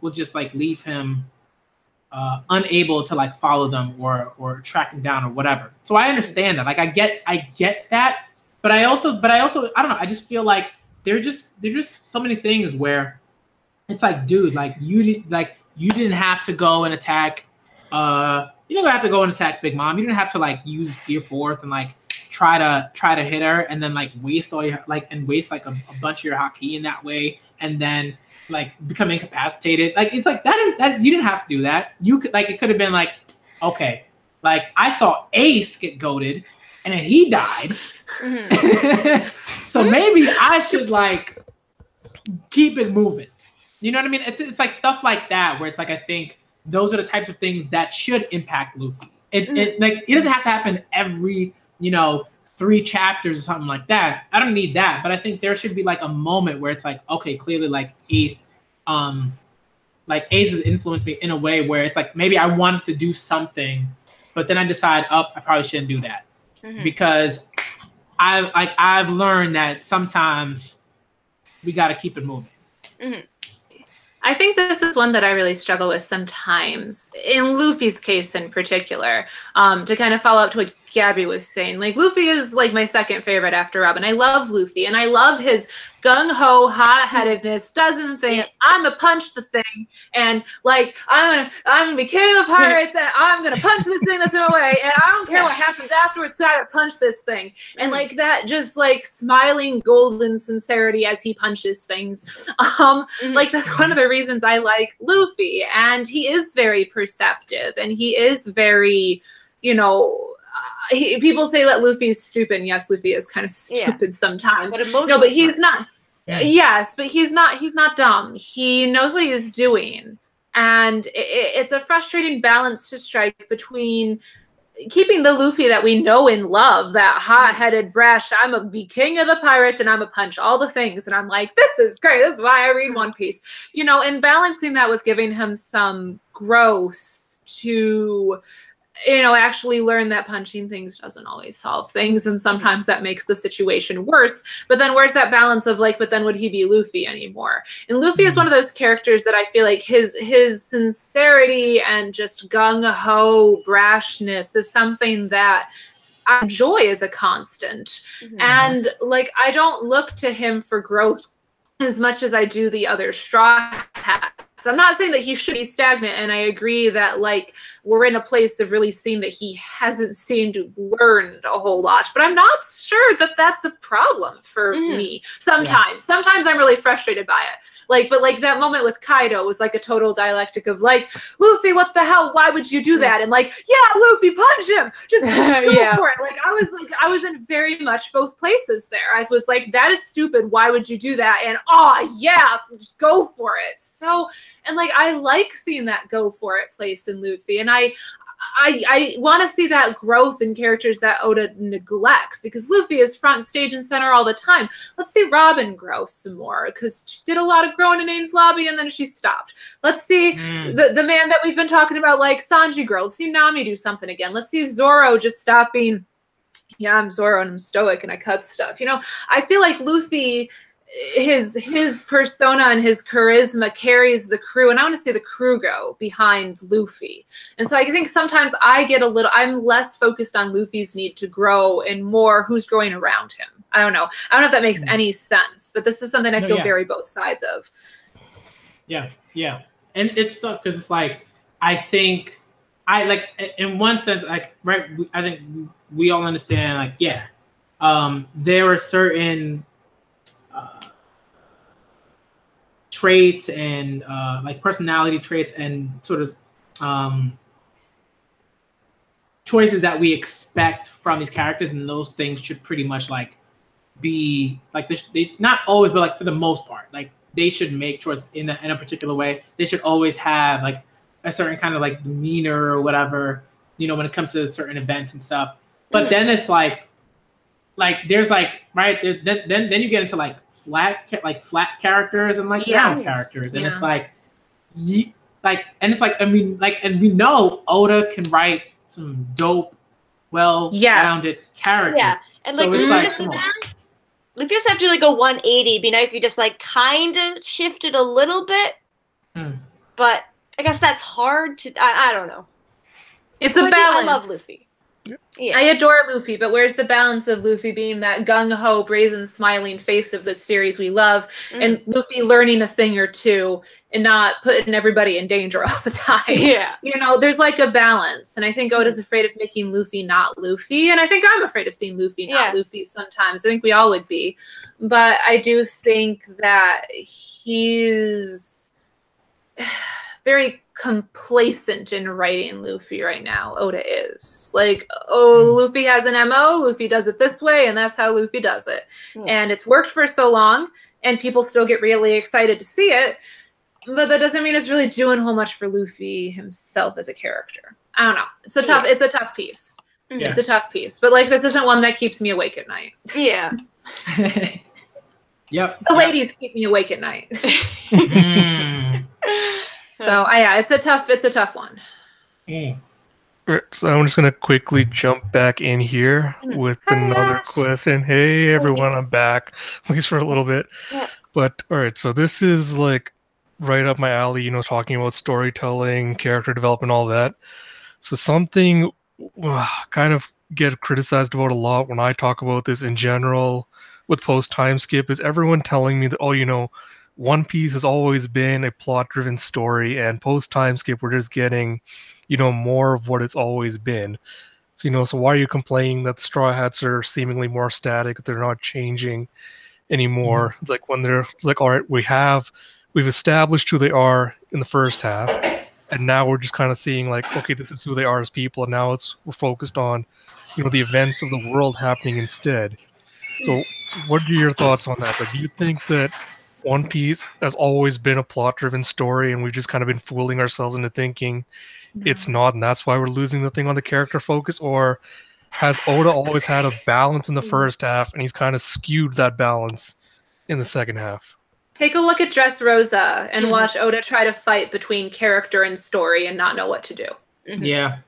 will just, like, leave him unable to, like, follow them or track him down or whatever. So I understand that. Like, I get that, but I also I don't know. I just feel like there's just so many things where it's like, dude, like, you didn't have to go and attack. You didn't have to go and attack Big Mom. You didn't have to, like, use Gear Fourth and, like, try to hit her and then, like, waste all your, like, and waste, like, a bunch of your haki in that way, and then, like, become incapacitated. Like, it's like that you didn't have to do that. You could, like, it could have been like, okay, like, I saw Ace get goated and then he died. So maybe I should, like, keep it moving. You know what I mean? It's like stuff like that where it's like, I think those are the types of things that should impact Luffy. It like, it doesn't have to happen every, you know, 3 chapters or something like that. I don't need that, but I think there should be, like, a moment where it's like, okay, clearly, like, Ace has influenced me in a way where it's like, maybe I wanted to do something, but then I decide, I probably shouldn't do that because I've learned that sometimes we got to keep it moving.
I think this is one that I really struggle with sometimes, in Luffy's case in particular, to kind of follow up to what Gabby was saying. Like, Luffy is, like, my second favorite after Robin. I love Luffy, and I love his gung-ho, hot-headedness, doesn't think, I'm gonna punch the thing, and, like, I'm gonna be king of the pirates, and I'm gonna punch this thing that's in my way, and I don't care what happens afterwards, I gotta punch this thing. And, like, that just, like, smiling golden sincerity as he punches things. Like, that's one of the reasons I like Luffy, and he is very perceptive, and he is very, you know, people say that Luffy is stupid, and yes, Luffy is kind of stupid sometimes. But he's not. Yes, but he's not dumb. He knows what he is doing, and it's a frustrating balance to strike between keeping the Luffy that we know and love, that hot-headed, brash, I'm a be king of the pirate and I'm a punch all the things, and I'm like, this is great, this is why I read One Piece, you know, and balancing that with giving him some growth to, you know, actually learn that punching things doesn't always solve things, and sometimes that makes the situation worse. But then where's that balance of, like, but then would he be Luffy anymore? And Luffy is one of those characters that I feel like his sincerity and just gung-ho brashness is something that I enjoy as a constant. And, like, I don't look to him for growth as much as I do the other Straw Hats. I'm not saying that he should be stagnant, and I agree that, like, we're in a place of really seeing that he hasn't seemed to learn a whole lot, but I'm not sure that that's a problem for me. Sometimes I'm really frustrated by it. Like, but, like, that moment with Kaido was, like, a total dialectic of, like, Luffy, what the hell? Why would you do that? And, like, yeah, Luffy, punch him. Just go for it. Like, I was in very much both places there. I was like, that is stupid. Why would you do that? And, oh, yeah, just go for it. So, and, like, I like seeing that go for it place in Luffy. And I I want to see that growth in characters that Oda neglects, because Luffy is front stage and center all the time. Let's see Robin grow some more, because she did a lot of growing in Ains Lobby and then she stopped. Let's see the man that we've been talking about, like Sanji grow. Let's see Nami do something again. Let's see Zoro just stop being, yeah, I'm Zoro and I'm stoic and I cut stuff. You know, I feel like Luffy, his persona and his charisma carries the crew, and I want to see the crew go behind Luffy. And so I think sometimes I'm less focused on Luffy's need to grow and more who's growing around him. I don't know if that makes any sense, but this is something I feel very both sides of.
Yeah, and it's tough because it's like, I think in one sense, like, right, I think we all understand, like, there are certain traits and like personality traits and sort of choices that we expect from these characters, and those things should pretty much like be like they not always, but like for the most part, like they should make choices in a particular way. They should always have like a certain kind of like demeanor or whatever, you know, when it comes to certain events and stuff. But then it's like there's like, right, then you get into like flat characters and like round characters, and it's like, and it's like, I mean, like, and we know Oda can write some dope, well-rounded characters.
Yeah, and like,
so it's like,
Luffy doesn't have to do like a 180. It'd be nice if he just like kind of shifted a little bit, but I guess that's hard to. I don't know.
It's a balance.
I love Luffy. Yeah.
I adore Luffy, but where's the balance of Luffy being that gung-ho, brazen, smiling face of the series we love, and Luffy learning a thing or two and not putting everybody in danger all the time?
Yeah.
You know, there's like a balance, and I think Oda's afraid of making Luffy not Luffy, and I think I'm afraid of seeing Luffy not Luffy sometimes. I think we all would be. But I do think that he's very complacent in writing Luffy right now. Oda is like, Luffy has an MO, Luffy does it this way, and that's how Luffy does it. And it's worked for so long, and people still get really excited to see it, but that doesn't mean it's really doing a whole much for Luffy himself as a character. I don't know. It's a tough piece. It's a tough piece. But like, this isn't one that keeps me awake at night.
Yeah.
Yep.
The ladies keep me awake at night. So it's a tough one.
So I'm just gonna quickly jump back in here with another question. Hey everyone, I'm back, at least for a little bit. But all right, so this is like right up my alley, you know, talking about storytelling, character development, all that. So something kind of get criticized about a lot when I talk about this in general with post time skip is everyone telling me that, oh, you know, One Piece has always been a plot-driven story, and post-time skip, we're just getting, you know, more of what it's always been. So, you know, so why are you complaining that Straw Hats are seemingly more static, they're not changing anymore? It's like when it's like, all right, we've established who they are in the first half, and now we're just kind of seeing like, okay, this is who they are as people, and now we're focused on, you know, the events of the world happening instead. So, what are your thoughts on that? Like, do you think that One Piece has always been a plot-driven story, and we've just kind of been fooling ourselves into thinking it's not, and that's why we're losing the thing on the character focus? Or has Oda always had a balance in the first half, and he's kind of skewed that balance in the second half?
Take a look at Dressrosa and watch Oda try to fight between character and story and not know what to do.
Yeah.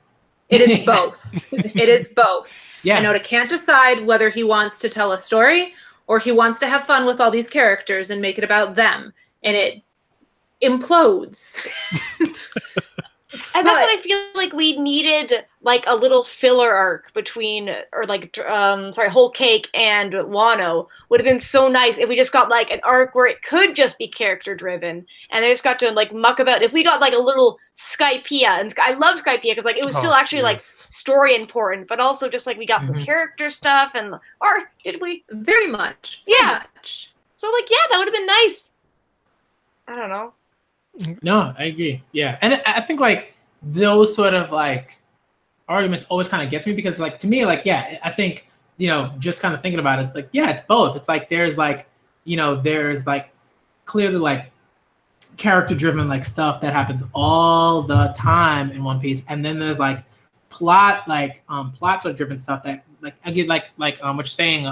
It is both. It is both.
Yeah.
And Oda can't decide whether he wants to tell a story or he wants to have fun with all these characters and make it about them. And it implodes.
And that's what I feel like we needed, like a little filler arc between, or like, Whole Cake and Wano would have been so nice if we just got like an arc where it could just be character driven, and they just got to like muck about. If we got like a little Skypiea, and I love Skypiea because like it was still actually like story important, but also just like we got some character stuff, and or did we?
Very much.
Yeah. So like, yeah, that would have been nice. I don't know.
No, I agree. Yeah, and I think like those sort of like arguments always kind of gets me, because like to me, like, yeah, I think, you know, just kind of thinking about it, it's like, yeah, it's both. It's like there's like, you know, there's like clearly like character driven like stuff that happens all the time in One Piece, and then there's like plot sort of driven stuff that like again like what you're saying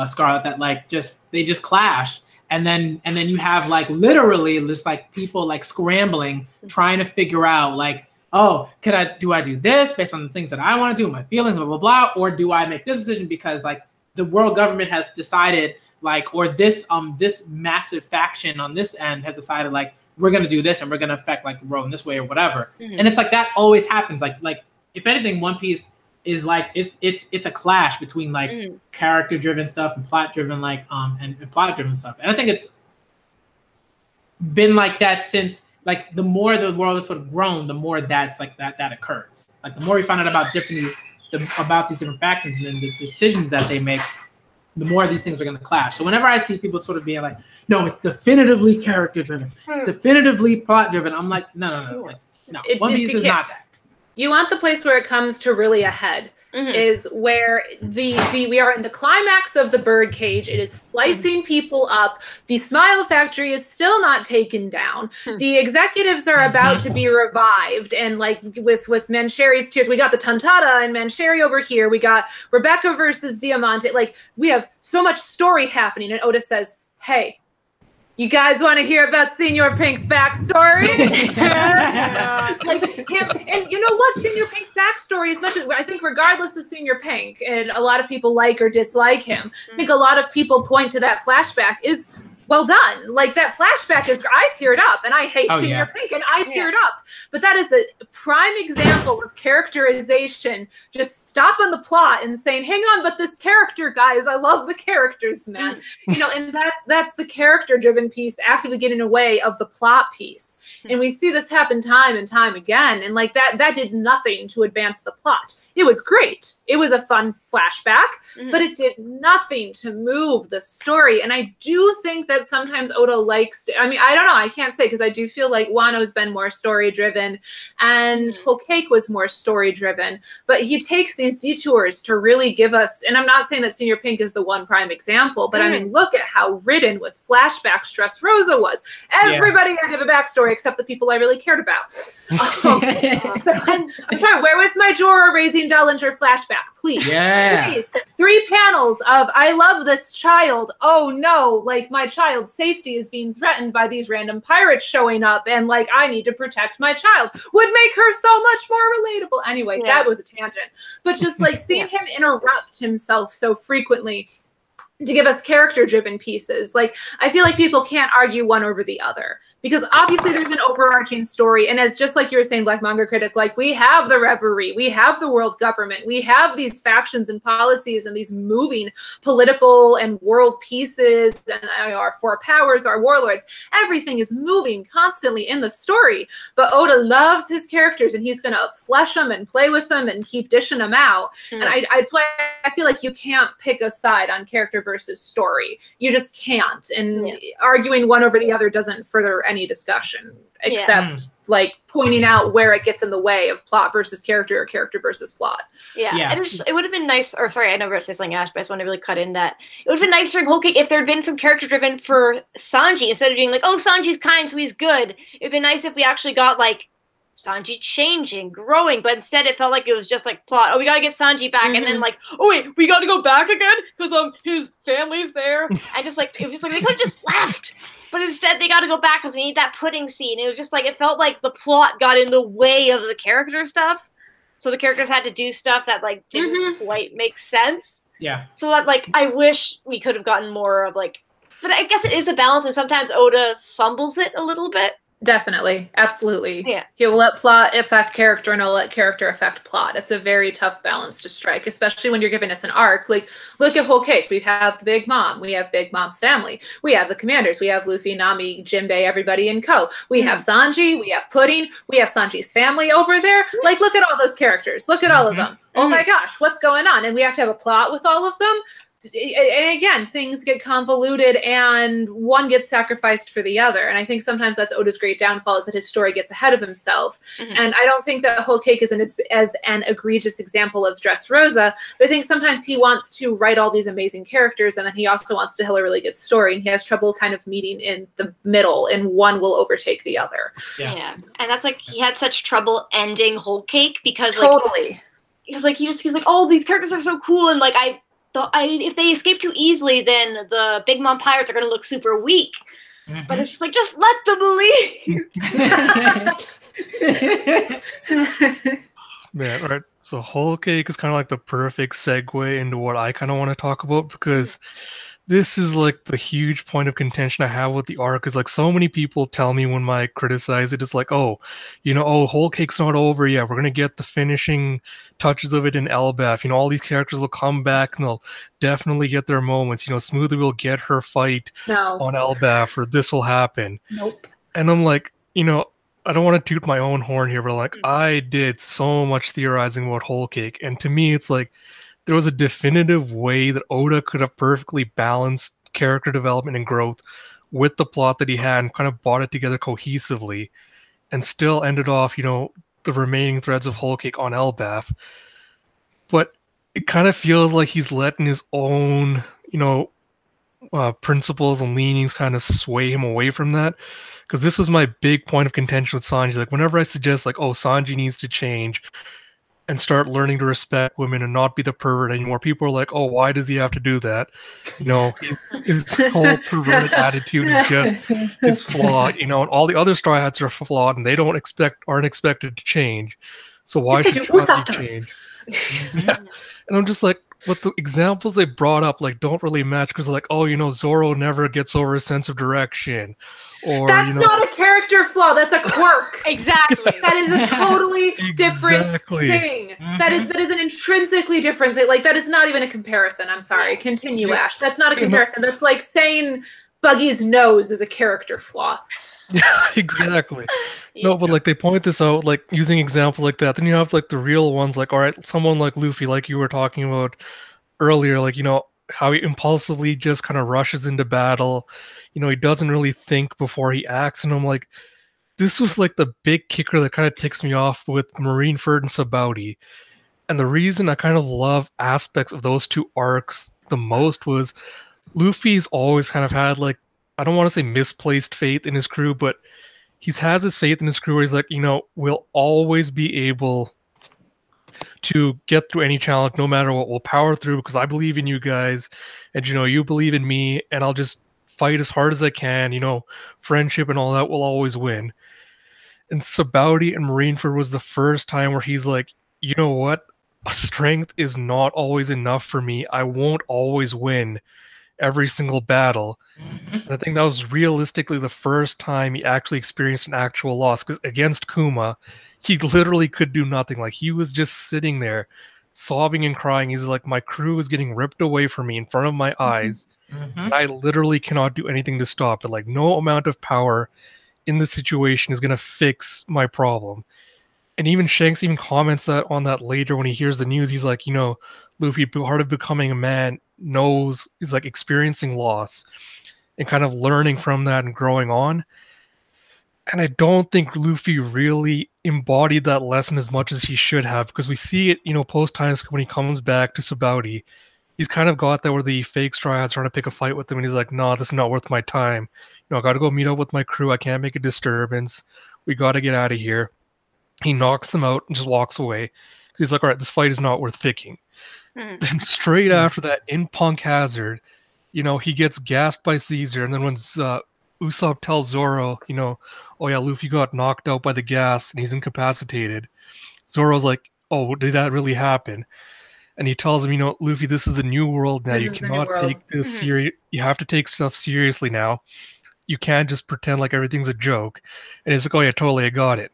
Scarlett, that like they just clash, and then you have like literally just like people like scrambling trying to figure out like, oh, do I do this based on the things that I want to do, my feelings, blah blah blah, or do I make this decision because like the world government has decided like, or this massive faction on this end has decided like we're gonna do this and we're gonna affect like the world in this way or whatever. And it's like that always happens. Like if anything, One Piece is like it's a clash between like character driven stuff and plot driven like and plot driven stuff. And I think it's been like that since like the more the world has sort of grown, the more that's like that occurs. Like the more we find out about these different factions and the decisions that they make, the more these things are going to clash. So whenever I see people sort of being like, no, it's definitively character driven, it's definitively plot driven, I'm like, no, like, no. One Piece is not that.
You want the place where it comes to really a head, is where we are in the climax of the birdcage. It is slicing people up. The Smile Factory is still not taken down. The executives are about to be revived, and like with Mancheri's tears, we got the Tantata and Mancheri over here. We got Rebecca versus Diamante. Like we have so much story happening, and Oda says, "Hey, you guys want to hear about Senior Pink's backstory?" Like him, and you know what? Senior Pink's backstory, as much as I think, regardless of Senior Pink, and a lot of people like or dislike him, I think a lot of people point to that flashback is well done. Like that flashback is, I teared up, and I hate Senior Pink, and I teared up. But that is a prime example of characterization. Just stop on the plot and saying, "Hang on, but this character, guys, I love the characters, man." You know, and that's the character-driven piece actively getting away of the plot piece. And we see this happen time and time again. And like that did nothing to advance the plot. It was great. It was a fun flashback, but it did nothing to move the story. And I do think that sometimes Oda likes to, I mean, I don't know, I can't say, because I do feel like Wano's been more story driven and Whole Cake was more story driven, but he takes these detours to really give us, and I'm not saying that Senior Pink is the one prime example, but I mean, look at how ridden with flashbacks Dressrosa was. Everybody had to have a backstory except the people I really cared about. I'm sorry, where was my Jorah raising Dellinger flashback, please? Please. 3 panels of I love this child. Oh no, like my child's safety is being threatened by these random pirates showing up, and like I need to protect my child would make her so much more relatable. Anyway, that was a tangent. But just like seeing him interrupt himself so frequently to give us character-driven pieces. Like, I feel like people can't argue one over the other, because obviously there's an overarching story. And as just like you were saying, Black Manga Critic, like we have the Reverie, we have the world government, we have these factions and policies and these moving political and world pieces and our 4 powers, our warlords. Everything is moving constantly in the story. But Oda loves his characters, and he's going to flesh them and play with them and keep dishing them out. And that's why I feel like you can't pick a side on character versus story. You just can't. And arguing one over the other doesn't further any discussion, except like pointing out where it gets in the way of plot versus character or character versus plot.
And it would have been nice, or sorry, I know we're going to say something, Ash, but I just want to really cut in that it would have been nice during Whole Cake if there had been some character driven for Sanji, instead of being like, oh, Sanji's kind, so he's good. It would have been nice if we actually got like Sanji changing, growing, but instead it felt like it was just like plot. Oh, we gotta get Sanji back, and then like, oh wait, we gotta go back again because his family's there, and just like it was just like they could have just left, but instead they gotta go back because we need that pudding scene. It was just like it felt like the plot got in the way of the character stuff, so the characters had to do stuff that like didn't quite make sense. So that like I wish we could have gotten more of like, but I guess it is a balance, and sometimes Oda fumbles it a little bit.
Definitely. Absolutely. He'll let plot affect character, and he'll let character affect plot. It's a very tough balance to strike, especially when you're giving us an arc. Like, look at Whole Cake. We have the Big Mom. We have Big Mom's family. We have the commanders. We have Luffy, Nami, Jinbei, everybody in Co. We have Sanji. We have Pudding. We have Sanji's family over there. Like, look at all those characters. Look at all of them. Oh my gosh, what's going on? And we have to have a plot with all of them. and again, things get convoluted and one gets sacrificed for the other. And I think sometimes that's Oda's great downfall, is that his story gets ahead of himself. And I don't think that Whole Cake is as an egregious example of Dressrosa, but I think sometimes he wants to write all these amazing characters and then he also wants to tell a really good story, and he has trouble kind of meeting in the middle, and one will overtake the other.
Yeah. And that's like, he had such trouble ending Whole Cake because
totally.
He's like, oh, these characters are so cool, and like if they escape too easily, then the Big Mom Pirates are going to look super weak. But it's just like, just let them believe.
Man, all right. So Whole Cake is kind of like the perfect segue into what I kind of want to talk about, because this is like the huge point of contention I have with the arc. Is like, so many people tell me when I criticize it, it's like, oh, Whole Cake's not over yet. We're gonna get the finishing touches of it in Elbaf. All these characters will come back and they'll definitely get their moments. Smoothie will get her fight on Elbaf, or this will happen.
Nope.
And I'm like, I don't want to toot my own horn here, but like, I did so much theorizing about Whole Cake, and to me, it's like, there was a definitive way that Oda could have perfectly balanced character development and growth with the plot that he had, and kind of brought it together cohesively, and still ended off, the remaining threads of Whole Cake on Elbaf. But it kind of feels like he's letting his own, principles and leanings kind of sway him away from that. Because this was my big point of contention with Sanji. Like, whenever I suggest, like, oh, Sanji needs to change and start learning to respect women and not be the pervert anymore, people are like, oh, why does he have to do that? His whole perverted attitude is just his flaw, and all the other Straw Hats are flawed and they aren't expected to change. So why should Sanji change? Yeah. And I'm just like, but the examples they brought up like don't really match, because like, oh, Zoro never gets over a sense of direction. Or,
that's not a character flaw. That's a quirk.
Exactly.
That is a totally different thing. That is an intrinsically different thing. Like, that is not even a comparison. I'm sorry. Continue, Ash. That's not a comparison. That's like saying Buggy's nose is a character flaw.
Yeah, exactly. No, but like, they point this out, like, using examples like that. Then you have like the real ones, like, all right, someone like Luffy, like you were talking about earlier, like, how he impulsively just kind of rushes into battle. He doesn't really think before he acts. And I'm like, this was like the big kicker that kind of ticks me off with Marineford and Sabaody. And the reason I kind of love aspects of those two arcs the most was Luffy's always kind of had, like, I don't want to say misplaced faith in his crew, but he has his faith in his crew where he's like, we'll always be able to get through any challenge no matter what. We'll power through because I believe in you guys, and you believe in me, and I'll just fight as hard as I can. Friendship and all that will always win. And Sabaody and Marineford was the first time where he's like, you know what? Strength is not always enough for me. I won't always win every single battle. And I think that was realistically the first time he actually experienced an actual loss, because against Kuma, he literally could do nothing. Like, he was just sitting there sobbing and crying. He's like, my crew is getting ripped away from me in front of my eyes, and I literally cannot do anything to stop it. Like, no amount of power in the situation is going to fix my problem. And even Shanks even comments on that later when he hears the news. He's like, Luffy, part of becoming a man, knows, he's like experiencing loss and kind of learning from that and growing on. And I don't think Luffy really embodied that lesson as much as he should have, because we see it, post times when he comes back to Sabaody. He's kind of got that where the fake Straw Hats trying to pick a fight with him, and he's like, no, this is not worth my time. I got to go meet up with my crew. I can't make a disturbance. We got to get out of here. He knocks them out and just walks away. He's like, all right, this fight is not worth picking. Then straight after that, in Punk Hazard, he gets gassed by Caesar, and then when Usopp tells Zoro, oh yeah, Luffy got knocked out by the gas and he's incapacitated, Zoro's like, oh, did that really happen? And he tells him, Luffy, this is a new world now. You cannot take this serious. You have to take stuff seriously now. You can't just pretend like everything's a joke. And he's like, oh yeah, totally, I got it.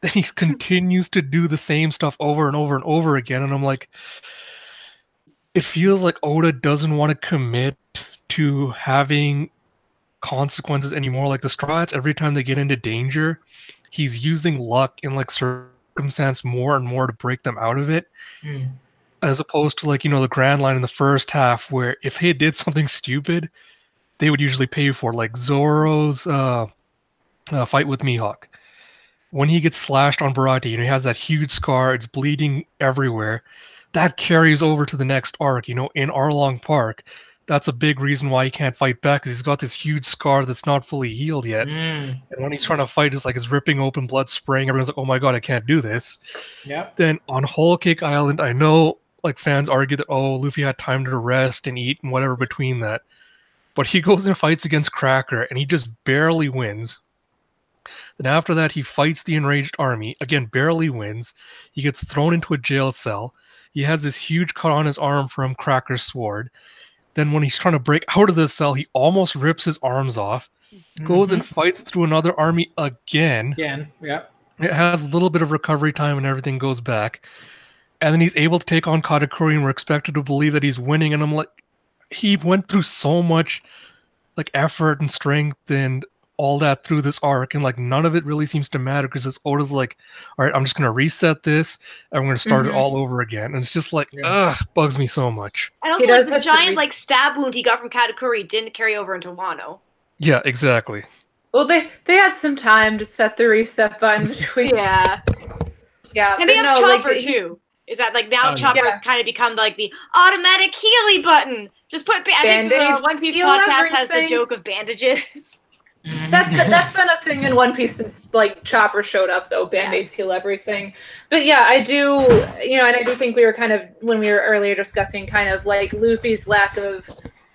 Then he continues to do the same stuff over and over and over again. And I'm like, it feels like Oda doesn't want to commit to having consequences anymore. Like, the Straw Hats, every time they get into danger, he's using luck and like circumstance more and more to break them out of it. as opposed to like, you know, the Grand Line in the first half, where if he did something stupid, they would usually pay you for it. Like Zoro's fight with Mihawk. When he gets slashed on Baratie and he has that huge scar, it's bleeding everywhere, that carries over to the next arc, you know, in Arlong Park. That's a big reason why he can't fight back, because he's got this huge scar that's not fully healed yet. And when he's trying to fight, it's like it's ripping open, blood spraying. Everyone's like, oh my god, I can't do this.
Yep.
Then on Whole Cake Island, I know like fans argue that, oh, Luffy had time to rest and eat and whatever between that. But he goes and fights against Cracker, and he just barely wins. Then after that, he fights the enraged army, again, barely wins. He gets thrown into a jail cell. He has this huge cut on his arm from Cracker's sword. Then when he's trying to break out of the cell, he almost rips his arms off. Goes and fights through another army again.
Yep.
It has a little bit of recovery time and everything goes back. And then he's able to take on Katakuri, and we're expected to believe that he's winning. And I'm like, he went through so much like effort and strength and all that through this arc, and like none of it really seems to matter, because Oda's like, all right, I'm just gonna reset this and I'm gonna start it all over again. And it's just like, bugs me so much.
And also like the giant like stab wound he got from Katakuri didn't carry over into Wano.
Yeah, exactly.
Well, they had some time to set the reset button between.
Yeah. And they have Chopper too. Is that like now Chopper has kind of become like the automatic Healy button? Just put. I think the One Piece podcast has the joke of bandages.
That's been a thing in One Piece since like Chopper showed up, though. Band-Aids heal everything. But yeah, I do, you know, and I do think we were kind of, when we were earlier discussing kind of like Luffy's lack of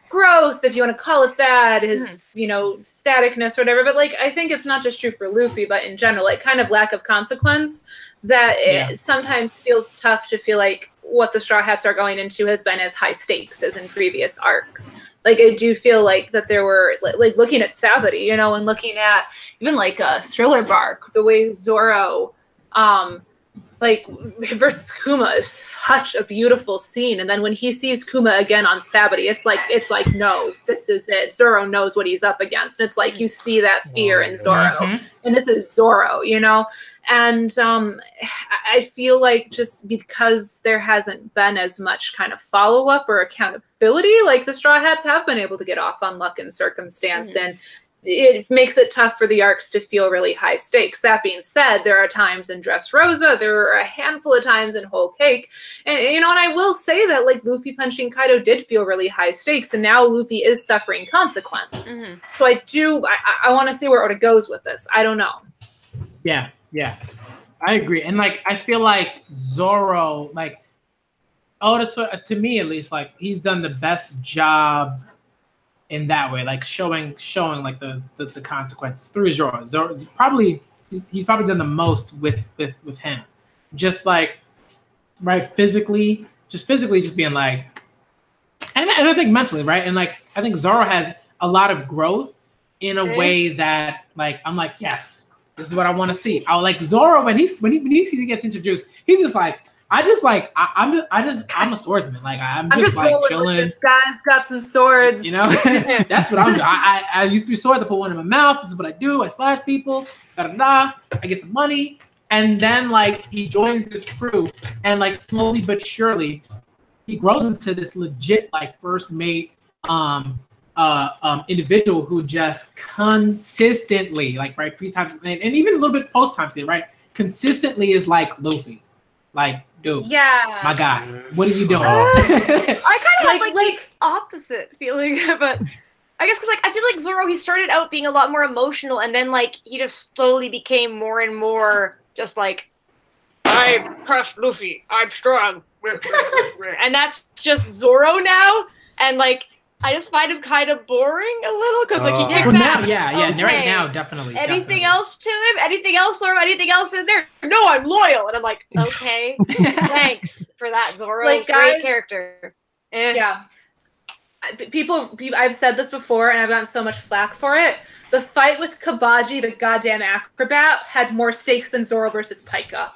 growth, if you want to call it that, his, you know, staticness or whatever. But like, I think it's not just true for Luffy, but in general, like kind of lack of consequence, that it sometimes feels tough to feel like what the Straw Hats are going into has been as high stakes as in previous arcs. Like, I do feel like that there were, like looking at Sabaody, you know, and looking at even like Thriller Bark, the way Zoro, like versus Kuma is such a beautiful scene. And then when he sees Kuma again on Sabaody, it's like, no, this is it. Zoro knows what he's up against. And it's like, you see that fear in Zoro, and this is Zoro, you know? And I feel like just because there hasn't been as much kind of follow-up or accountability, like the Straw Hats have been able to get off on luck and circumstance, and it makes it tough for the arcs to feel really high stakes. That being said, there are times in Dressrosa, there are a handful of times in Whole Cake, and you know, and I will say that like Luffy punching Kaido did feel really high stakes, and now Luffy is suffering consequence. So I want to see where Oda goes with this. I don't know.
Yeah, I agree. And like, I feel like Zoro, like Oda, to me at least, like he's done the best job in that way, like showing like the consequences through Zoro. Zoro's probably, he's probably done the most with him. Just like, right, physically just being like, and I think mentally, right? And like, I think Zoro has a lot of growth in a way that like, I'm like, yes, this is what I want to see. I like Zoro when he gets introduced, he's just like, I'm a swordsman. Like I'm just like chilling.
This guy's got some swords.
You know, that's what I'm doing. I use 3 swords. I put one in my mouth. This is what I do. I slash people. I get some money, and then like he joins this crew, and like slowly but surely, he grows into this legit like first mate individual who just consistently, like right pre-time and even a little bit post-time skip, right, consistently is like Luffy, like dude, my guy, what are you doing?
I kind of have like the opposite feeling, but I guess because like I feel like Zoro, he started out being a lot more emotional, and then like he just slowly became more and more just like, I crushed Luffy, I'm strong, and that's just Zoro now, and like I just find him kind of boring a little because like he kicked ass.
Okay. Right now, definitely.
Anything else to him? Anything else, or anything else in there? No, I'm loyal, and I'm like, okay, thanks for that, Zoro. Like, great character.
Yeah. People, I've said this before, and I've gotten so much flack for it. The fight with Kabaji, the goddamn acrobat, had more stakes than Zoro versus Pika.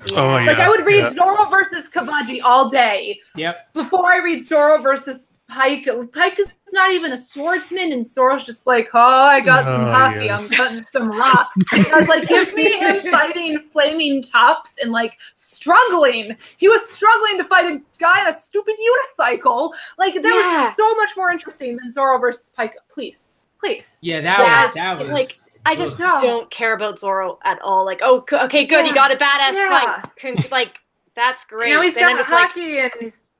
Yeah.
Like I would read Zoro versus Kabaji all day.
Yep.
Before I read Zoro versus Pike is not even a swordsman, and Zoro's just like, oh, I got some hockey, yes. I'm cutting some rocks. And I was like, give me him fighting flaming tops and like struggling. He was struggling to fight a guy on a stupid unicycle. Like that was so much more interesting than Zoro versus Pike. Please.
Yeah, that was
like I just don't care about Zoro at all. Like, oh, okay, good, he got a badass fight. Like that's great.
And now he's got hockey and he's.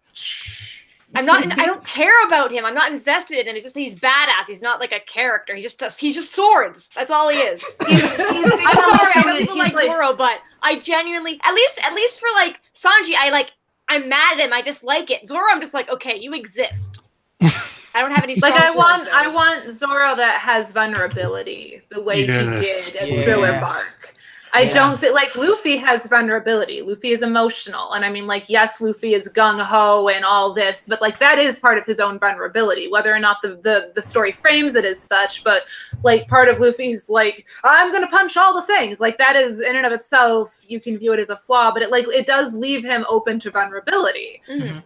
I don't care about him. I'm not invested in him. It's just he's badass. He's not like a character. He's just swords. That's all he is. I'm sorry, I know people like Zoro, but I genuinely, at least for like Sanji, I'm mad at him. I dislike it. Zoro, I'm just like, okay, you exist. I don't have any.
Like I want Zoro that has vulnerability the way he did at Thriller Bark. I don't think, like, Luffy has vulnerability. Luffy is emotional. And I mean, like, yes, Luffy is gung-ho and all this, but, like, that is part of his own vulnerability, whether or not the story frames it as such. But, like, part of Luffy's, like, I'm going to punch all the things. Like, that is, in and of itself, you can view it as a flaw, but it does leave him open to vulnerability.
Mm-hmm.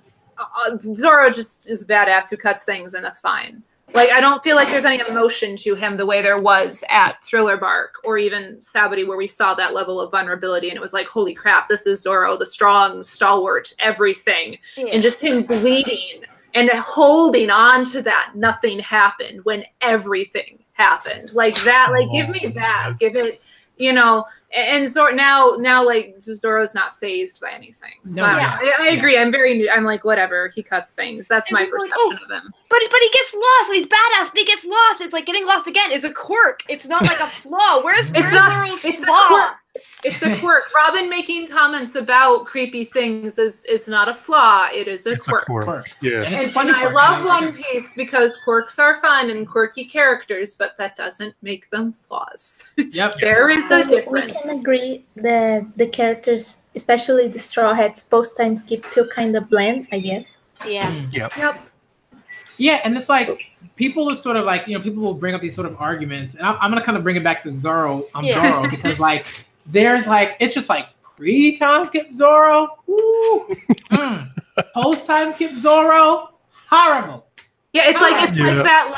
Zoro just is a badass who cuts things, and that's fine. Like, I don't feel like there's any emotion to him the way there was at Thriller Bark or even Sabaody, where we saw that level of vulnerability and it was like, holy crap, this is Zoro, the strong, stalwart, everything. And just him bleeding and holding on to that nothing happened when everything happened. Like that, like, give me that. Give it, you know, and Zoro now like Zoro's not fazed by anything. So I agree. I'm like, whatever, he cuts things. That's my perception of him.
But he gets lost. So he's badass, but he gets lost. It's like getting lost again is a quirk. It's not like a flaw. Where's Zoro's flaw?
It's a quirk. Robin making comments about creepy things is not a flaw. It is a quirk.
Yes.
And I love One Piece because quirks are fun and quirky characters, but that doesn't make them flaws.
Yep.
There is a difference.
We can agree that the characters, especially the Straw Hats, post-time skip feel kind of bland, I guess.
Yeah.
Yep.
Yeah, and it's like people are sort of like, you know, people will bring up these sort of arguments, and I'm gonna kind of bring it back to Zoro. Zoro because like there's like it's just like pre-time skip Zoro, post-time skip Zoro, horrible.
Yeah, it's like that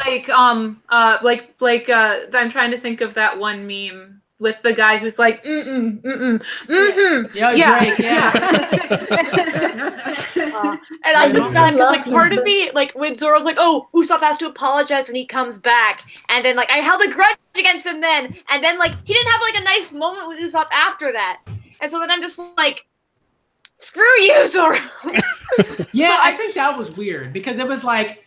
I'm trying to think of that one meme with the guy who's like, Drake,
and I'm just sad because, like, part of me, like, when Zoro's like, oh, Usopp has to apologize when he comes back, and then, like, I held a grudge against him then, and then, like, he didn't have, like, a nice moment with Usopp after that, and so then I'm just like, screw you, Zoro.
Yeah, I think that was weird, because it was like,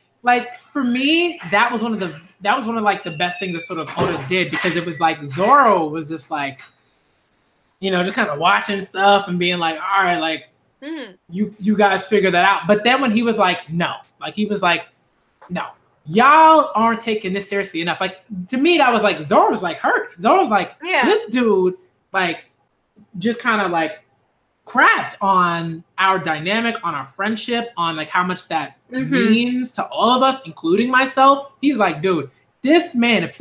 for me, that was one of like the best things that sort of Oda did, because it was like Zoro was just like, you know, just kind of watching stuff and being like, all right, like you guys figure that out. But then when he was like, no, y'all aren't taking this seriously enough. Like, to me, that was like Zoro was like hurt. Zoro was like, this dude like just kind of like crapped on our dynamic, on our friendship, on like how much that means to all of us, including myself. He's like, dude, if this man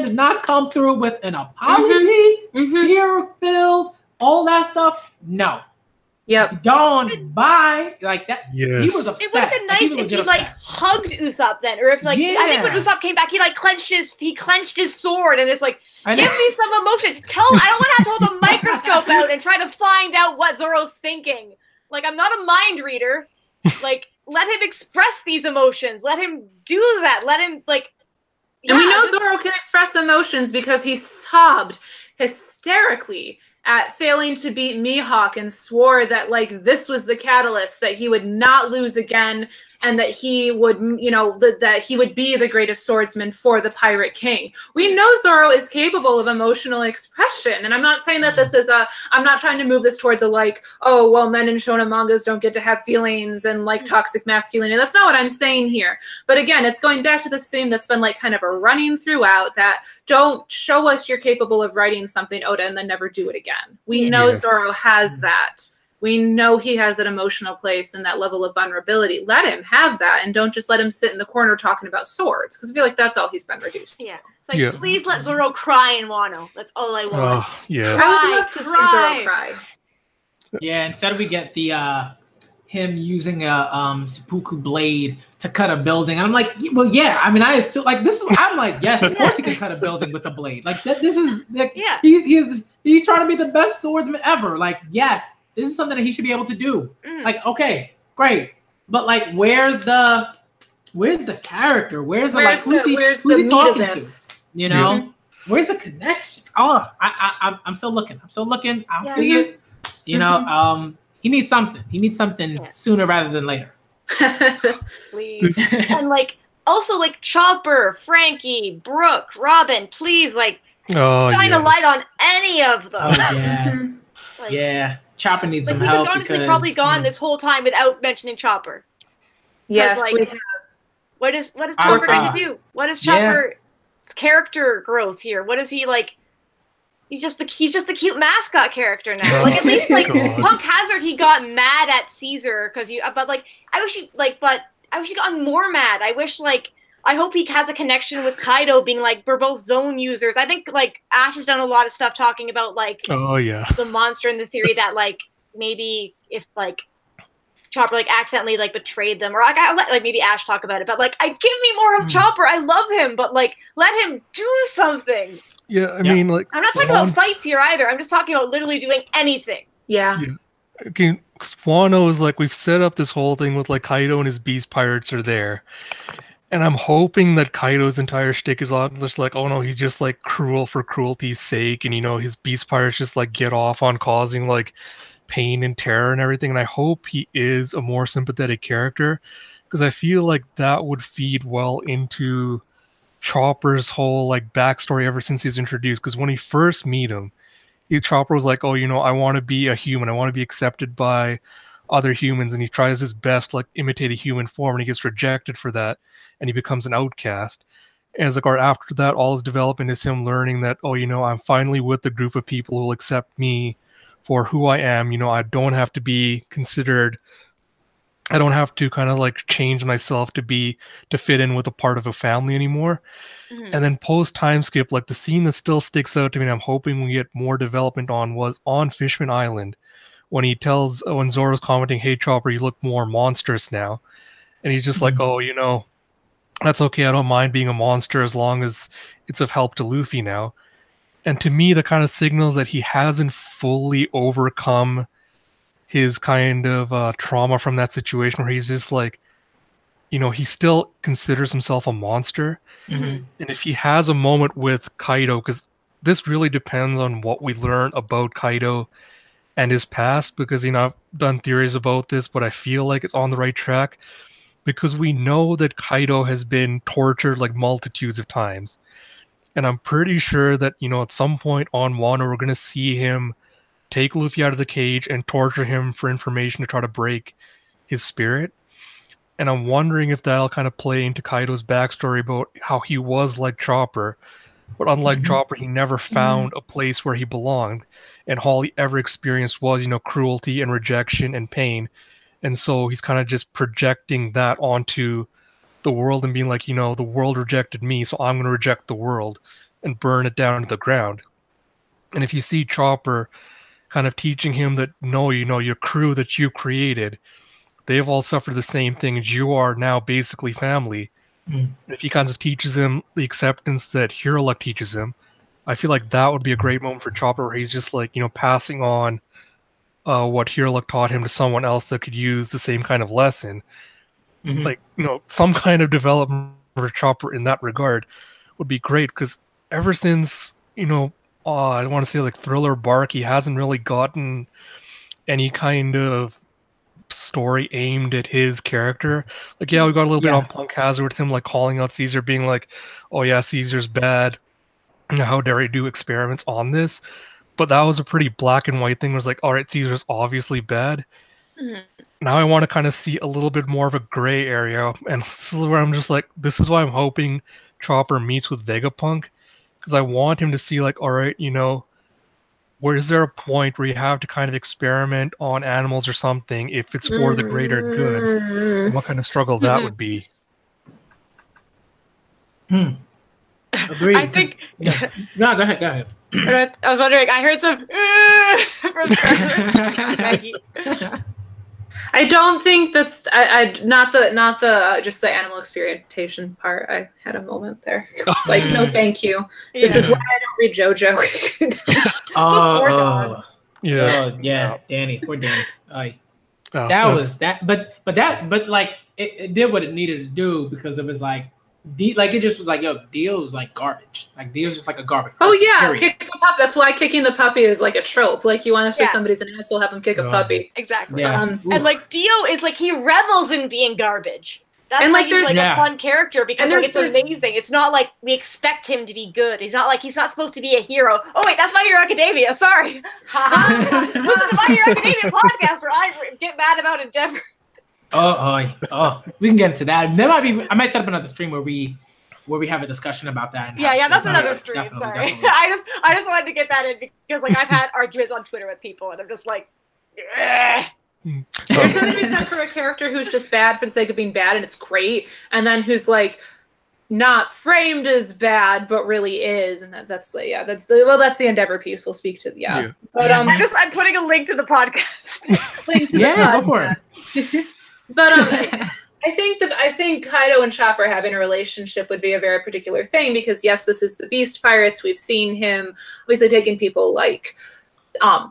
does not come through with an apology, fear-filled, all that stuff, no.
Yep.
Gone, bye. Like that.
Yes.
He was upset.
It would have been nice if he like hugged Usopp then, or if like I think when Usopp came back, he like clenched his sword, and it's like, give me some emotion. I don't want to have to hold a microscope out and try to find out what Zoro's thinking. Like, I'm not a mind reader. Like, let him express these emotions. Let him do that. Let him like.
And we know Zoro can express emotions because he sobbed hysterically at failing to beat Mihawk and swore that like this was the catalyst, that he would not lose again, and that he would, you know, that he would be the greatest swordsman for the Pirate King. We know Zoro is capable of emotional expression, and I'm not saying that this is I'm not trying to move this towards a like, oh, well, men in shonen mangas don't get to have feelings and like toxic masculinity. That's not what I'm saying here. But again, it's going back to this theme that's been like kind of a running throughout, that don't show us you're capable of writing something, Oda, and then never do it again. We know Zoro has that. We know he has that emotional place and that level of vulnerability. Let him have that, and don't just let him sit in the corner talking about swords, because I feel like that's all he's been reduced to.
Yeah. Like, please let Zoro cry in Wano. That's all I want.
I would love to see Zoro cry.
Yeah, instead we get the him using a seppuku blade to cut a building. And I'm like, well, yeah. I mean, I assume like this is. I'm like, yes, of course he can cut a building with a blade. Like that. This is like, he's trying to be the best swordsman ever. Like, yes, this is something that he should be able to do. Like, okay, great, but like, where's the character? Where's who's he talking to? You know, where's the connection? Oh, I'm still looking. I don't see it. You know, he needs something. He needs something sooner rather than later.
Please. And like also like Chopper, Frankie, Brooke, Robin, please like shine a light on any of them.
Oh yeah. Like, Chopper needs some help.
We've honestly probably gone this whole time without mentioning Chopper.
Yes,
like,
we have.
What is Chopper going to do? What is Chopper's character growth here? What is he like? He's just the cute mascot character now. Like at least like Punk Hazard, he got mad at Caesar because I wish he gotten more mad. I hope he has a connection with Kaido, being like we're both zone users. I think like Ash has done a lot of stuff talking about like the monster and the theory that like maybe if like Chopper like accidentally like betrayed them, or like I let like maybe Ash talk about it, but like give me more of Chopper. I love him, but like let him do something.
Yeah, I mean, like
I'm not talking about fights here either. I'm just talking about literally doing anything.
Yeah.
Okay, because Wano is like we've set up this whole thing with like Kaido and his beast pirates are there, and I'm hoping that Kaido's entire shtick is on just like, oh no, he's just like cruel for cruelty's sake, and you know his beast pirates just like get off on causing like pain and terror and everything. And I hope he is a more sympathetic character, because I feel like that would feed well into Chopper's whole like backstory ever since he's introduced. Because when he first meet him, Chopper was like, oh, you know, I want to be a human, I want to be accepted by other humans, and he tries his best to like imitate a human form, and he gets rejected for that, and he becomes an outcast. And it's like, or after that, all his development is him learning that, oh, you know, I'm finally with a group of people who will accept me for who I am. You know, I don't have to be considered, I don't have to kind of like change myself to fit in with a part of a family anymore. And then post time skip, like the scene that still sticks out to me and I'm hoping we get more development on was on Fishman Island, when Zoro's commenting, hey Chopper, you look more monstrous now. And he's just like, oh, you know, that's okay, I don't mind being a monster as long as it's of help to Luffy now. And to me, that kind of signals that he hasn't fully overcome his kind of trauma from that situation, where he's just like, you know, he still considers himself a monster. And if he has a moment with Kaido, because this really depends on what we learn about Kaido and his past, because, you know, I've done theories about this, but I feel like it's on the right track, because we know that Kaido has been tortured like multitudes of times. And I'm pretty sure that, you know, at some point on Wano, we're going to see him take Luffy out of the cage and torture him for information to try to break his spirit. And I'm wondering if that'll kind of play into Kaido's backstory about how he was like Chopper, but unlike Chopper, he never found a place where he belonged. And all he ever experienced was, you know, cruelty and rejection and pain. And so he's kind of just projecting that onto the world and being like, you know, the world rejected me, so I'm going to reject the world and burn it down to the ground. And if you see Chopper kind of teaching him that, no, you know, your crew that you created, they've all suffered the same thing as you are now basically family. And if he kind of teaches him the acceptance that Hero Luck teaches him, I feel like that would be a great moment for Chopper, where he's just like, you know, passing on what Hero Luck taught him to someone else that could use the same kind of lesson. Like, you know, some kind of development for Chopper in that regard would be great, because ever since, you know, I want to say like Thriller Bark, he hasn't really gotten any kind of story aimed at his character. Like, yeah, we got a little bit on Punk Hazard with him like calling out Caesar, being like, oh yeah, Caesar's bad, how dare he do experiments on this. But that was a pretty black and white thing. It was like, all right, Caesar's obviously bad. Now I want to kind of see a little bit more of a gray area, and this is where I'm just like, this is why I'm hoping Chopper meets with Vegapunk, because I want him to see like, all right, you know, where is there a point where you have to kind of experiment on animals or something if it's for the greater good, and what kind of struggle that would be.
Agreed.
I think.
No, go ahead.
I was wondering. I heard some from Maggie.
I don't think that's not the just the animal experimentation part. I had a moment there. It's like, no, thank you. This is why I don't read JoJo.
Yeah, Danny, poor Danny. That was that, but like it did what it needed to do because it was like. It just was like, yo, Dio was like garbage. Like Dio's just like a garbage person,
kick the puppy. That's why kicking the puppy is like a trope. Like you want to say somebody's an asshole, have them kick a puppy.
Exactly. And like Dio is like he revels in being garbage. That's why
like
he's like a fun character because like it's amazing. It's not like we expect him to be good. He's not supposed to be a hero. Oh wait, that's My Hero Academia. Sorry. Listen to My Hero Academia podcast where I get mad about Endeavor.
We can get into that. There might be. I might set up another stream where we have a discussion about that.
That's another stream. Sorry, I just wanted to get that in because like I've had arguments on Twitter with people, and I'm just like,
There's something to be said for a character who's just bad for the sake of being bad, and it's great, and then who's like not framed as bad, but really is, and that's the Endeavor piece. We'll speak to But
I'm putting a link to the podcast.
Link to the podcast. Go for it. But I think Kaido and Chopper having a relationship would be a very particular thing because yes, this is the Beast Pirates. We've seen him obviously taking people like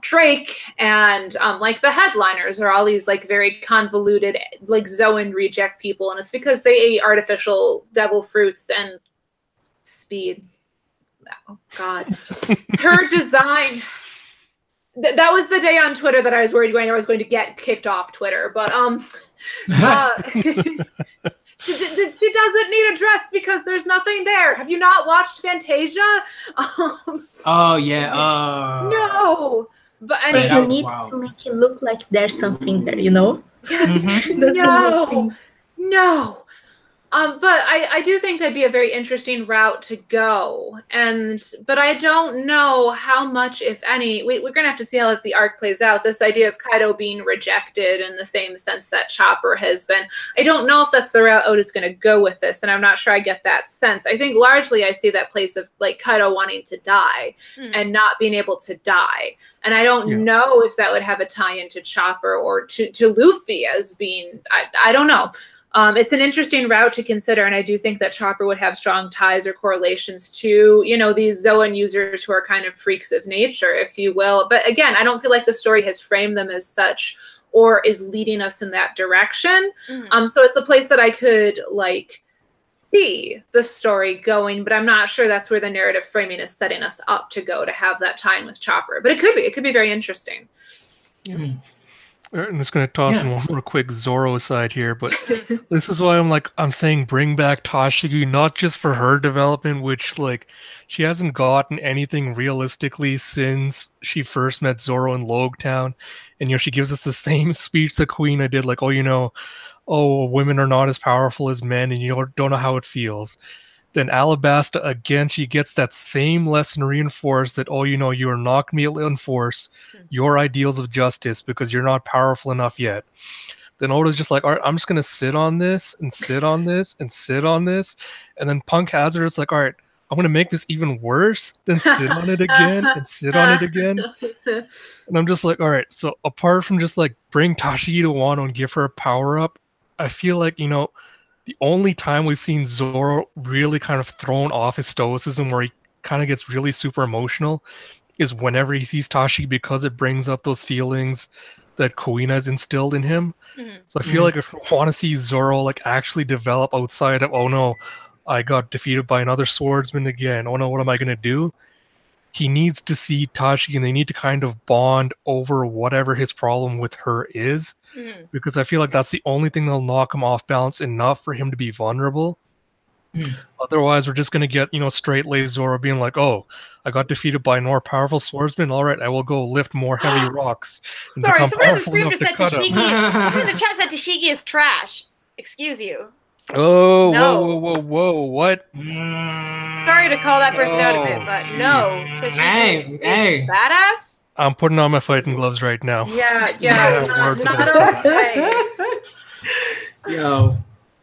Drake and like the headliners are all these like very convoluted like Zoan reject people, and it's because they ate artificial devil fruits and speed. Oh God, her design. That was the day on Twitter that I was worried I was going to get kicked off Twitter, but she doesn't need a dress because there's nothing there. Have you not watched Fantasia? No, but anyway,
it needs to make it look like there's something there, you know?
Yes. No. But I do think that'd be a very interesting route to go, but I don't know how much, if any. We're gonna have to see how the arc plays out. This idea of Kaido being rejected in the same sense that Chopper has been. I don't know if that's the route Oda's gonna go with this, and I'm not sure I get that sense. I think largely I see that place of like Kaido wanting to die and not being able to die, and I don't know if that would have a tie into Chopper or to Luffy as being. I don't know. It's an interesting route to consider, and I do think that Chopper would have strong ties or correlations to, these Zoan users who are kind of freaks of nature, if you will. But again, I don't feel like the story has framed them as such or is leading us in that direction. So it's a place that I could like see the story going, but I'm not sure that's where the narrative framing is setting us up to go to have that tie-in with Chopper. But it could be very interesting.
I'm just going to toss in one more quick Zoro aside here, but this is why I'm saying bring back Tashigi, not just for her development, which like she hasn't gotten anything realistically since she first met Zoro in Logtown, and she gives us the same speech that Kuina did, like, women are not as powerful as men, and you don't know how it feels. Then Alabasta, again, she gets that same lesson reinforced that, you are not going to be able to enforce your ideals of justice because you're not powerful enough yet. Then Oda's just like, all right, I'm just going to sit on this and sit on this and sit on this. And then Punk Hazard is like, all right, I'm going to make this even worse, then sit on it again and sit on it again. And I'm just like, all right, so apart from just like bring Tashigi to Wano and give her a power up, I feel like, the only time we've seen Zoro really kind of thrown off his stoicism where he kind of gets really super emotional is whenever he sees Tashi, because it brings up those feelings that Kuina has instilled in him. So I feel like if we want to see Zoro like actually develop outside of, oh no, I got defeated by another swordsman again, oh no, what am I going to do? He needs to see Tashi and they need to kind of bond over whatever his problem with her is. Because I feel like that's the only thing that'll knock him off balance enough for him to be vulnerable. Otherwise, we're just going to get, straight-laced Zoro being like, oh, I got defeated by a more powerful swordsman. All right, I will go lift more heavy rocks.
Sorry, someone in the stream just said someone in the chat said Tashigi is trash. Excuse you.
Oh, no. Whoa, what?
Sorry to call that person out of it, but no. Tashigi is badass.
I'm putting on my fighting gloves right now.
Yeah, not okay.
Yo.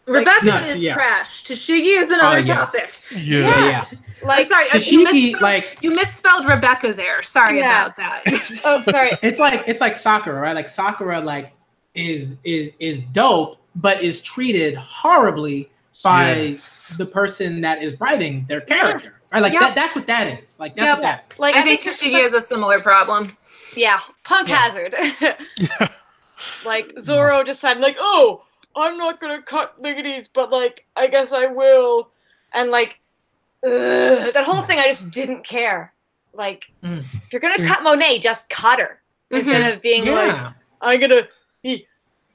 Rebecca is trash. Tashigi is another topic.
Yeah.
Like, sorry,
Tashigi,
you misspelled Rebecca there. Sorry about that.
Oh, sorry.
It's like Sakura, right? Like Sakura, like is dope, but is treated horribly by the person that is writing their character. Right? Like that's what that is. Like that's what that is.
Like I think Toshigi has a similar problem.
Yeah, Punk Hazard. Like Zoro decided, like, oh, I'm not gonna cut Liggities, but like I guess I will, and like that whole thing, I just didn't care. Like, if you're gonna cut Monet, just cut her instead of being like, I'm gonna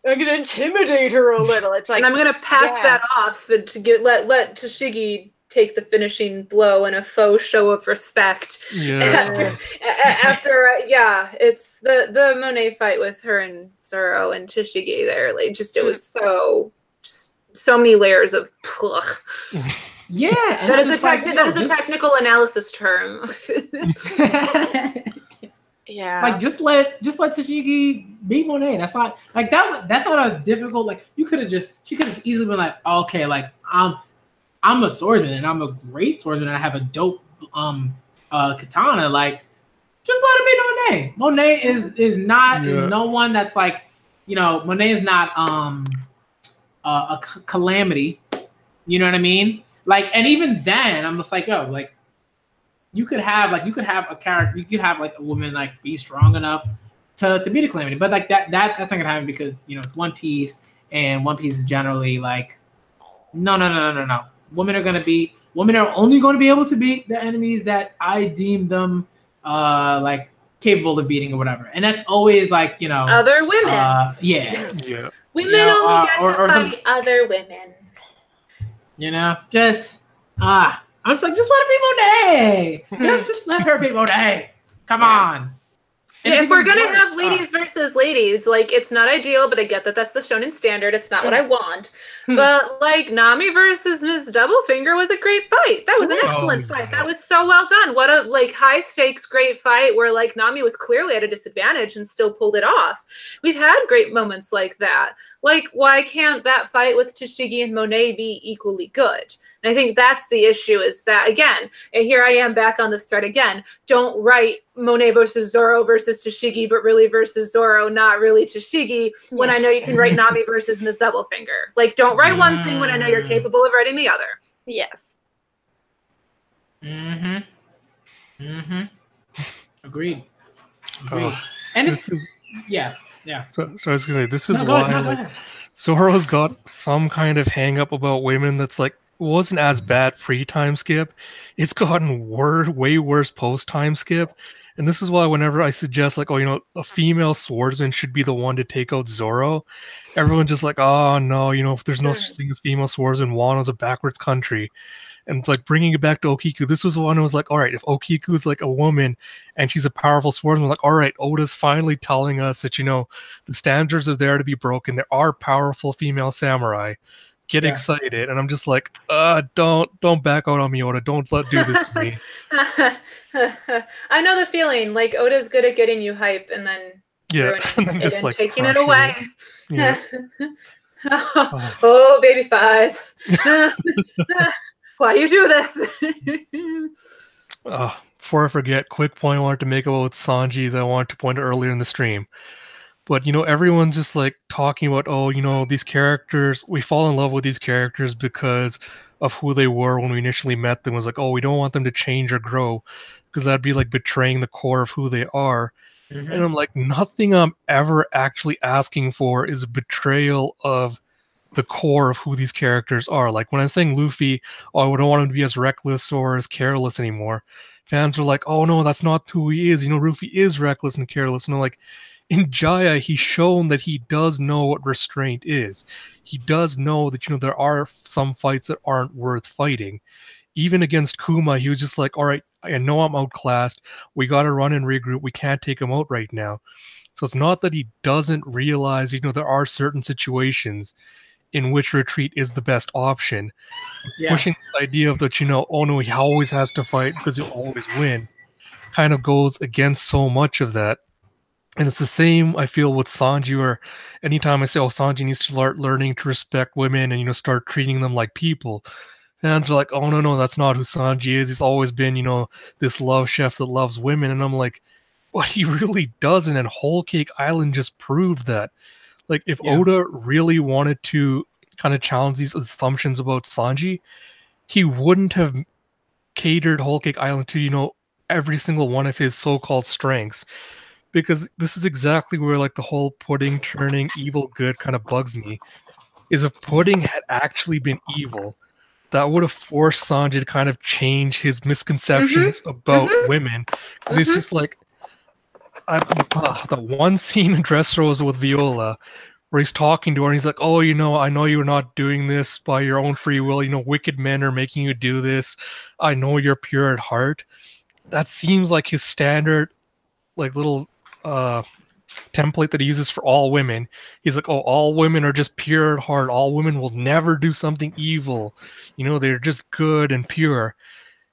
intimidate her a little. It's like,
and I'm gonna pass that off and to let Toshigi take the finishing blow and a faux show of respect. After it's the Monet fight with her and Zoro and Toshigi there. Like, just it was so many layers of.
Yeah,
that is a technical analysis term.
Yeah,
like just let Toshigi beat Monet. That's not like that. That's not a difficult. Like she could have easily been like, okay, like I'm a swordsman and I'm a great swordsman and I have a dope katana. Like, just let her beat Monet. Monet is no one that's like, Monet is not a calamity. You know what I mean? Like, and even then, I'm just like, yo, like, you could have a character, you could have like a woman like be strong enough to beat a calamity, but like that's not gonna happen because it's One Piece, and One Piece is generally like, no. Women are only going to be able to beat the enemies that I deem them like capable of beating or whatever, and that's always like
other women. Women only get to fight other women.
I was like, just let her beat Monet. Just let her beat Monet. Come on.
Yeah, if we're gonna have ladies versus ladies, like, it's not ideal, but I get that that's the shonen standard. It's not what I want. But like Nami versus Ms. Doublefinger was a great fight. That was an excellent fight. That was so well done. What a like high stakes great fight where like Nami was clearly at a disadvantage and still pulled it off. We've had great moments like that. Like, why can't that fight with Toshigi and Monet be equally good? And I think that's the issue, is that, again, and here I am back on this thread again, don't write Monet versus Zoro versus Toshigi, but really versus Zoro, not really Toshigi, when I know you can write Nami versus Ms. Doublefinger. Like, don't write one thing when I know you're capable of writing the other.
Yes.
Agreed. And it's yeah.
So I was gonna say, this is why Zoro's got some kind of hang up about women that's like, wasn't as bad pre-time skip. It's gotten way worse post-time skip. And this is why whenever I suggest, like, a female swordsman should be the one to take out Zoro, everyone's just like, oh, no, if there's no such thing as female swordsman, Wano's a backwards country. And, like, bringing it back to Okiku, this was the one who was like, all right, if Okiku is, like, a woman and she's a powerful swordsman, like, all right, Oda's finally telling us that, the standards are there to be broken. There are powerful female samurai. Get excited, and I'm just like, don't back out on me, Oda. Don't do this to me.
I know the feeling. Like, Oda's good at getting you hype, and then
and then just like
taking it away. Oh, baby 5. Why you do this?
Before I forget, quick point I wanted to make about Sanji that I wanted to point out earlier in the stream. But, everyone's just, like, talking about, these characters, we fall in love with these characters because of who they were when we initially met them. It was like, we don't want them to change or grow, because that'd be, like, betraying the core of who they are. And I'm like, nothing I'm ever actually asking for is a betrayal of the core of who these characters are. Like, when I'm saying Luffy, I don't want him to be as reckless or as careless anymore, fans are like, oh, no, that's not who he is. Luffy is reckless and careless. And I'm like, in Jaya, he's shown that he does know what restraint is. He does know that, there are some fights that aren't worth fighting. Even against Kuma, he was just like, all right, I know I'm outclassed. We got to run and regroup. We can't take him out right now. So it's not that he doesn't realize, there are certain situations in which retreat is the best option. Pushing the idea of that, oh no, he always has to fight because he'll always win, kind of goes against so much of that. And it's the same, I feel, with Sanji, where anytime I say, Sanji needs to start learning to respect women and, start treating them like people, fans are like, oh, no, that's not who Sanji is. He's always been, this love chef that loves women. And I'm like, but he really doesn't. And Whole Cake Island just proved that. Like, if Oda really wanted to kind of challenge these assumptions about Sanji, he wouldn't have catered Whole Cake Island to, you know, every single one of his so-called strengths. Because this is exactly where, like, the whole Pudding turning evil good kind of bugs me. Is if Pudding had actually been evil, that would have forced Sanji to kind of change his misconceptions about women. Because it's just like, the one scene in Dressrosa with Viola, where he's talking to her and he's like, oh, you know, I know you're not doing this by your own free will. You know, wicked men are making you do this. I know you're pure at heart. That seems like his standard, like, little template that he uses for all women. He's like, oh, all women are just pure at heart. All women will never do something evil. You know, they're just good and pure.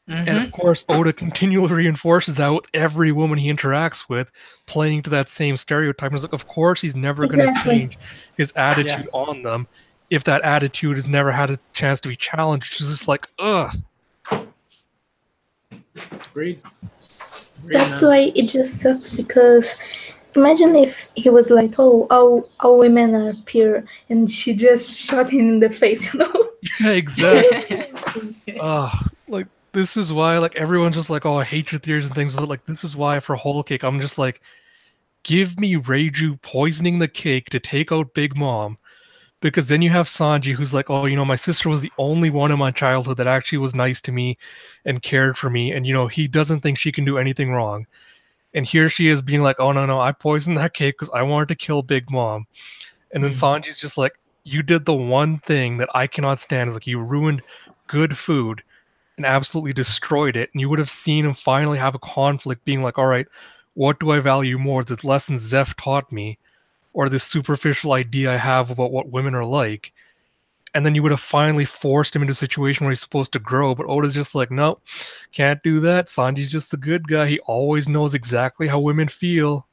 And of course, Oda continually reinforces that with every woman he interacts with, playing to that same stereotype. And it's like, of course, he's never going to change his attitude on them if that attitude has never had a chance to be challenged. It's just like, ugh.
Agreed.
That's why it just sucks, because imagine if he was like, oh, all women are pure, and she just shot him in the face, you know?
Yeah, exactly. Like, this is why, like, everyone's just like, oh, I hate your theories and things, but, like, this is why for Whole Cake, I'm just like, give me Reiju poisoning the cake to take out Big Mom, because then you have Sanji who's like, oh, you know, my sister was the only one in my childhood that actually was nice to me and cared for me, and, you know, he doesn't think she can do anything wrong. And here she is being like, oh, no, I poisoned that cake because I wanted to kill Big Mom. And then Sanji's just like, you did the one thing that I cannot stand. Is like, you ruined good food and absolutely destroyed it. And you would have seen him finally have a conflict being like, all right, what do I value more? The lessons Zeph taught me, or this superficial idea I have about what women are like? And then you would have finally forced him into a situation where he's supposed to grow. But Oda's just like, no, can't do that. Sanji's just the good guy. He always knows exactly how women feel.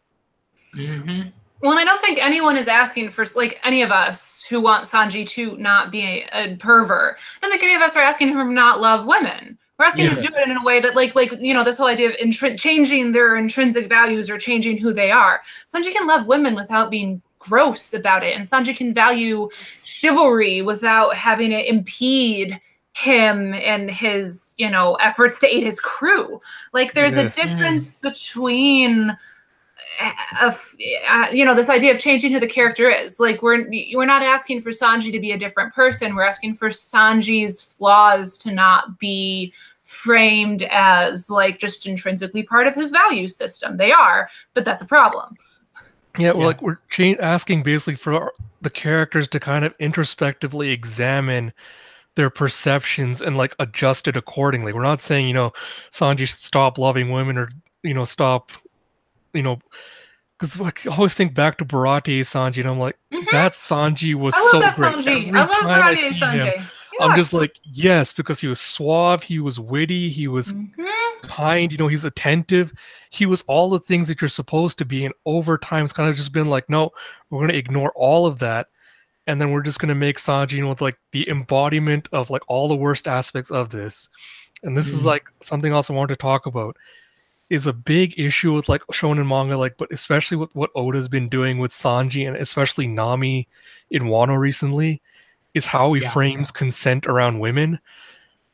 Well, and I don't think anyone is asking for, like, any of us who want Sanji to not be a pervert. I don't think any of us are asking him to not love women. We're asking him to do it in a way that, like you know, this whole idea of changing their intrinsic values or changing who they are. Sanji can love women without being gross about it, and Sanji can value chivalry without having it impede him and his, you know, efforts to aid his crew. Like, there's a difference between you know, this idea of changing who the character is. Like, we're not asking for Sanji to be a different person. We're asking for Sanji's flaws to not be framed as, like, just intrinsically part of his value system. They are, but that's a problem.
Yeah, well, like, we're asking basically for the characters to kind of introspectively examine their perceptions and, like, adjust it accordingly. We're not saying, you know, Sanji should stop loving women, or, you know, stop, you know, because, like, I always think back to Baratie Sanji, and I'm like, that Sanji was so great.
Sanji.
Every
I love
time I
Baratie
see
Sanji.
him, I'm just like, yes, because he was suave, he was witty, he was kind, you know, he's attentive. He was all the things that you're supposed to be, and over time it's kind of just been like, no, we're going to ignore all of that, and then we're just going to make Sanji, you know, with, like, the embodiment of, like, all the worst aspects of this. And this is, like, something else I wanted to talk about, is a big issue with, like, shonen manga, like, but especially with what Oda's been doing with Sanji, and especially Nami in Wano recently, is how he frames consent around women.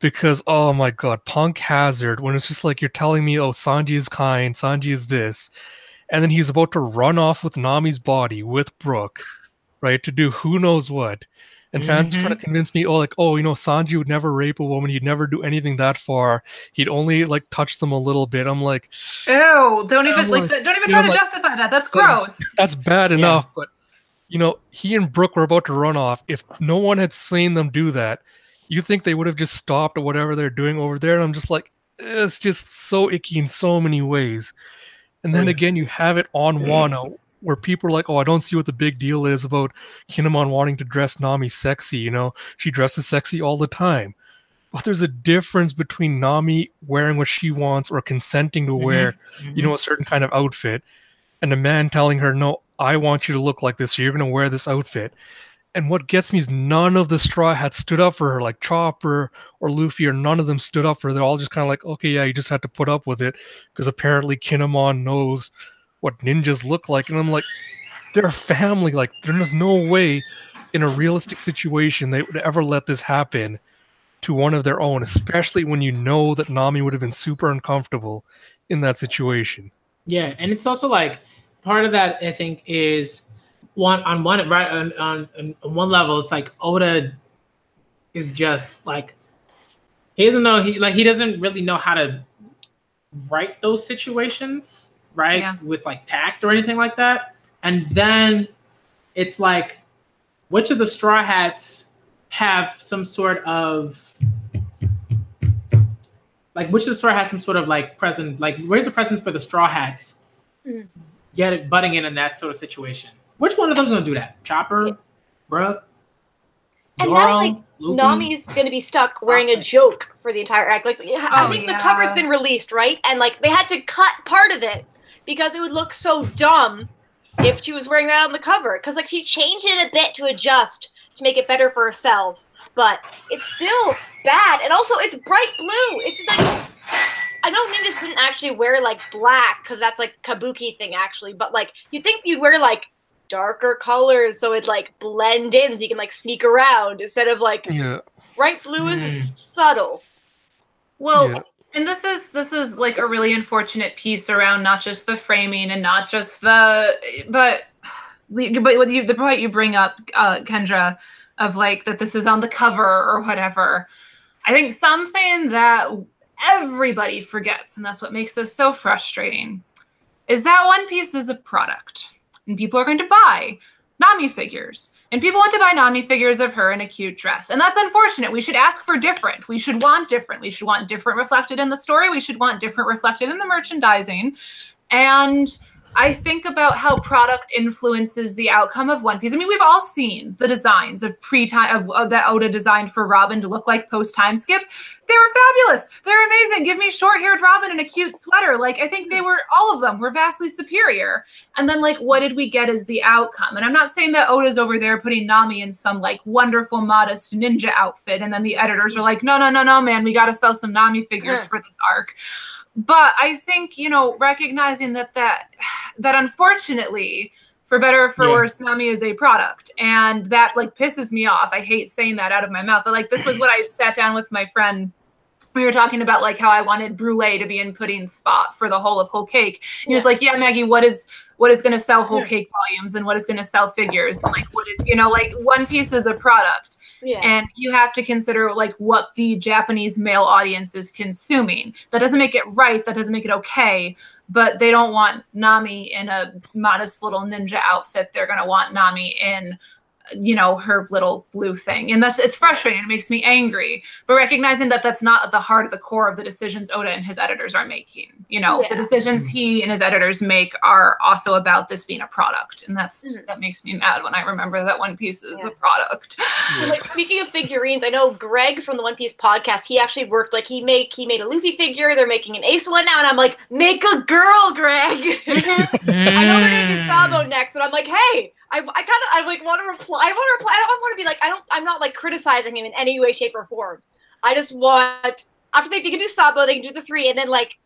Because, oh my god, Punk Hazard, when it's just like, you're telling me, oh, Sanji is kind, Sanji is this, and then he's about to run off with Nami's body with Brook, right, to do who knows what. And fans trying to convince me, oh, like, oh, you know, Sanji would never rape a woman, he'd never do anything that far, he'd only, like, touch them a little bit. I'm like,
ew, don't even try to justify that. That's gross.
That's bad enough, but, you know, he and Brook were about to run off. If no one had seen them do that, you think they would have just stopped at whatever they're doing over there? And I'm just like, it's just so icky in so many ways. And then again, you have it on Wano, where people are like, oh, I don't see what the big deal is about Kinemon wanting to dress Nami sexy, you know? She dresses sexy all the time. But there's a difference between Nami wearing what she wants or consenting to wear, you know, a certain kind of outfit, and a man telling her, no, I want you to look like this, so you're going to wear this outfit. And what gets me is none of the Straw Hats stood up for her, like Chopper or Luffy, or none of them stood up for her. They're all just kind of like, okay, yeah, you just had to put up with it, because apparently Kinemon knows what ninjas look like. And I'm like, they're family. Like, there's no way in a realistic situation they would ever let this happen to one of their own, especially when you know that Nami would have been super uncomfortable in that situation.
Yeah, and it's also like part of that, I think, is on one level, it's like Oda is just like he doesn't really know how to write those situations, right?
Yeah.
With like tact or anything like that. And then it's like, which of the Straw Hats have some sort of like, which of the Straw Hats some sort of like present, like where's the presence for the Straw Hats get it butting in that sort of situation? Which one of them's gonna do that? Chopper, Bruh,
and
Zoro,
now like
Luffy?
Nami's gonna be stuck wearing a joke for the entire act. Like I think the cover's been released, right? And like they had to cut part of it because it would look so dumb if she was wearing that on the cover. Because like she changed it a bit to adjust to make it better for herself, but it's still bad. And also it's bright blue. It's like I know ninjas didn't actually wear like black because that's like kabuki thing actually, but like you'd think you'd wear like darker colors so it like blend in so you can like sneak around instead of like bright blue is subtle.
Well, and this is like a really unfortunate piece around not just the framing and not just but the point you bring up, Kendra, of like that this is on the cover or whatever. I think something that everybody forgets, and that's what makes this so frustrating, is that One Piece is a product. And people are going to buy Nami figures. And people want to buy Nami figures of her in a cute dress. And that's unfortunate. We should ask for different. We should want different. We should want different reflected in the story. We should want different reflected in the merchandising. And I think about how product influences the outcome of One Piece. I mean, we've all seen the designs of that Oda designed for Robin to look like post-time skip. They were fabulous. They're amazing. Give me short-haired Robin in a cute sweater. Like, I think all of them were vastly superior. And then, like, what did we get as the outcome? And I'm not saying that Oda's over there putting Nami in some, like, wonderful, modest ninja outfit. And then the editors are like, no, man, we got to sell some Nami figures for this arc. But I think, recognizing that unfortunately, for better or for worse, Nami is a product. And that, like, pisses me off. I hate saying that out of my mouth. But, like, this was what I sat down with my friend. We were talking about, like, how I wanted Brulee to be in Pudding's spot for the whole of Whole Cake. And he was like, yeah, Maggie, what is going to sell Whole Cake volumes and what is going to sell figures? And, like, what is, like, One Piece is a product. Yeah. And you have to consider like what the Japanese male audience is consuming. That doesn't make it right. That doesn't make it okay. But they don't want Nami in a modest little ninja outfit. They're going to want Nami in, her little blue thing. And it's frustrating. It makes me angry. But recognizing that that's not at the heart of the core of the decisions Oda and his editors are making. The decisions he and his editors make are also about this being a product. And that makes me mad when I remember that One Piece is a product.
And, like, speaking of figurines, I know Greg from the One Piece podcast, he actually worked, like, he made a Luffy figure. They're making an Ace one now. And I'm like, make a girl, Greg. I know they're going to do Sabo next, but I'm like, hey, I want to reply. I don't want to be like, I'm not like criticizing him in any way, shape, or form. I just want, after they can do Sabo, they can do the 3, and then like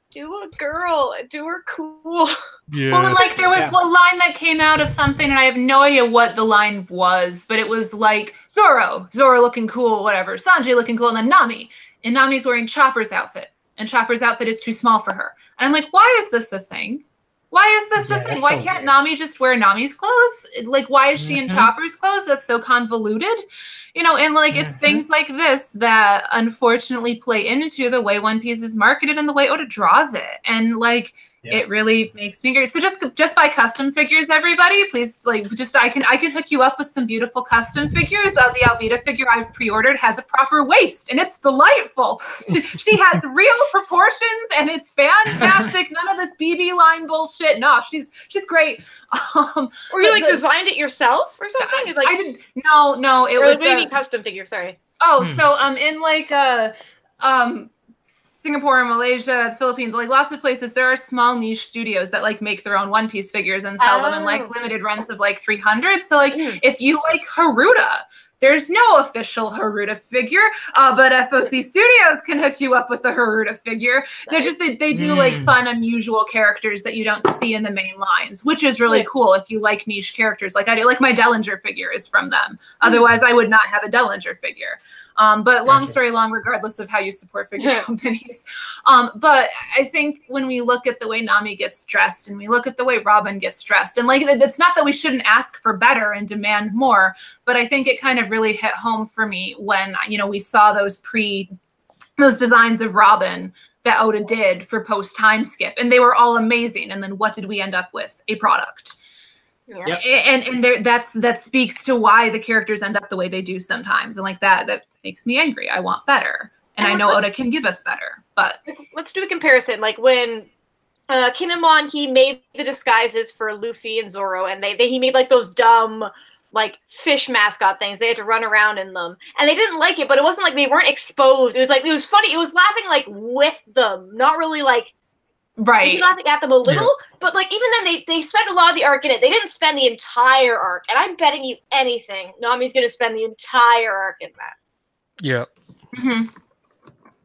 do a girl, do her cool.
Yes. Well, and like there was a line that came out of something, and I have no idea what the line was, but it was like Zoro looking cool, whatever, Sanji looking cool, and then Nami, and Nami's wearing Chopper's outfit, and Chopper's outfit is too small for her. And I'm like, why is this a thing? Why is this the thing? Why can't Nami just wear Nami's clothes? Like, why is she in Chopper's clothes? That's so convoluted. And like, it's things like this that unfortunately play into the way One Piece is marketed and the way Oda draws it. And like, it really makes me angry. So just buy custom figures, everybody. Please, like, I can hook you up with some beautiful custom figures. The Alvida figure I've pre-ordered has a proper waist, and it's delightful. She has real proportions, and it's fantastic. None of this BB line bullshit. No, she's great.
Or you like designed it yourself or something?
I didn't. No, it was
maybe custom figure. Sorry.
Oh, so in like Singapore, Malaysia, Philippines, like lots of places, there are small niche studios that like make their own One Piece figures and sell them in like limited runs of like 300. So like if you like Haruta, there's no official Haruta figure, but FOC Studios can hook you up with a Haruta figure. They're just they do like fun, unusual characters that you don't see in the main lines, which is really cool if you like niche characters like I do. Like my Dellinger figure is from them. Otherwise, I would not have a Dellinger figure. But long story long, regardless of how you support figure companies. But I think when we look at the way Nami gets dressed and we look at the way Robin gets dressed, and like it's not that we shouldn't ask for better and demand more, but I think it kind of really hit home for me when, you know, we saw those designs of Robin that Oda did for post time skip, and they were all amazing. And then what did we end up with? A product. Yeah. And that speaks to why the characters end up the way they do sometimes, and like that makes me angry. I want better, and I know Oda can give us better. But
let's do a comparison. Like when Kinemon, he made the disguises for Luffy and Zoro, and he made like those dumb like fish mascot things. They had to run around in them, and they didn't like it. But it wasn't like they weren't exposed. It was funny. It was laughing like with them, not really like. Right. Laughing at them a little, but like even then they spent a lot of the arc in it. They didn't spend the entire arc, and I'm betting you anything, Nami's going to spend the entire arc in that.
Yeah.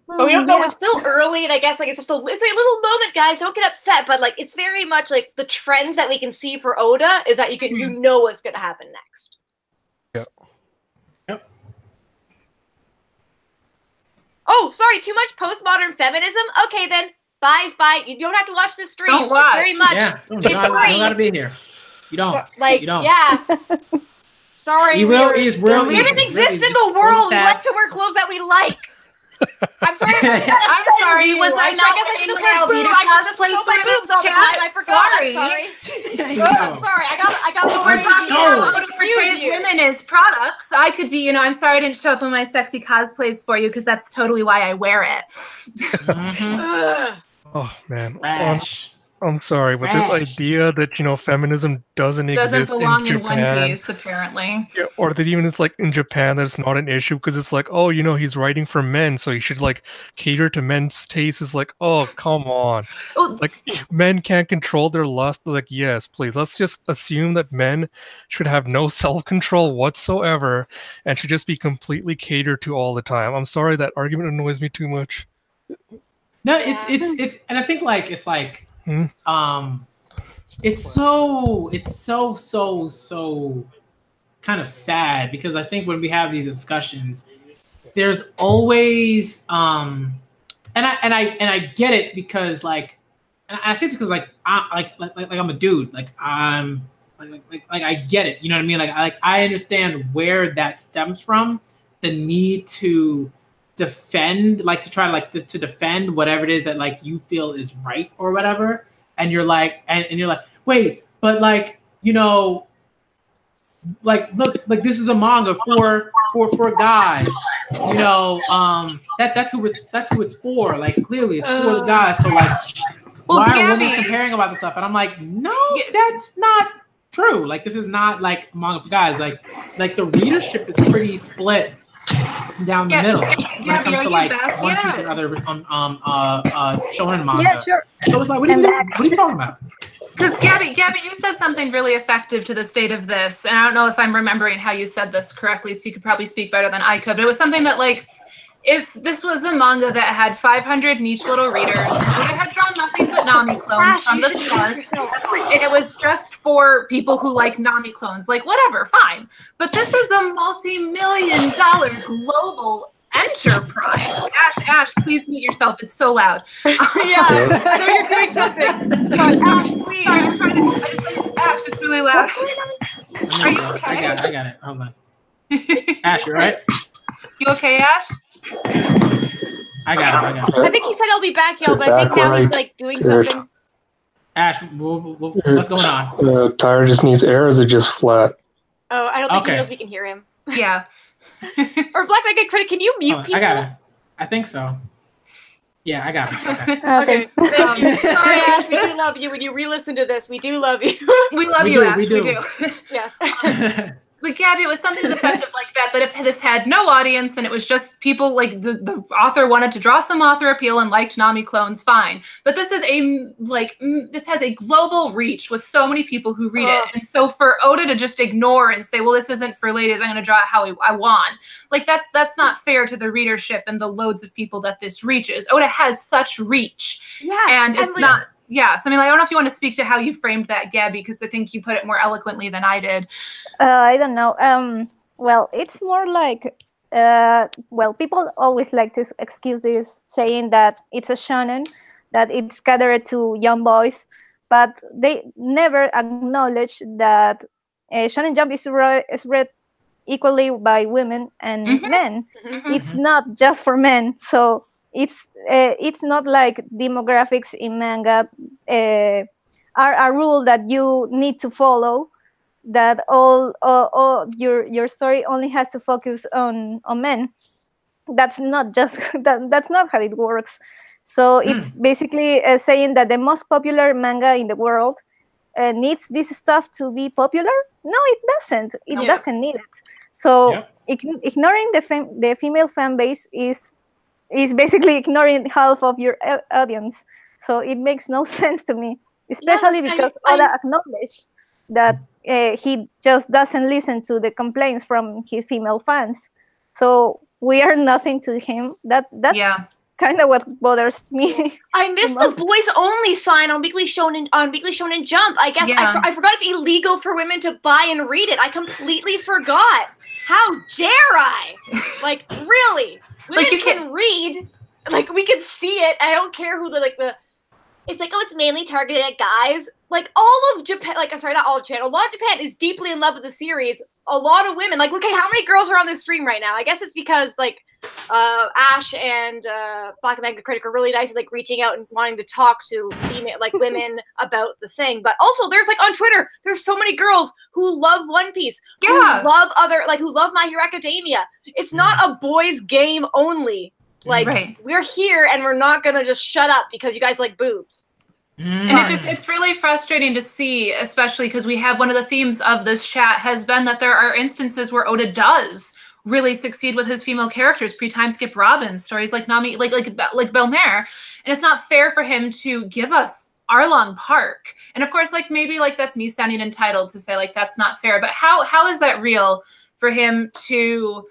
But we don't know. It's still early, and I guess like it's a little moment, guys. Don't get upset, but like it's very much like the trends that we can see for Oda is that you know what's going to happen next.
Yeah.
Yep.
Oh, sorry, too much postmodern feminism. Okay, then. Bye. You don't have to watch this stream.
Don't watch.
It's very much.
Yeah, you don't gotta be here. You don't. You don't.
Yeah. Sorry.
We
didn't exist in the world. We like to wear clothes that we like. I'm sorry.
I'm sorry. Was I not?
I guess I should just wear boobs. I just show my boobs all the time. I forgot. I'm sorry. Sorry. I got the word. Excuse you.
Women as products. I could be. You know. I'm sorry I didn't show up in my sexy cosplays for you because that's totally why I wear it.
Oh man, I'm sorry, but this idea that, you know, feminism doesn't exist
belong
in
Japan,
One
Piece, apparently.
Yeah, or that even it's like in Japan that's not an issue because it's like, oh, you know, he's writing for men, so he should like cater to men's tastes. Is like, oh, come on, like men can't control their lust. Like, yes, please, let's just assume that men should have no self-control whatsoever and should just be completely catered to all the time. I'm sorry, that argument annoys me too much.
No, it's and I think like it's like it's so kind of sad because I think when we have these discussions, there's always and I get it because like, and I say it because like I'm a dude, like I'm like I get it, you know what I mean? Like I understand where that stems from, the need to defend, like to try to defend whatever it is that like you feel is right or whatever, and you're like and you're like, wait, but like, you know, like look, like this is a manga for guys, you know, that's who it's for, like clearly it's for the guys, so like why are women comparing about this stuff? And I'm like, no, that's not true. Like this is not like manga for guys. Like the readership is pretty split down the middle when it comes to like One Piece and other shonen manga.
Yeah, sure.
So it's like, what are you talking about?
Because Gabby, you said something really effective to the state of this, and I don't know if I'm remembering how you said this correctly, so you could probably speak better than I could, but it was something that like, if this was a manga that had 500 niche little readers, it had drawn nothing but Nami clones from the start, and it was just for people who like Nami clones, like whatever, fine. But this is a multi-million-dollar global enterprise. Ash, please mute yourself. It's so loud.
Yeah, I know you're doing something. God, Ash, please.
Sorry, I'm trying to. Ash, it's really loud.
Are you okay? I got it. Hold on. Ash, you all right?
You okay, Ash?
I got it.
I think he said he'll be back, y'all, but I think now he's like doing something.
Ash, what's going on?
Tire just needs air, or is it just flat?
Oh, I don't think he knows we can hear him.
Yeah.
Or Black Mega Critic, can you mute people?
I got it. I think so. Yeah, I got it.
Okay. Thank you. Sorry, Ash, we do love you. When you re-listen to this, we do love you.
We love you, Ash. We do.
Yes.
Like, Gabby, it was something to the effect of like that if this had no audience and it was just people, like the author wanted to draw some author appeal and liked Nami clones, fine. But this is this has a global reach with so many people who read it. And so for Oda to just ignore and say, well, this isn't for ladies, I'm going to draw it how I want. Like, that's not fair to the readership and the loads of people that this reaches. Oda has such reach. Yeah. And it's not... Yes, I mean, I don't know if you want to speak to how you framed that, Gabby, because I think you put it more eloquently than I did.
I don't know. Well, it's more like, well, people always like to excuse this, saying that it's a shonen, that it's catered to young boys, but they never acknowledge that Shonen Jump is read equally by women and men. It's not just for men, so it's not like demographics in manga are a rule that you need to follow, that all your story only has to focus on men. That's not just that's not how it works. So it's basically saying that the most popular manga in the world needs this stuff to be popular. No, it doesn't. It doesn't need it. So ignoring the female fan base is basically ignoring half of your audience. So it makes no sense to me, especially because Oda acknowledged that he just doesn't listen to the complaints from his female fans. So we are nothing to him. That's kind of what bothers me.
I missed the boys only sign on Weekly Shonen Jump. I guess I forgot it's illegal for women to buy and read it. I completely forgot. How dare I? Like, really? Women like can read, like, we can see it. I don't care who it's like, oh, it's mainly targeted at guys. Like, all of Japan, like, I'm sorry, not all of Japan, a lot of Japan is deeply in love with the series. A lot of women, like, okay, how many girls are on this stream right now? I guess it's because, like, Ash and Black and Manga Critic are really nice, like, reaching out and wanting to talk to female, like, women about the thing. But also, there's, like, on Twitter, there's so many girls who love One Piece, who love who love My Hero Academia. It's not a boys' game only. Like, we're here and we're not gonna just shut up because you guys like boobs.
And it's really frustrating to see, especially because we have one of the themes of this chat has been that there are instances where Oda does really succeed with his female characters, pre-time skip Robin, stories like Nami, like Belmare. And it's not fair for him to give us Arlong Park. And of course, like, maybe like that's me sounding entitled to say like that's not fair, but how is that real for him to,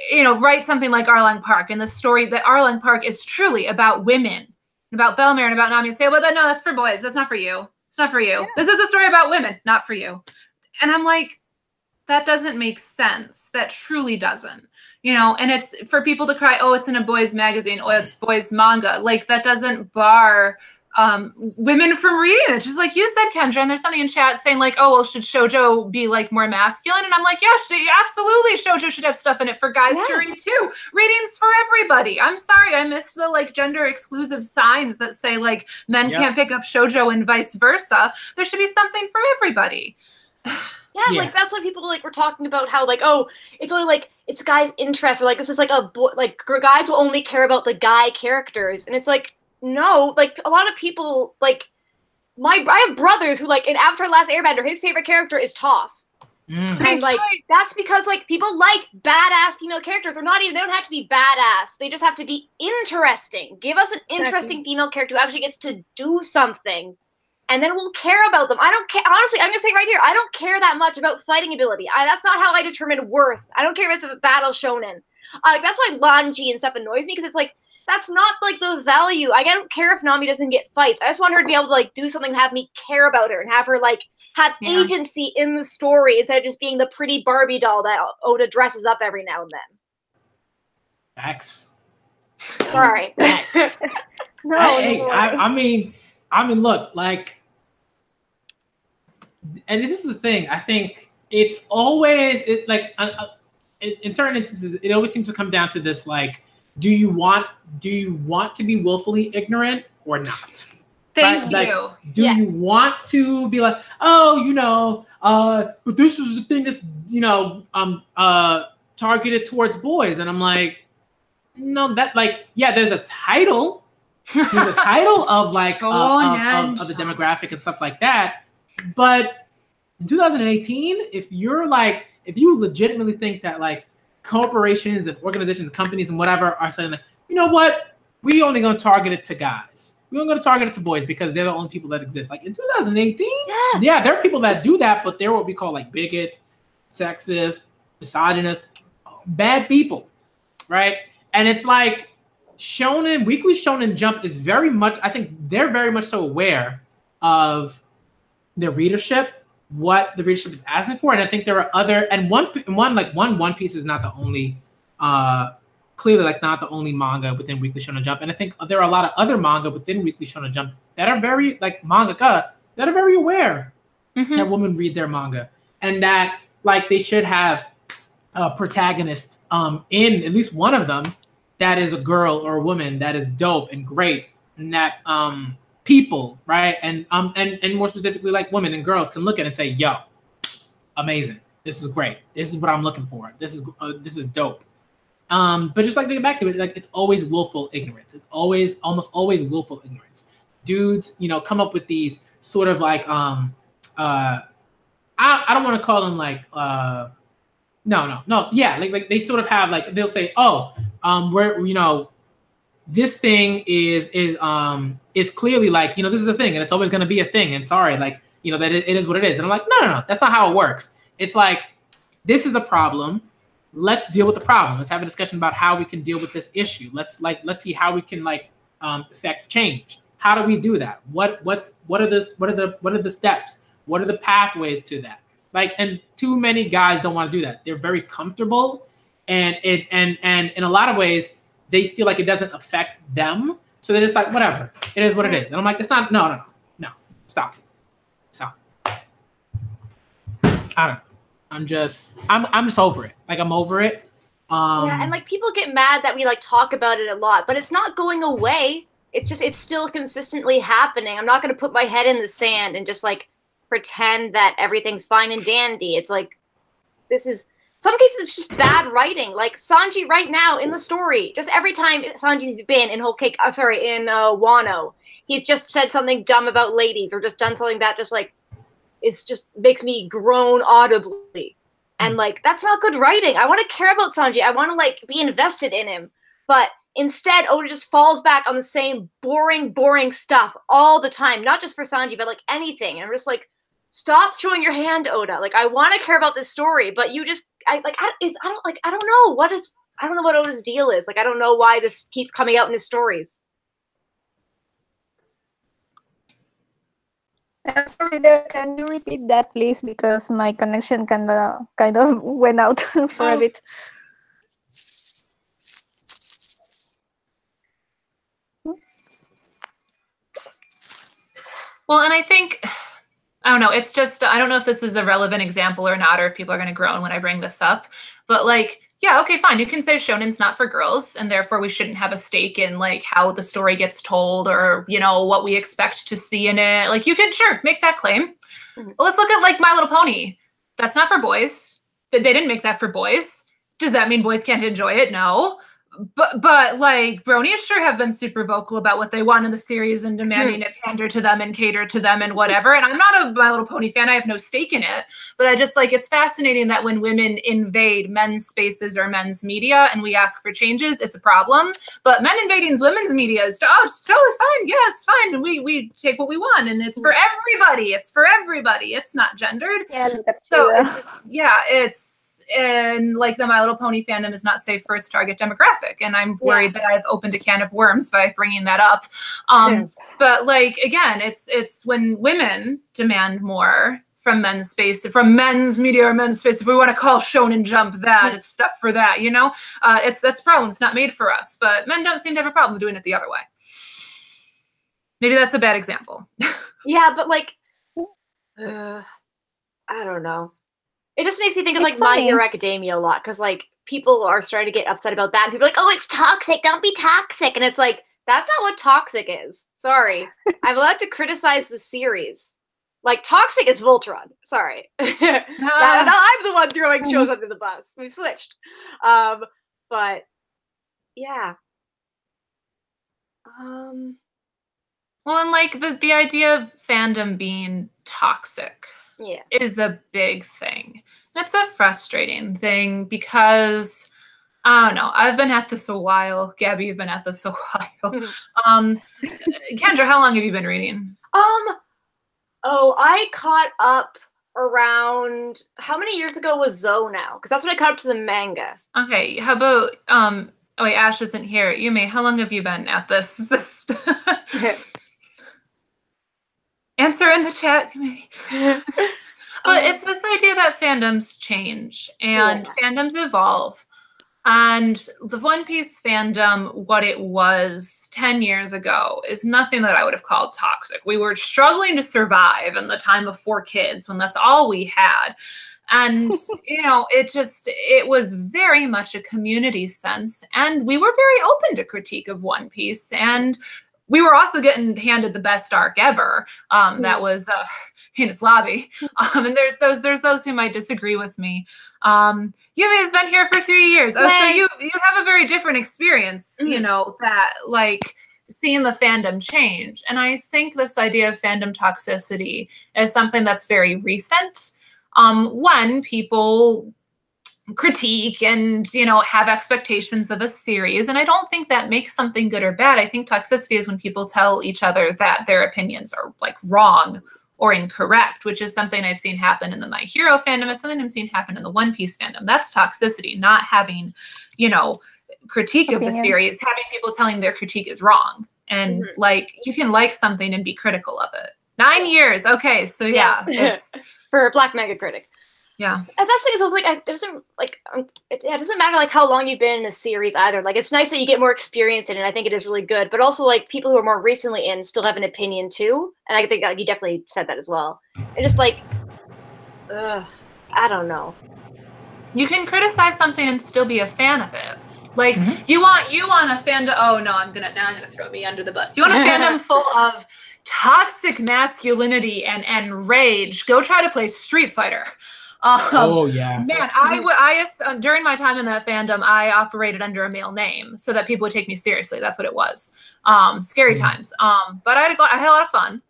you know, write something like Arlong Park and the story that Arlong Park is truly about women, about Belmare and about Nami, and say, well, no, that's for boys. That's not for you. It's not for you. Yeah. This is a story about women, not for you. And I'm like, that doesn't make sense. That truly doesn't. You know, and it's for people to cry, oh, it's in a boys magazine, oh, it's boys manga. Like, that doesn't bar women from reading it. Just like you said, Kendra, and there's something in chat saying like, oh, well, should shoujo be like more masculine? And I'm like, yeah, absolutely, shoujo should have stuff in it for guys to read too. Reading's for everybody. I'm sorry, I missed the like gender exclusive signs that say like men can't pick up shoujo and vice versa. There should be something for everybody.
Yeah, like that's why people like were talking about how like, oh, it's only like it's guys' interest, or like this is like a boy, like guys will only care about the guy characters, and it's like, no, like a lot of people like I have brothers who like in Avatar: Last Airbender, his favorite character is Toph. And like that's because like people like badass female characters, or not even, they don't have to be badass, they just have to be interesting. Give us an interesting female character who actually gets to do something, and then we'll care about them. I don't care, honestly, I'm gonna say right here, I don't care that much about fighting ability. That's not how I determine worth. I don't care if it's a battle shonen. That's why Lanji and stuff annoys me, because it's like, that's not like the value. I don't care if Nami doesn't get fights. I just want her to be able to like do something, have me care about her, and have her like have agency in the story instead of just being the pretty Barbie doll that Oda dresses up every now and then.
Facts.
Sorry.
Facts. I mean, look, like, and this is the thing. I think it's always in certain instances, it always seems to come down to this like, do you want to be willfully ignorant or not?
Thank you.
Like, do you want to be like, oh, you know, this is the thing that's, you know, targeted towards boys, and I'm like, no, that like, yeah, there's a title, of like of the demographic and stuff like that, but in 2018, if you're like if you legitimately think that like corporations and organizations, companies and whatever are saying like, you know what, we only gonna target it to guys. We don't gonna target it to boys because they're the only people that exist. Like in 2018, yeah, there are people that do that, but they're what we call like bigots, sexist, misogynist, bad people, right? And it's like Weekly Shonen Jump is very much, I think they're very much so aware of their readership, what the readership is asking for. And I think there are other, and One Piece is not the only, clearly like not the only manga within Weekly Shonen Jump. And I think there are a lot of other manga within Weekly Shonen Jump that are very, like mangaka, that are very aware that women read their manga. And that like they should have a protagonist in at least one of them that is a girl or a woman that is dope and great, and that people, right, and more specifically like women and girls can look at it and say, yo, amazing, this is great, this is what I'm looking for, this is dope. But just like thinking back to it, like it's always willful ignorance. It's almost always willful ignorance. Dudes, you know, come up with these sort of like I don't want to call them like yeah, like they sort of have like, they'll say, oh, we're, you know, this thing is clearly like, you know, this is a thing and it's always going to be a thing, and sorry, like, you know, that it is what it is. And I'm like, no, that's not how it works. It's like, this is a problem, let's deal with the problem, let's have a discussion about how we can deal with this issue, let's see how we can like affect change. How do we do that? What are the steps? What are the pathways to that? Like, and too many guys don't want to do that. They're very comfortable, and in a lot of ways they feel like it doesn't affect them, so they're just like, whatever, it is what it is. And I'm like, it's not. No, stop. I don't know. I'm just over it. Like, I'm over it.
Yeah, and like people get mad that we like talk about it a lot, but it's not going away. It's still consistently happening. I'm not going to put my head in the sand and just like pretend that everything's fine and dandy. It's like, this is, some cases it's just bad writing. Like Sanji right now in the story, just every time Sanji's been in Wano, he's just said something dumb about ladies or just done something that just like, it's just makes me groan audibly. And like, that's not good writing. I want to care about Sanji. I want to like be invested in him. But instead, Oda just falls back on the same boring stuff all the time. Not just for Sanji, but like anything. And I'm just like, stop showing your hand, Oda. Like, I want to care about this story, but you just, I don't know what Oda's deal is. Like, I don't know why this keeps coming out in his stories.
Sorry there, can you repeat that, please? Because my connection kind of went out for a bit.
Well, and I think, I don't know, it's just, I don't know if this is a relevant example or not, or if people are going to groan when I bring this up, but like, yeah, okay, fine. You can say shonen's not for girls, and therefore we shouldn't have a stake in like how the story gets told, or, you know, what we expect to see in it. Like, you can, sure, make that claim. Well, let's look at like My Little Pony. That's not for boys. They didn't make that for boys. Does that mean boys can't enjoy it? No. But like, bronies sure have been super vocal about what they want in the series and demanding it pander to them and cater to them and whatever. And I'm not a My Little Pony fan. I have no stake in it. But I just like, it's fascinating that when women invade men's spaces or men's media and we ask for changes, it's a problem. But men invading women's media is, oh, it's totally fine. Yes, fine. And we take what we want, and it's for everybody. It's for everybody. It's not gendered.
Yeah, that's
so
true.
it's just, yeah, and like the My Little Pony fandom is not safe for its target demographic, and I'm worried that I've opened a can of worms by bringing that up. But like, again, it's when women demand more from men's space, from men's media or men's space, if we want to call Shonen Jump that, it's stuff for that, you know, that's the problem. It's not made for us, but men don't seem to have a problem doing it the other way. Maybe that's a bad example.
Yeah, but like, I don't know. It just makes me think of like My Hero Academia a lot, because like people are starting to get upset about that. And people are like, oh, it's toxic. Don't be toxic. And it's like, that's not what toxic is. Sorry. I'm allowed to criticize the series. Like, toxic is Voltron. Sorry. Now I'm the one throwing shows under the bus. We switched. But yeah.
Well, and like the idea of fandom being toxic is a big thing. It's a frustrating thing because I don't know. I've been at this a while. Gabby, you've been at this a while. Kendra, how long have you been reading?
Oh, I caught up around, how many years ago was Zoe now? Because that's when I caught up to the manga.
Okay, how about oh wait, Ash isn't here. Yumi, how long have you been at this? Answer in the chat. But it's this idea that fandoms change and fandoms evolve. And the One Piece fandom, what it was 10 years ago, is nothing that I would have called toxic. We were struggling to survive in the time of 4 kids when that's all we had. And, you know, it was very much a community sense. And we were very open to critique of One Piece. And we were also getting handed the best arc ever. That was Heinous Lobby. And there's those who might disagree with me. Yumi has been here for 3 years. Oh, so you have a very different experience, you know, that like seeing the fandom change. And I think this idea of fandom toxicity is something that's very recent. When people critique and, you know, have expectations of a series. And I don't think that makes something good or bad. I think toxicity is when people tell each other that their opinions are like wrong or incorrect, which is something I've seen happen in the My Hero fandom. It's something I've seen happen in the One Piece fandom. That's toxicity, not having, you know, critique of the series, having people telling their critique is wrong. And like, you can like something and be critical of it. 9 years. Okay. So yeah.
For Black Mega Critic.
Yeah.
And that's the thing is, I was like, it doesn't matter like how long you've been in a series either. Like, it's nice that you get more experience in it. And I think it is really good. But also, like, people who are more recently in still have an opinion too. And I think you definitely said that as well. And just like, I don't know.
You can criticize something and still be a fan of it. Like you want a fandom. Oh no, I'm gonna throw me under the bus. You want a fandom full of toxic masculinity and rage? Go try to play Street Fighter.
Oh yeah,
man! I during my time in that fandom, I operated under a male name so that people would take me seriously. That's what it was. Scary times. But I had a lot of fun.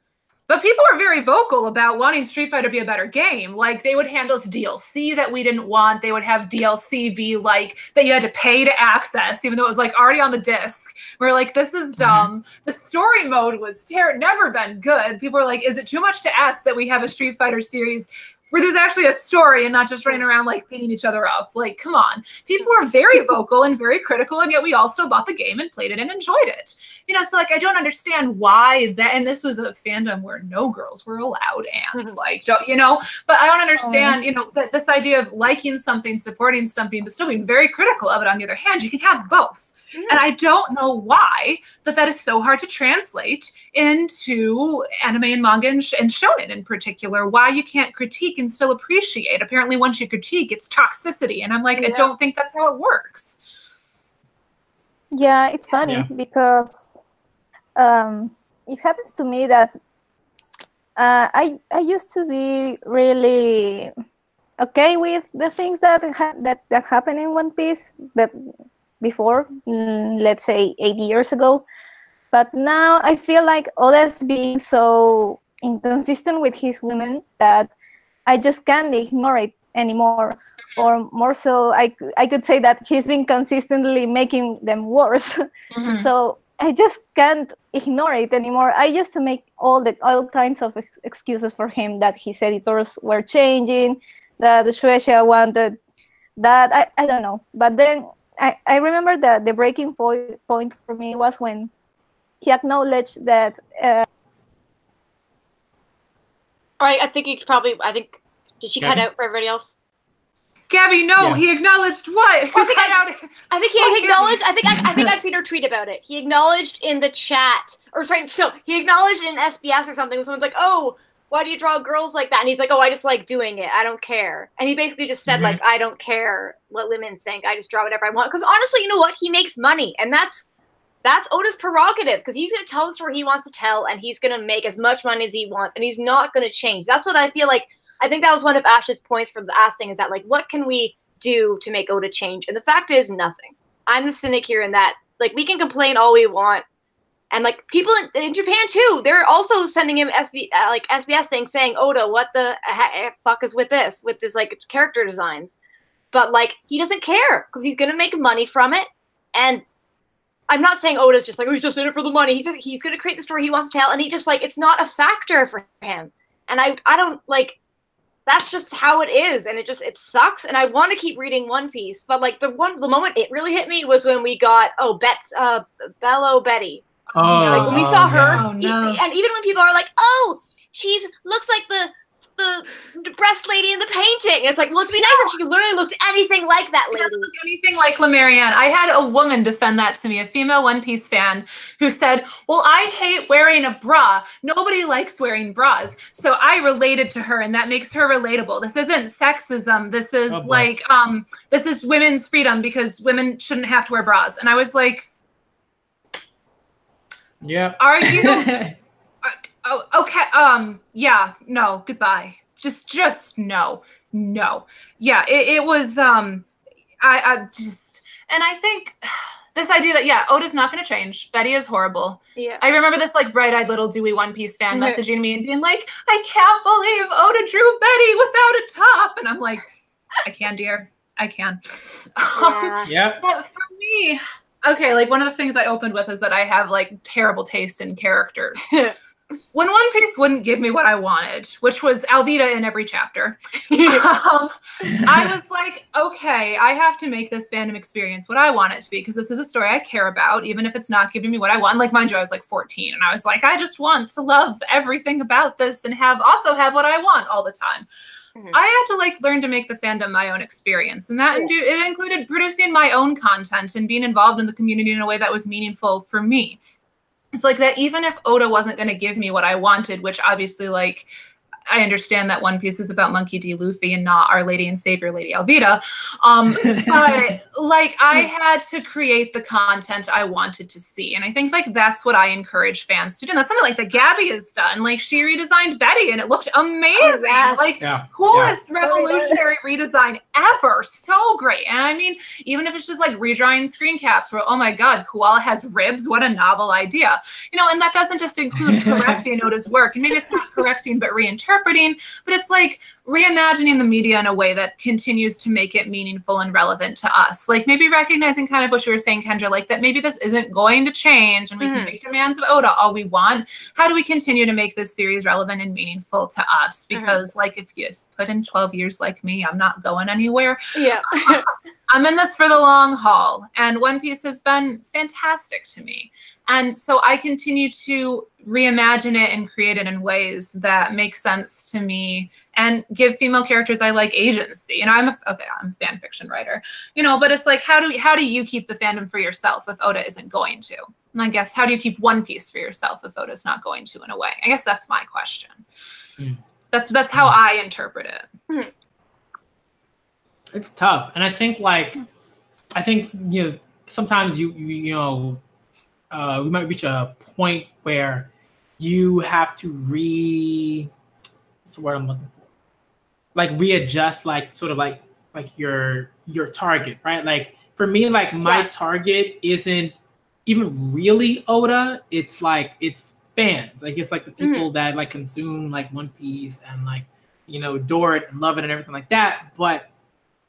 But people were very vocal about wanting Street Fighter to be a better game. Like, they would hand us DLC that we didn't want. They would have DLC be like that you had to pay to access, even though it was like already on the disc. We're like, this is dumb. The story mode was never been good. People were like, is it too much to ask that we have a Street Fighter series where there's actually a story and not just running around like beating each other up? Like, come on. People were very vocal and very critical, and yet we all still bought the game and played it and enjoyed it. You know, so like, I don't understand why that, and this was a fandom where no girls were allowed, and like, you know, but I don't understand, you know, this idea of liking something, supporting something, but still being very critical of it. On the other hand, you can have both. And I don't know why that is so hard to translate into anime and manga and shonen in particular, why you can't critique and still appreciate. Apparently once you critique, it's toxicity. And I'm like, I don't think that's how it works.
Yeah, it's funny because it happens to me that I used to be really okay with the things that happen in One Piece that before, let's say 8 years ago. But now I feel like Oda's being so inconsistent with his women that I just can't ignore it anymore. Or more so, I could say that he's been consistently making them worse. So I just can't ignore it anymore. I used to make all kinds of excuses for him, that his editors were changing, that the Shueisha wanted that. I don't know. But then I remember that the breaking point for me was when he acknowledged that.
I think did she cut out for everybody else?
Gabby, no, he acknowledged what?
I think he acknowledged. I think I've seen her tweet about it. He acknowledged in the chat, or sorry, so he acknowledged in SBS or something. When someone's like, "Oh, why do you draw girls like that?" And he's like, "Oh, I just like doing it. I don't care." And he basically just said, like, "I don't care what women think. I just draw whatever I want." Because honestly, you know what? He makes money, and that's Oda's prerogative, because he's going to tell the story he wants to tell, and he's going to make as much money as he wants, and he's not going to change. That's what I feel like. I think that was one of Ash's points for the Ash thing, is that, like, what can we do to make Oda change? And the fact is, nothing. I'm the cynic here in that, like, we can complain all we want, And like people in Japan too, they're also sending him SBS things saying, Oda, what the fuck is with this like character designs? But like he doesn't care because he's gonna make money from it. And I'm not saying Oda's just like, oh, he's just in it for the money. He's gonna create the story he wants to tell, and he just like it's not a factor for him. And I don't like. That's just how it is, and it sucks. And I want to keep reading One Piece, but like the moment it really hit me was when we got Bello Betty.
Oh,
like when we saw her,
and
even when people are like, "Oh, looks like the breast lady in the painting," it's like, well, it'd be nice if she literally looked anything like that lady.
Look anything like Lemarianne. I had a woman defend that to me, a female One Piece fan, who said, "Well, I hate wearing a bra. Nobody likes wearing bras." So I related to her, and that makes her relatable. This isn't sexism. This is this is women's freedom because women shouldn't have to wear bras. And I was like,
yeah.
Are you? Okay. Yeah. No. Goodbye. Just no. Yeah. It was. I just, and I think this idea that Oda's not going to change. Betty is horrible.
Yeah.
I remember this like bright-eyed little dewy One Piece fan messaging me and being like, "I can't believe Oda drew Betty without a top," and I'm like, "I can, dear. I can."
Yeah.
But for me. Okay, like one of the things I opened with is that I have like terrible taste in characters. When One Piece wouldn't give me what I wanted, which was Alvida in every chapter, I was like, okay, I have to make this fandom experience what I want it to be because this is a story I care about, even if it's not giving me what I want. Like, mind you, I was like 14, and I was like, I just want to love everything about this and also have what I want all the time. I had to like learn to make the fandom my own experience, and that it included producing my own content and being involved in the community in a way that was meaningful for me. It's like that even if Oda wasn't going to give me what I wanted, which obviously like I understand that One Piece is about Monkey D. Luffy and not Our Lady and Savior Lady Alvida. But like I had to create the content I wanted to see. And I think like that's what I encourage fans to do. And that's something like that Gabby has done. Like she redesigned Betty and it looked amazing. Coolest revolutionary redesign ever. So great. And I mean, even if it's just like redrawing screen caps where, oh my God, Koala has ribs. What a novel idea. You know, and that doesn't just include correcting Oda's work. And maybe it's not correcting, but reinterpreting. But it's like reimagining the media in a way that continues to make it meaningful and relevant to us. Like maybe recognizing kind of what you were saying, Kendra, like that maybe this isn't going to change and we can make demands of Oda all we want. How do we continue to make this series relevant and meaningful to us? Because like if you put in 12 years like me, I'm not going anywhere.
Yeah.
I'm in this for the long haul. And One Piece has been fantastic to me. And so I continue to reimagine it and create it in ways that make sense to me and give female characters I like agency. You know, I'm a fan fiction writer, you know, but it's like, how do you keep the fandom for yourself if Oda isn't going to? And I guess, how do you keep One Piece for yourself if Oda's not going to in a way? I guess that's my question. That's how I interpret it.
It's tough. And I think you know, sometimes you know, we might reach a point where you have to what's the word I'm looking for? Like readjust, like sort of like your target, right? Like for me, like my target isn't even really Oda. It's like it's fans. Like it's like the people that like consume like One Piece and like, you know, adore it and love it and everything like that, but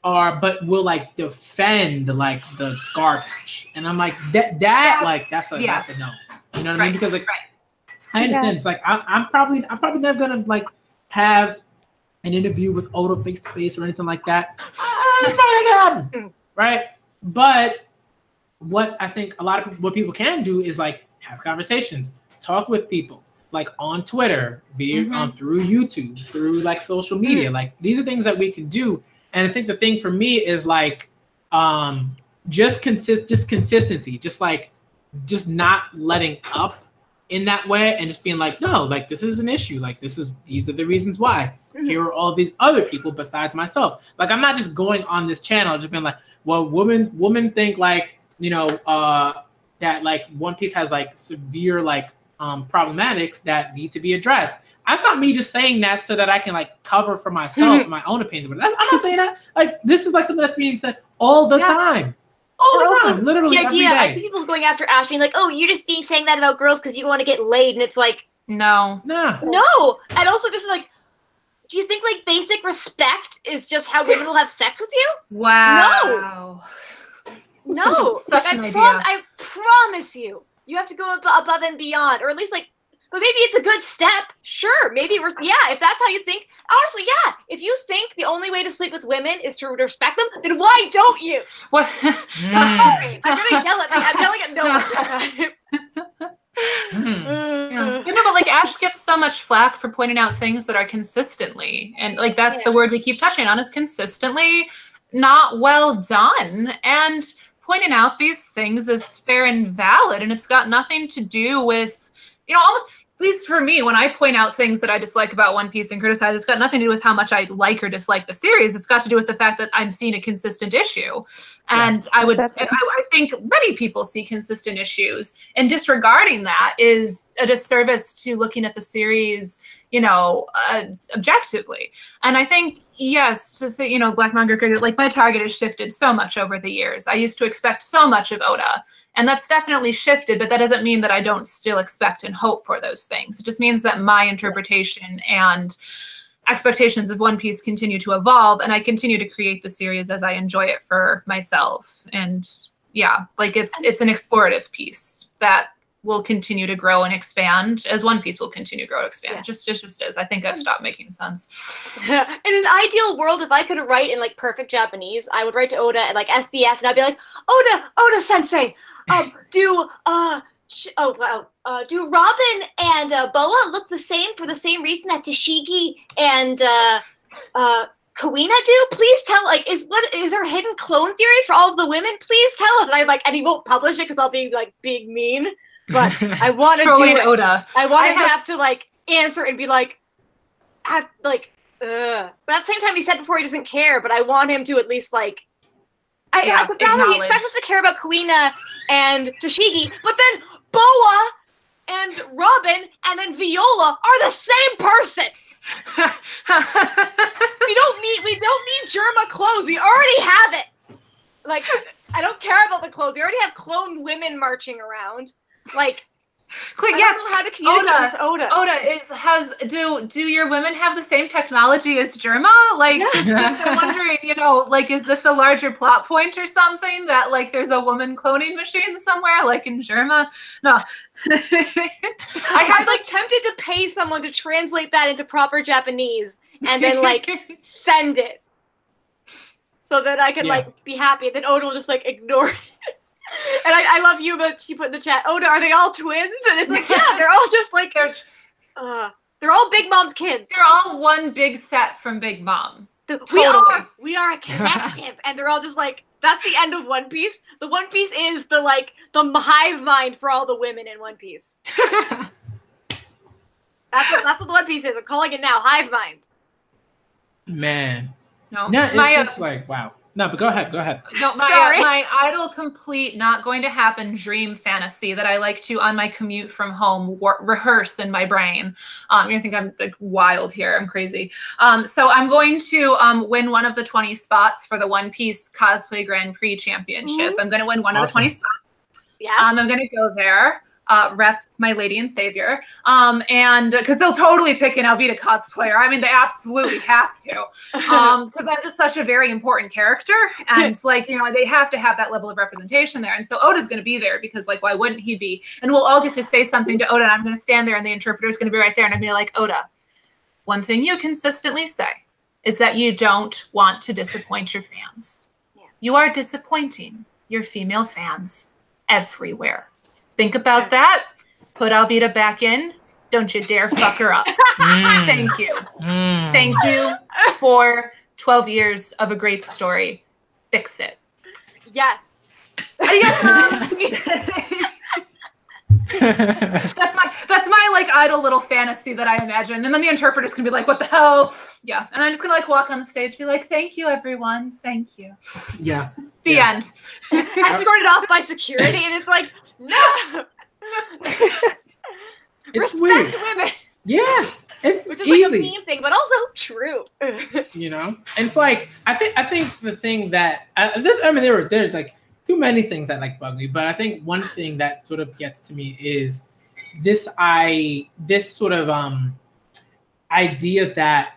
will like defend like the garbage. And I'm like that's a no. You know what I mean? Because like I understand it's like I'm probably never gonna like have an interview with Oda face to face or anything like that. It's probably not gonna happen, right? But what I think what people can do is like have conversations, talk with people, like on Twitter, through YouTube, through like social media. Like these are things that we can do. And I think the thing for me is like just consistency, just not letting up in that way and just being like, no, like this is an issue. Like these are the reasons why. Here are all these other people besides myself. Like I'm not just going on this channel just being like, well, women think like, you know, that like One Piece has like severe like problematics that need to be addressed. That's not me just saying that so that I can like cover for myself my own opinions. But I'm not saying that. Like this is like something that's being said all the time. All the time, literally every day.
I see people going after Ash being like, oh, you're just saying that about girls because you want to get laid, and it's like,
no.
And also just like, do you think like basic respect is just how women will have sex with you?
Wow.
No. Like, I promise you, you have to go above and beyond, or at least like, but maybe it's a good step. Sure, maybe if that's how you think. Honestly, yeah. If you think the only way to sleep with women is to respect them, then why don't you?
What?
I'm gonna yell at me. I'm yelling at no one this time.
You know, but like Ash gets so much flack for pointing out things that are consistently, and like that's the word we keep touching on, is consistently not well done. And pointing out these things is fair and valid, and it's got nothing to do with, you know, almost, at least for me, when I point out things that I dislike about One Piece and criticize, it's got nothing to do with how much I like or dislike the series. It's got to do with the fact that I'm seeing a consistent issue. And I think many people see consistent issues, and disregarding that is a disservice to looking at the series, you know, objectively. And I think, yes, to say, you know, Black Manga Critic, like my target has shifted so much over the years. I used to expect so much of Oda, and that's definitely shifted, but that doesn't mean that I don't still expect and hope for those things. It just means that my interpretation and expectations of One Piece continue to evolve, and I continue to create the series as I enjoy it for myself. And yeah, like it's an explorative piece that will continue to grow and expand as One Piece will continue to grow and expand. It just is. I think I've stopped making sense.
In an ideal world, if I could write in like perfect Japanese, I would write to Oda at like SBS, and I'd be like, Oda Sensei, do Robin and Boa look the same for the same reason that Tashigi and Kawina do? Please tell, like, is there a hidden clone theory for all of the women? Please tell us. And I'm like, and he won't publish it because I'll be like being mean. But I want to do it.
Oda.
I want him to have to like answer and be like, ugh. But at the same time, he said before he doesn't care. But I want him to at least like, I would rather he expects us to care about Kawina and Tashigi, but then Boa and Robin and then Viola are the same person. we don't need Germa clothes. We already have it. Like, I don't care about the clothes. We already have cloned women marching around. Like, I don't know how to communicate this to Oda.
Oda, do your women have the same technology as Germa? Like, I'm wondering, you know, like, is this a larger plot point or something that like there's a woman cloning machine somewhere, like in Germa? No.
I'm like tempted to pay someone to translate that into proper Japanese and then like send it so that I can like be happy. And then Oda will just like ignore it. And I love you, but she put in the chat, Oda, are they all twins? And it's like, yeah, they're all just like, they're all Big Mom's kids.
They're all one big set from Big Mom.
We are a collective. And they're all just like, that's the end of One Piece. The One Piece is the hive mind for all the women in One Piece. That's what the One Piece is. I'm calling it now, hive mind.
Man. No, it's just like, wow. No, but go ahead.
No, my idle, complete, not going to happen dream fantasy that I like to, on my commute from home, rehearse in my brain. You think I'm like wild here. I'm crazy. So I'm going to win one of the 20 spots for the One Piece Cosplay Grand Prix Championship. I'm going to win one of the 20 spots.
Yes.
I'm going to go there. Rep my lady and savior, and because they'll totally pick an Alvida cosplayer. I mean, they absolutely have to, because I'm just such a very important character, and like, you know, they have to have that level of representation there. And so Oda's going to be there because, like, why wouldn't he be? And we'll all get to say something to Oda, and I'm going to stand there, and the interpreter's going to be right there, and I'm going to be like, Oda, one thing you consistently say is that you don't want to disappoint your fans. Yeah. You are disappointing your female fans everywhere. Think about that. Put Alvida back in. Don't you dare fuck her up. Thank you. Thank you for 12 years of a great story. Fix it.
Yes.
That's my like idle little fantasy that I imagine. And then the interpreter's gonna be like, what the hell? Yeah. And I'm just gonna like walk on the stage and be like, thank you, everyone. Thank you.
Yeah.
The end.
I'm escorted off by security, and it's like, no.
It's
Respect
weird.
women.
Yeah. It's
which is
easy.
like a meme thing, but also true.
You know? And it's like, I think the thing that, I mean, they're like, too many things that like bug me, but I think one thing that sort of gets to me is this sort of idea that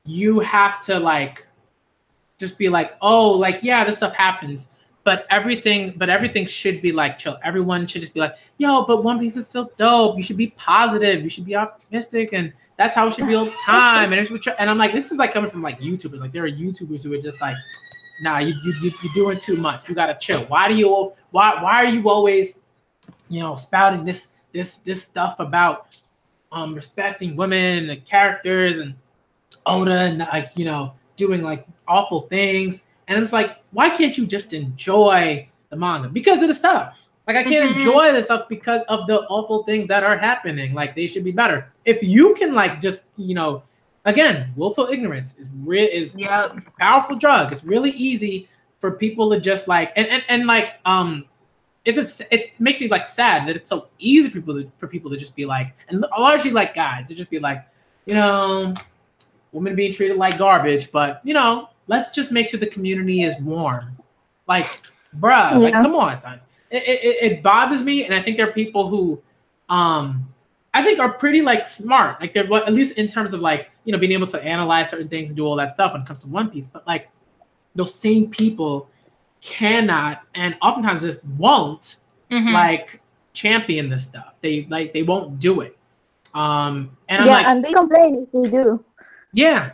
you have to like just be like, oh, like, yeah, this stuff happens, but everything should be like chill. Everyone should just be like, yo, but One Piece is still dope. You should be positive. You should be optimistic, and that's how it should be all the time. And I'm like, this is like coming from like YouTubers. Like there are YouTubers who are just like, nah, you're doing too much. You gotta chill. Why are you always, you know, spouting this stuff about respecting women and the characters and Oda and like, you know, doing like awful things? And it's like, why can't you just enjoy the manga? Because of the stuff. Like I can't enjoy the stuff because of the awful things that are happening. Like they should be better. If you can like just, you know, again, willful ignorance is a powerful drug. It's really easy for people to just like and like it makes me like sad that it's so easy for people to just be like, and largely like guys to just be like, you know, women being treated like garbage, but you know, let's just make sure the community is warm. Like, bruh, like come on, son. It bothers me, and I think there are people who I think are pretty like smart, like they're at least in terms of like, you know, being able to analyze certain things and do all that stuff when it comes to One Piece. But like those same people cannot and oftentimes just won't like champion this stuff. They won't do it. And I'm like,
and they complain if we do.
Yeah.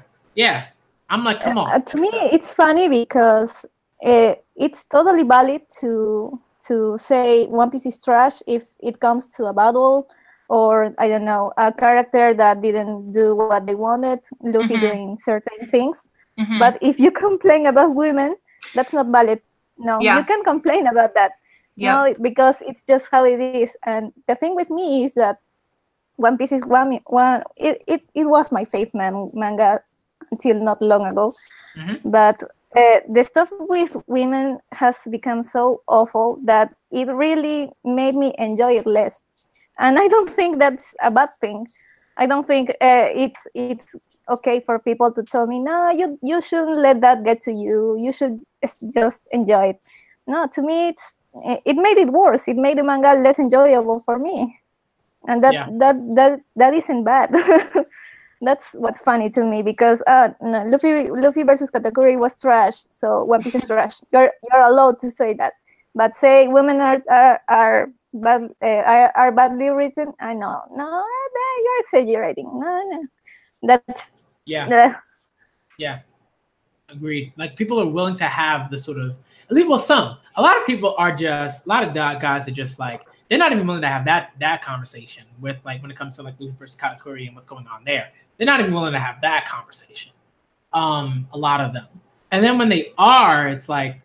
I'm like, come on.
To me, it's funny because it's totally valid to say One Piece is trash if it comes to a battle, or I don't know, a character that didn't do what they wanted, Luffy doing certain things. But if you complain about women, that's not valid. No, you can complain about that. No, because it's just how it is. And the thing with me is that One Piece is it was my favorite manga until not long ago. But the stuff with women has become so awful that it really made me enjoy it less. And I don't think that's a bad thing. I don't think it's okay for people to tell me, no, you shouldn't let that get to you. You should just enjoy it. No, to me, it made it worse. It made the manga less enjoyable for me, and that isn't bad. That's what's funny to me, because no, Luffy versus Katakuri was trash, so One Piece is trash. You're allowed to say that, but say women are badly written. I know, no, you're exaggerating. No, that's
agreed. Like people are willing to have the sort of, at least, well, a lot of people are just, a lot of guys are just like, they're not even willing to have that conversation with, like, when it comes to like Luffy versus Katakuri and what's going on there. They're not even willing to have that conversation. A lot of them. And then when they are, it's like,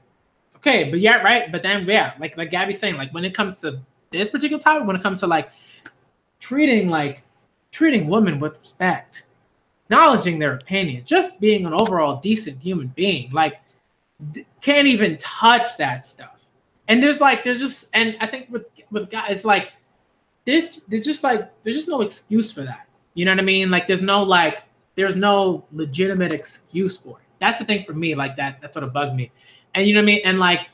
okay, but yeah, right. But then, like Gabby's saying, like when it comes to this particular topic, when it comes to like treating women with respect, acknowledging their opinions, just being an overall decent human being, like can't even touch that stuff. And there's just, and I think with guys, like there's just no excuse for that. You know what I mean? Like there's no legitimate excuse for it. That's the thing for me, like that sort of bugs me. And you know what I mean? And like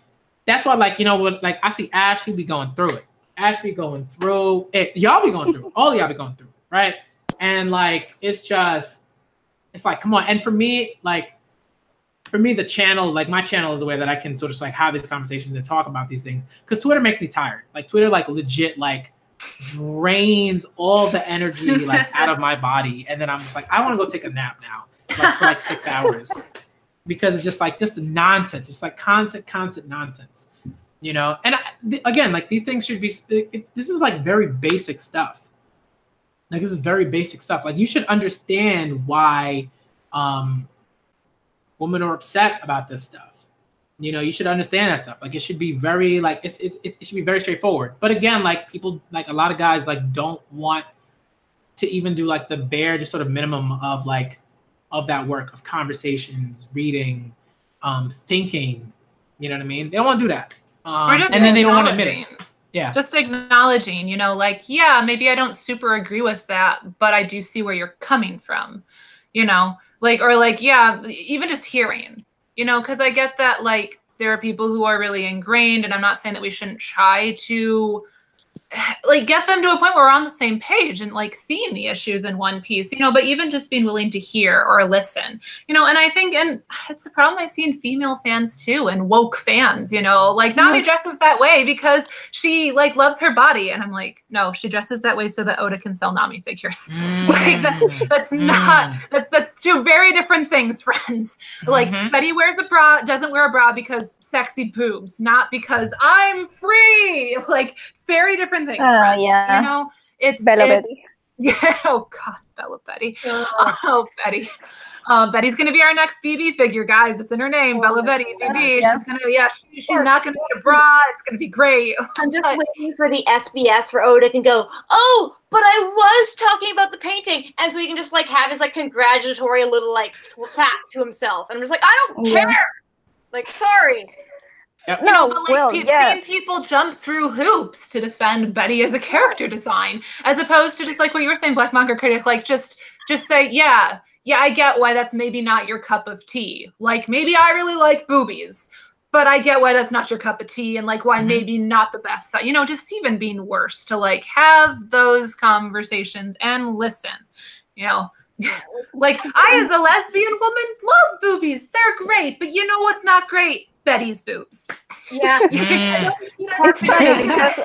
that's why, like, you know what, like I see Ashley be going through it. Ash be going through it. Y'all be going through it. All of y'all be going through it, right? And like it's like, come on. And for me, the channel, like my channel is a way that I can sort of like have these conversations and talk about these things. Because Twitter makes me tired. Like Twitter, like legit, like drains all the energy like out of my body, and then I'm just like, I want to go take a nap now, like for like 6 hours, because it's just the nonsense. It's like constant nonsense, you know. And again, like these things should be. This is like very basic stuff. Like this is very basic stuff. Like you should understand why women are upset about this stuff. You know, you should understand that stuff. Like it should be very like it should be very straightforward. But again, like people, like a lot of guys, like don't want to even do like the bare, just sort of minimum of like of that work of conversations, reading, thinking. You know what I mean? They don't want to do that. And then they don't want to admit it. Yeah.
Just acknowledging, you know, like, yeah, maybe I don't super agree with that, but I do see where you're coming from. You know, like, or like, yeah, even just hearing. you know, because I get that, like, there are people who are really ingrained, and I'm not saying that we shouldn't try to like get them to a point where we're on the same page and like seeing the issues in One Piece, you know, but even just being willing to hear or listen, you know. And I think, and it's the problem I see in female fans too, and woke fans, you know, like Nami dresses that way because she like loves her body. And I'm like, no, she dresses that way so that Oda can sell Nami figures. Like that's not, that's two very different things, friends. Like Betty wears a bra, doesn't wear a bra because sexy boobs, not because I'm free. Like very different things.
Yeah.
You know, it's
Betty.
Yeah. Oh God, Bella Betty. Oh Betty. Betty's gonna be our next BB figure, guys. It's in her name, Bella Betty. BB. Yeah. She's gonna, she's not gonna need a bra. It's gonna be great.
I'm just waiting for the SBS where Oda can go, oh, but I was talking about the painting, and so he can just like have his like congratulatory little like fact to himself, and I'm just like, I don't care. Like, sorry.
Yep.
No, but like seeing people jump through hoops to defend Betty as a character design, as opposed to just like what you were saying, Black Manga Critic, like just say, yeah, I get why that's maybe not your cup of tea. Like maybe I really like boobies, but I get why that's not your cup of tea, and like why maybe not the best, you know, just even being worse, to like have those conversations and listen, you know. Like I, as a lesbian woman, love boobies. They're great, but you know what's not great? Betty's boobs.
Yeah.
It's funny because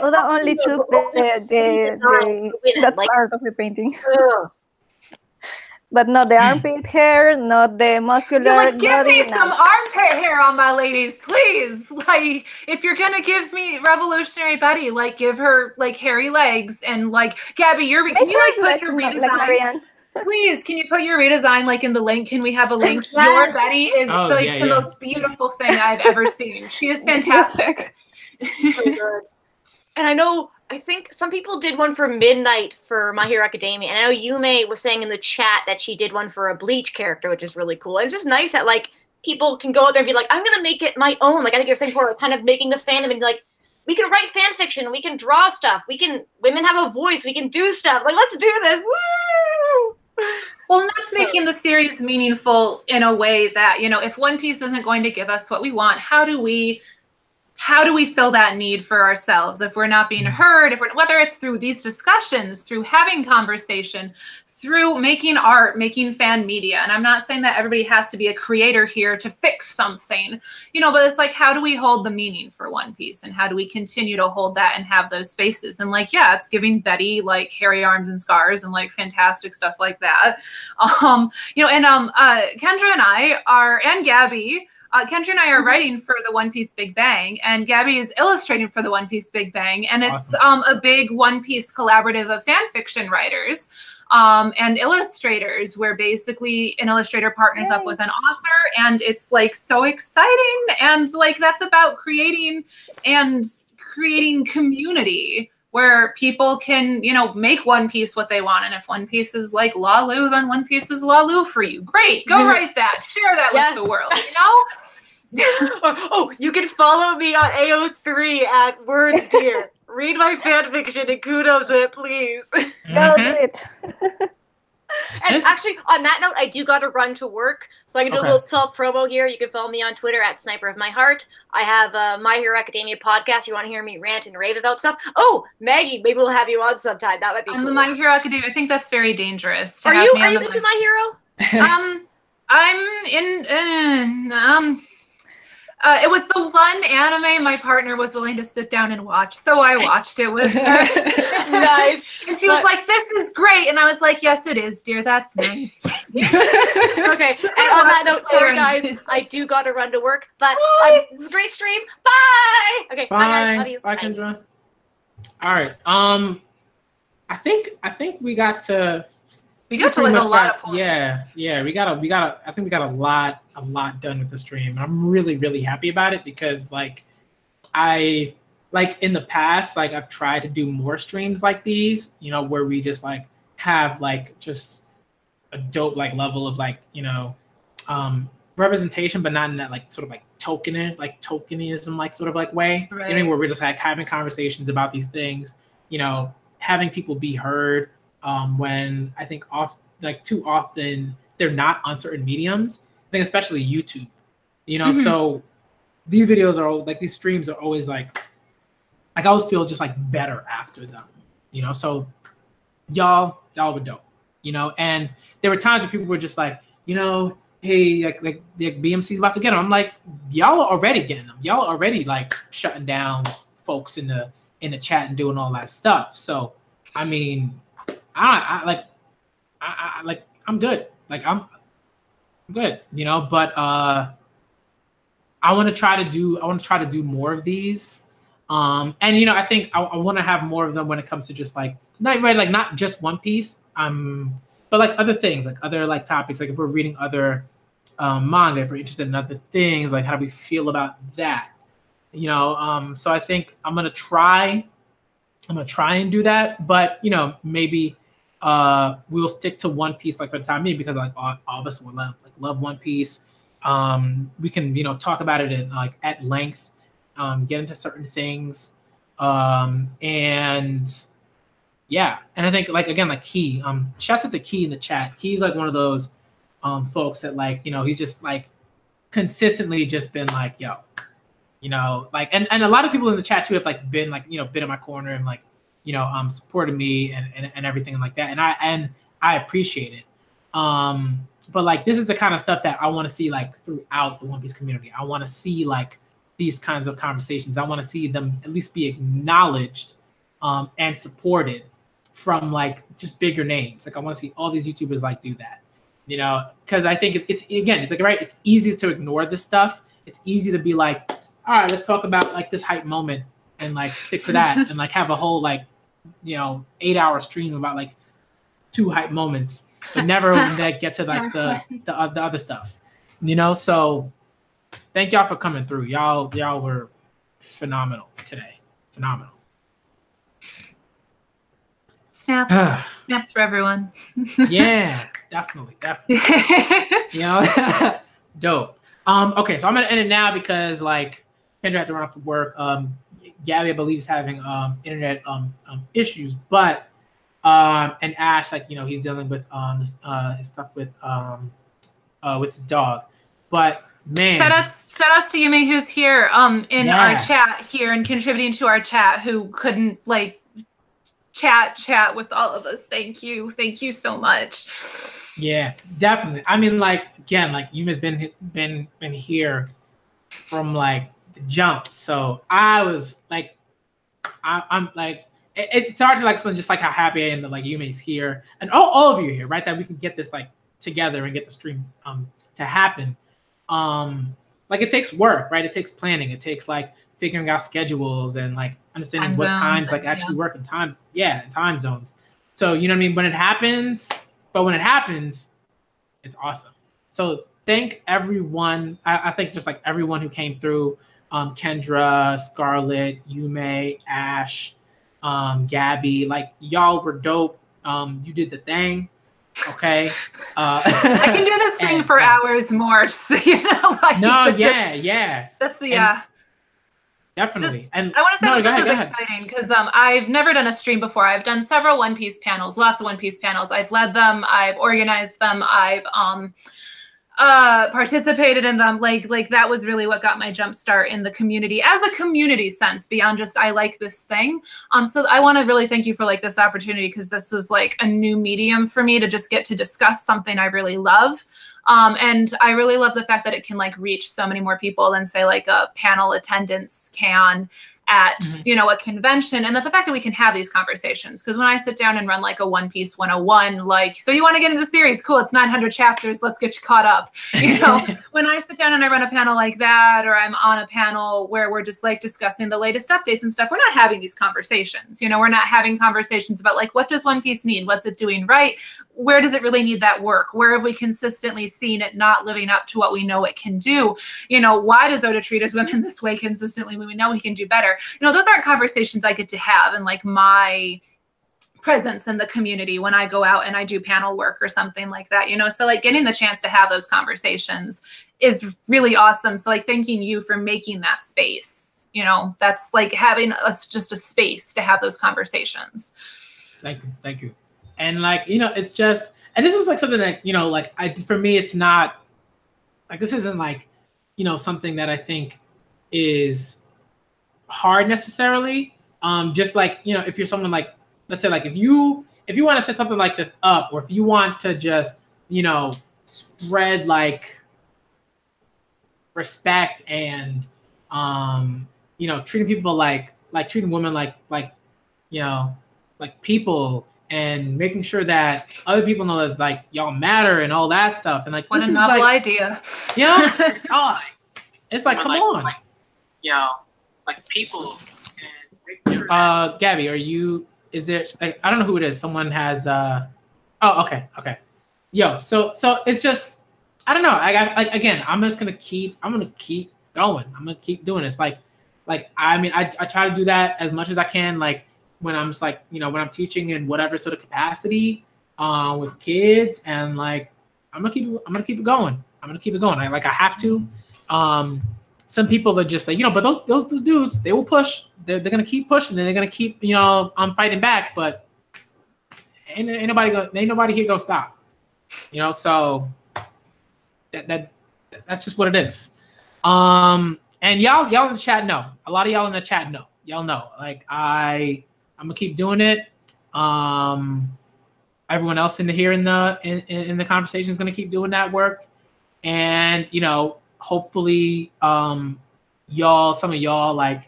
Oda only took that part of the painting. But not the armpit hair, not the muscular
like, give me some armpit hair on my ladies, please. Like, if you're gonna give me Revolutionary Betty, like, give her like hairy legs and like Gabby, can you like put your redesign? Please, can you put your redesign like in the link? Can we have a link? Yes. Your Betty is the most beautiful thing I've ever seen. She is fantastic.
So good. And I think some people did one for Midnight for My Hero Academia. And I know Yume was saying in the chat that she did one for a Bleach character, which is really cool. And it's just nice that like people can go out there and be like, I'm gonna make it my own. Like I think you're saying for kind of making the fandom and like, we can write fan fiction, we can draw stuff, women have a voice, we can do stuff. Like, let's do this. Woo!
Well, and that's making the series meaningful in a way that, you know, if One Piece isn't going to give us what we want, how do we fill that need for ourselves if we're not being heard, whether it's through these discussions, through having conversation, through making art, making fan media. And I'm not saying that everybody has to be a creator here to fix something, you know, but it's like, how do we hold the meaning for One Piece, and how do we continue to hold that and have those spaces? And like, yeah, it's giving Betty like hairy arms and scars and like fantastic stuff like that. You know, and Kendra and I and Gabby, Kendra and I are writing for the One Piece Big Bang, and Gabby is illustrating for the One Piece Big Bang. And it's a big One Piece collaborative of fan fiction writers and illustrators, where basically an illustrator partners up with an author, and it's like so exciting. And like that's about creating community where people can, you know, make One Piece what they want. And if One Piece is like Lalu, then One Piece is Lalu for you. Great, go write that, share that with the world, you know?
You can follow me on AO3 at Words Dear. Read my fanfiction and kudos it, please.
Go do it.
And actually, on that note, I do got to run to work. So I can do a little self-promo here. You can follow me on Twitter at Sniper of My Heart. I have My Hero Academia podcast. You want to hear me rant and rave about stuff? Oh, Maggie, maybe we'll have you on sometime. That might be cool.
On the My Hero Academia, I think that's very dangerous.
Are you into My Hero?
I'm in... it was the one anime my partner was willing to sit down and watch, so I watched it with her.
Nice.
And she was like, "This is great," and I was like, "Yes, it is, dear. That's nice."
Okay. And on that note, sorry guys, I do got to run to work, but it was a great stream. Bye. Okay. Bye guys. Love you.
Bye, Kendra. All right. I think we got to.
We got to like a lot of points.
Yeah. We got. I think we got a lot done with the stream. I'm really, really happy about it because like I like in the past, like I've tried to do more streams like these, you know, where we just like have like just a dope like level of like, you know, representation, but not in that like sort of like tokenism like sort of like way. Right. You know, where we're just like having conversations about these things, you know, having people be heard. When I think too often they're not on certain mediums. think especially YouTube, you know. So these videos are like, these streams are always like I always feel just like better after them, you know. So y'all were dope, you know. And there were times where people were just like, you know, hey, like BMC's about to get them. I'm like, y'all are already getting them. Y'all already like shutting down folks in the chat and doing all that stuff. So I mean, I'm good. Like I'm good, you know. But I want to try to do more of these. And you know, I think I want to have more of them when it comes to just like not just One Piece, but like other things, like other like topics, like if we're reading other manga, if we're interested in other things, like how do we feel about that, you know. So I think I'm gonna try and do that, but you know, maybe we'll stick to One Piece like for the time being, because like all of us will love One Piece. We can, you know, talk about it in like at length, get into certain things, and yeah. And I think like again, like Key, shouts out to Key in the chat. Key's like one of those folks that like, you know, he's just like consistently just been like, yo, you know, like, and a lot of people in the chat too have like been like, you know, been in my corner and like, you know, supported me and everything like that. And I appreciate it. But like, this is the kind of stuff that I want to see like throughout the One Piece community. I want to see like these kinds of conversations. I want to see them at least be acknowledged and supported from like just bigger names. Like I want to see all these YouTubers like do that, you know, because I think it's like, right, it's easy to ignore this stuff. It's easy to be like, all right, let's talk about like this hype moment and like stick to that and like have a whole like, you know, 8-hour stream about like 2 hype moments, but never get to like the other stuff, you know. So thank y'all for coming through. Y'all were phenomenal today. Phenomenal.
Snaps for everyone.
Yeah, definitely. You know, dope. Okay, so I'm gonna end it now because like Kendra had to run off to work. Gabby, I believe, is having internet issues, but and Ash, like, you know, he's dealing with his stuff with his dog. But man,
shout outs to Yumi, who's here in our chat here and contributing to our chat, who couldn't like chat with all of us. Thank you so much.
Yeah, definitely. I mean, like, again, like Yumi's been here from like the jump. So I was like, I'm like, it's hard to like explain just like how happy I am that like Yumi's here and all of you are here, right? That we can get this like together and get the stream to happen. Like it takes work, right? It takes planning. It takes like figuring out schedules and like understanding what times like actually work in times, and time zones. So you know what I mean? When it happens, it's awesome. So thank everyone. I think just like everyone who came through, Kendra, Scarlett, Yume, Ash, Gabby, like y'all were dope. You did the thing. Okay. I
can do this thing for hours more. Just, you know, like
definitely. And
I want to say this is exciting because I've never done a stream before. I've done several One Piece panels, lots of One Piece panels. I've led them, I've organized them, I've participated in them. Like that was really what got my jump start in the community as a community sense, beyond just I like this thing. So I want to really thank you for like this opportunity, because this was like a new medium for me to just get to discuss something I really love. And I really love the fact that it can like reach so many more people than say like a panel attendance can at, you know, a convention, and that the fact that we can have these conversations. Because when I sit down and run like a One Piece 101, like, so you want to get into the series? Cool, it's 900 chapters. Let's get you caught up. You know, when I sit down and I run a panel like that, or I'm on a panel where we're just like discussing the latest updates and stuff, we're not having these conversations. You know, we're not having conversations about like, what does One Piece need? What's it doing right? Where does it really need that work? Where have we consistently seen it not living up to what we know it can do? You know, why does Oda treat his women this way consistently when we know he can do better? You know, those aren't conversations I get to have in like my presence in the community when I go out and I do panel work or something like that, you know? So like getting the chance to have those conversations is really awesome. So like thanking you for making that space, you know, that's like having us just a space to have those conversations.
Thank you. And like, you know, it's just, and this is like something that, you know, like for me, it's not like this isn't like, you know, something that I think is hard necessarily. Just like, you know, if you're someone like, let's say like if you want to set something like this up, or if you want to just, you know, spread like respect and you know, treating people like treating women like you know, like people, and making sure that other people know that like y'all matter and all that stuff. And like,
what a novel idea.
You know, oh, it's like, come on. Like, you know, like people. And Gabby, are you, is there, like, I don't know who it is. Someone has, oh, okay. Yo, so it's just, I don't know. Again, I'm gonna keep going. I'm gonna keep doing this. Like, I mean, I try to do that as much as I can. Like when I'm just like, you know, when I'm teaching in whatever sort of capacity, with kids, and like, I'm gonna keep it going. I have to. Some people are just like, you know, but those dudes, they will push. They're gonna keep pushing, and they're gonna keep, you know, fighting back. But ain't nobody here gonna stop. You know, so that's just what it is. And y'all in the chat know. A lot of y'all in the chat know. Y'all know. Like I'm gonna keep doing it. Everyone else in the conversation is gonna keep doing that work. And you know, hopefully, some of y'all like,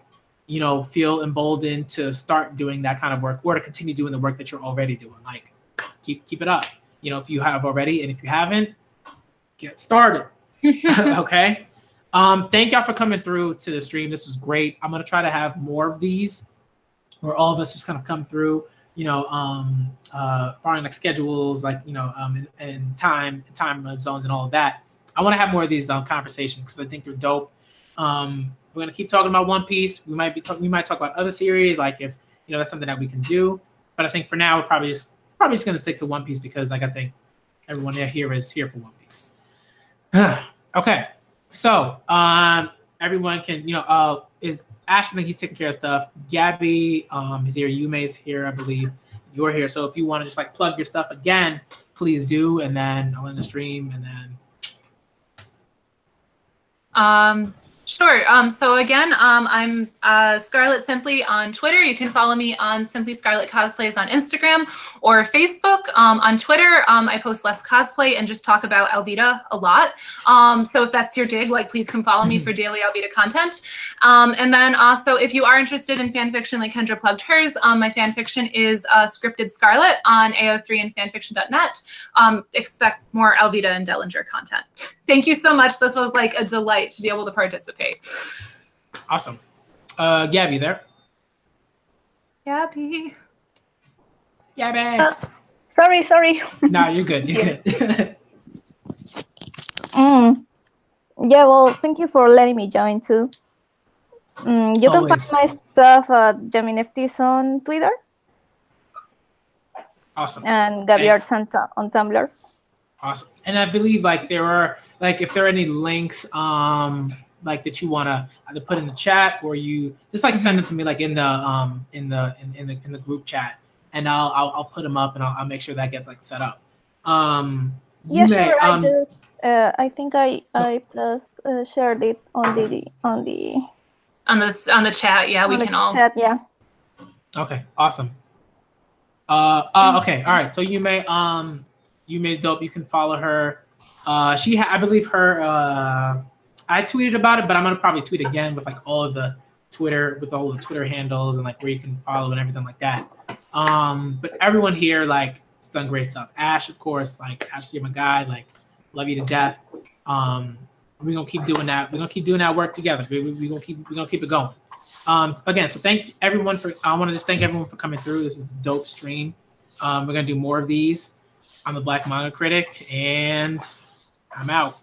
you know, feel emboldened to start doing that kind of work, or to continue doing the work that you're already doing. Like, keep it up. You know, if you have already, and if you haven't, get started. Okay. Thank y'all for coming through to the stream. This was great. I'm gonna try to have more of these, where all of us just kind of come through. You know, barring like schedules, like, you know, and time zones and all of that. I want to have more of these conversations because I think they're dope. We're gonna keep talking about One Piece. We might talk about other series, like if, you know, that's something that we can do. But I think for now we're probably just gonna stick to One Piece, because like I think everyone here is here for One Piece. Okay, so everyone can, you know, is Ash, I think he's taking care of stuff. Gabby is here. Yume's here, I believe. You're here. So if you want to just like plug your stuff again, please do, and then I'll end the stream, and then.
Sure. So again, I'm Scarlet Simply on Twitter. You can follow me on Simply Scarlet Cosplays on Instagram or Facebook. On Twitter, I post less cosplay and just talk about Alvida a lot. So if that's your dig, like, please come follow me for daily Alvida content. And then also, if you are interested in fan fiction, like Kendra plugged hers, my fan fiction is Scripted Scarlet on AO3 and fanfiction.net. Expect more Alvida and Dellinger content. Thank you so much. This was like a delight to be able to participate.
Awesome. Gabby there?
Gabby.
Sorry.
No, you're good. You're good.
Yeah, well, thank you for letting me join too. You can find my stuff at JaminFTs on Twitter.
Awesome.
And Gabby Art Santa on Tumblr.
Awesome. And I believe like there are, like, if there are any links like that you want to either put in the chat, or you just like send them to me like in the group chat, and I'll put them up, and I'll make sure that gets like set up.
Yeah, sure. I think I just shared it on the
chat. Yeah, we can all
chat. Yeah.
Okay. Awesome. Okay. All right. So Yume's dope. You can follow her. I believe her. I tweeted about it, but I'm gonna probably tweet again with like all the Twitter handles and like where you can follow and everything like that. But everyone here like has done great stuff. Ash, of course, like Ash, you're my guy. Like, love you to death. We're gonna keep doing that. We're gonna keep doing that work together. We're gonna keep it going. Again, so thank everyone I want to just thank everyone for coming through. This is a dope stream. We're gonna do more of these. I'm the Black Manga Critic, and I'm out.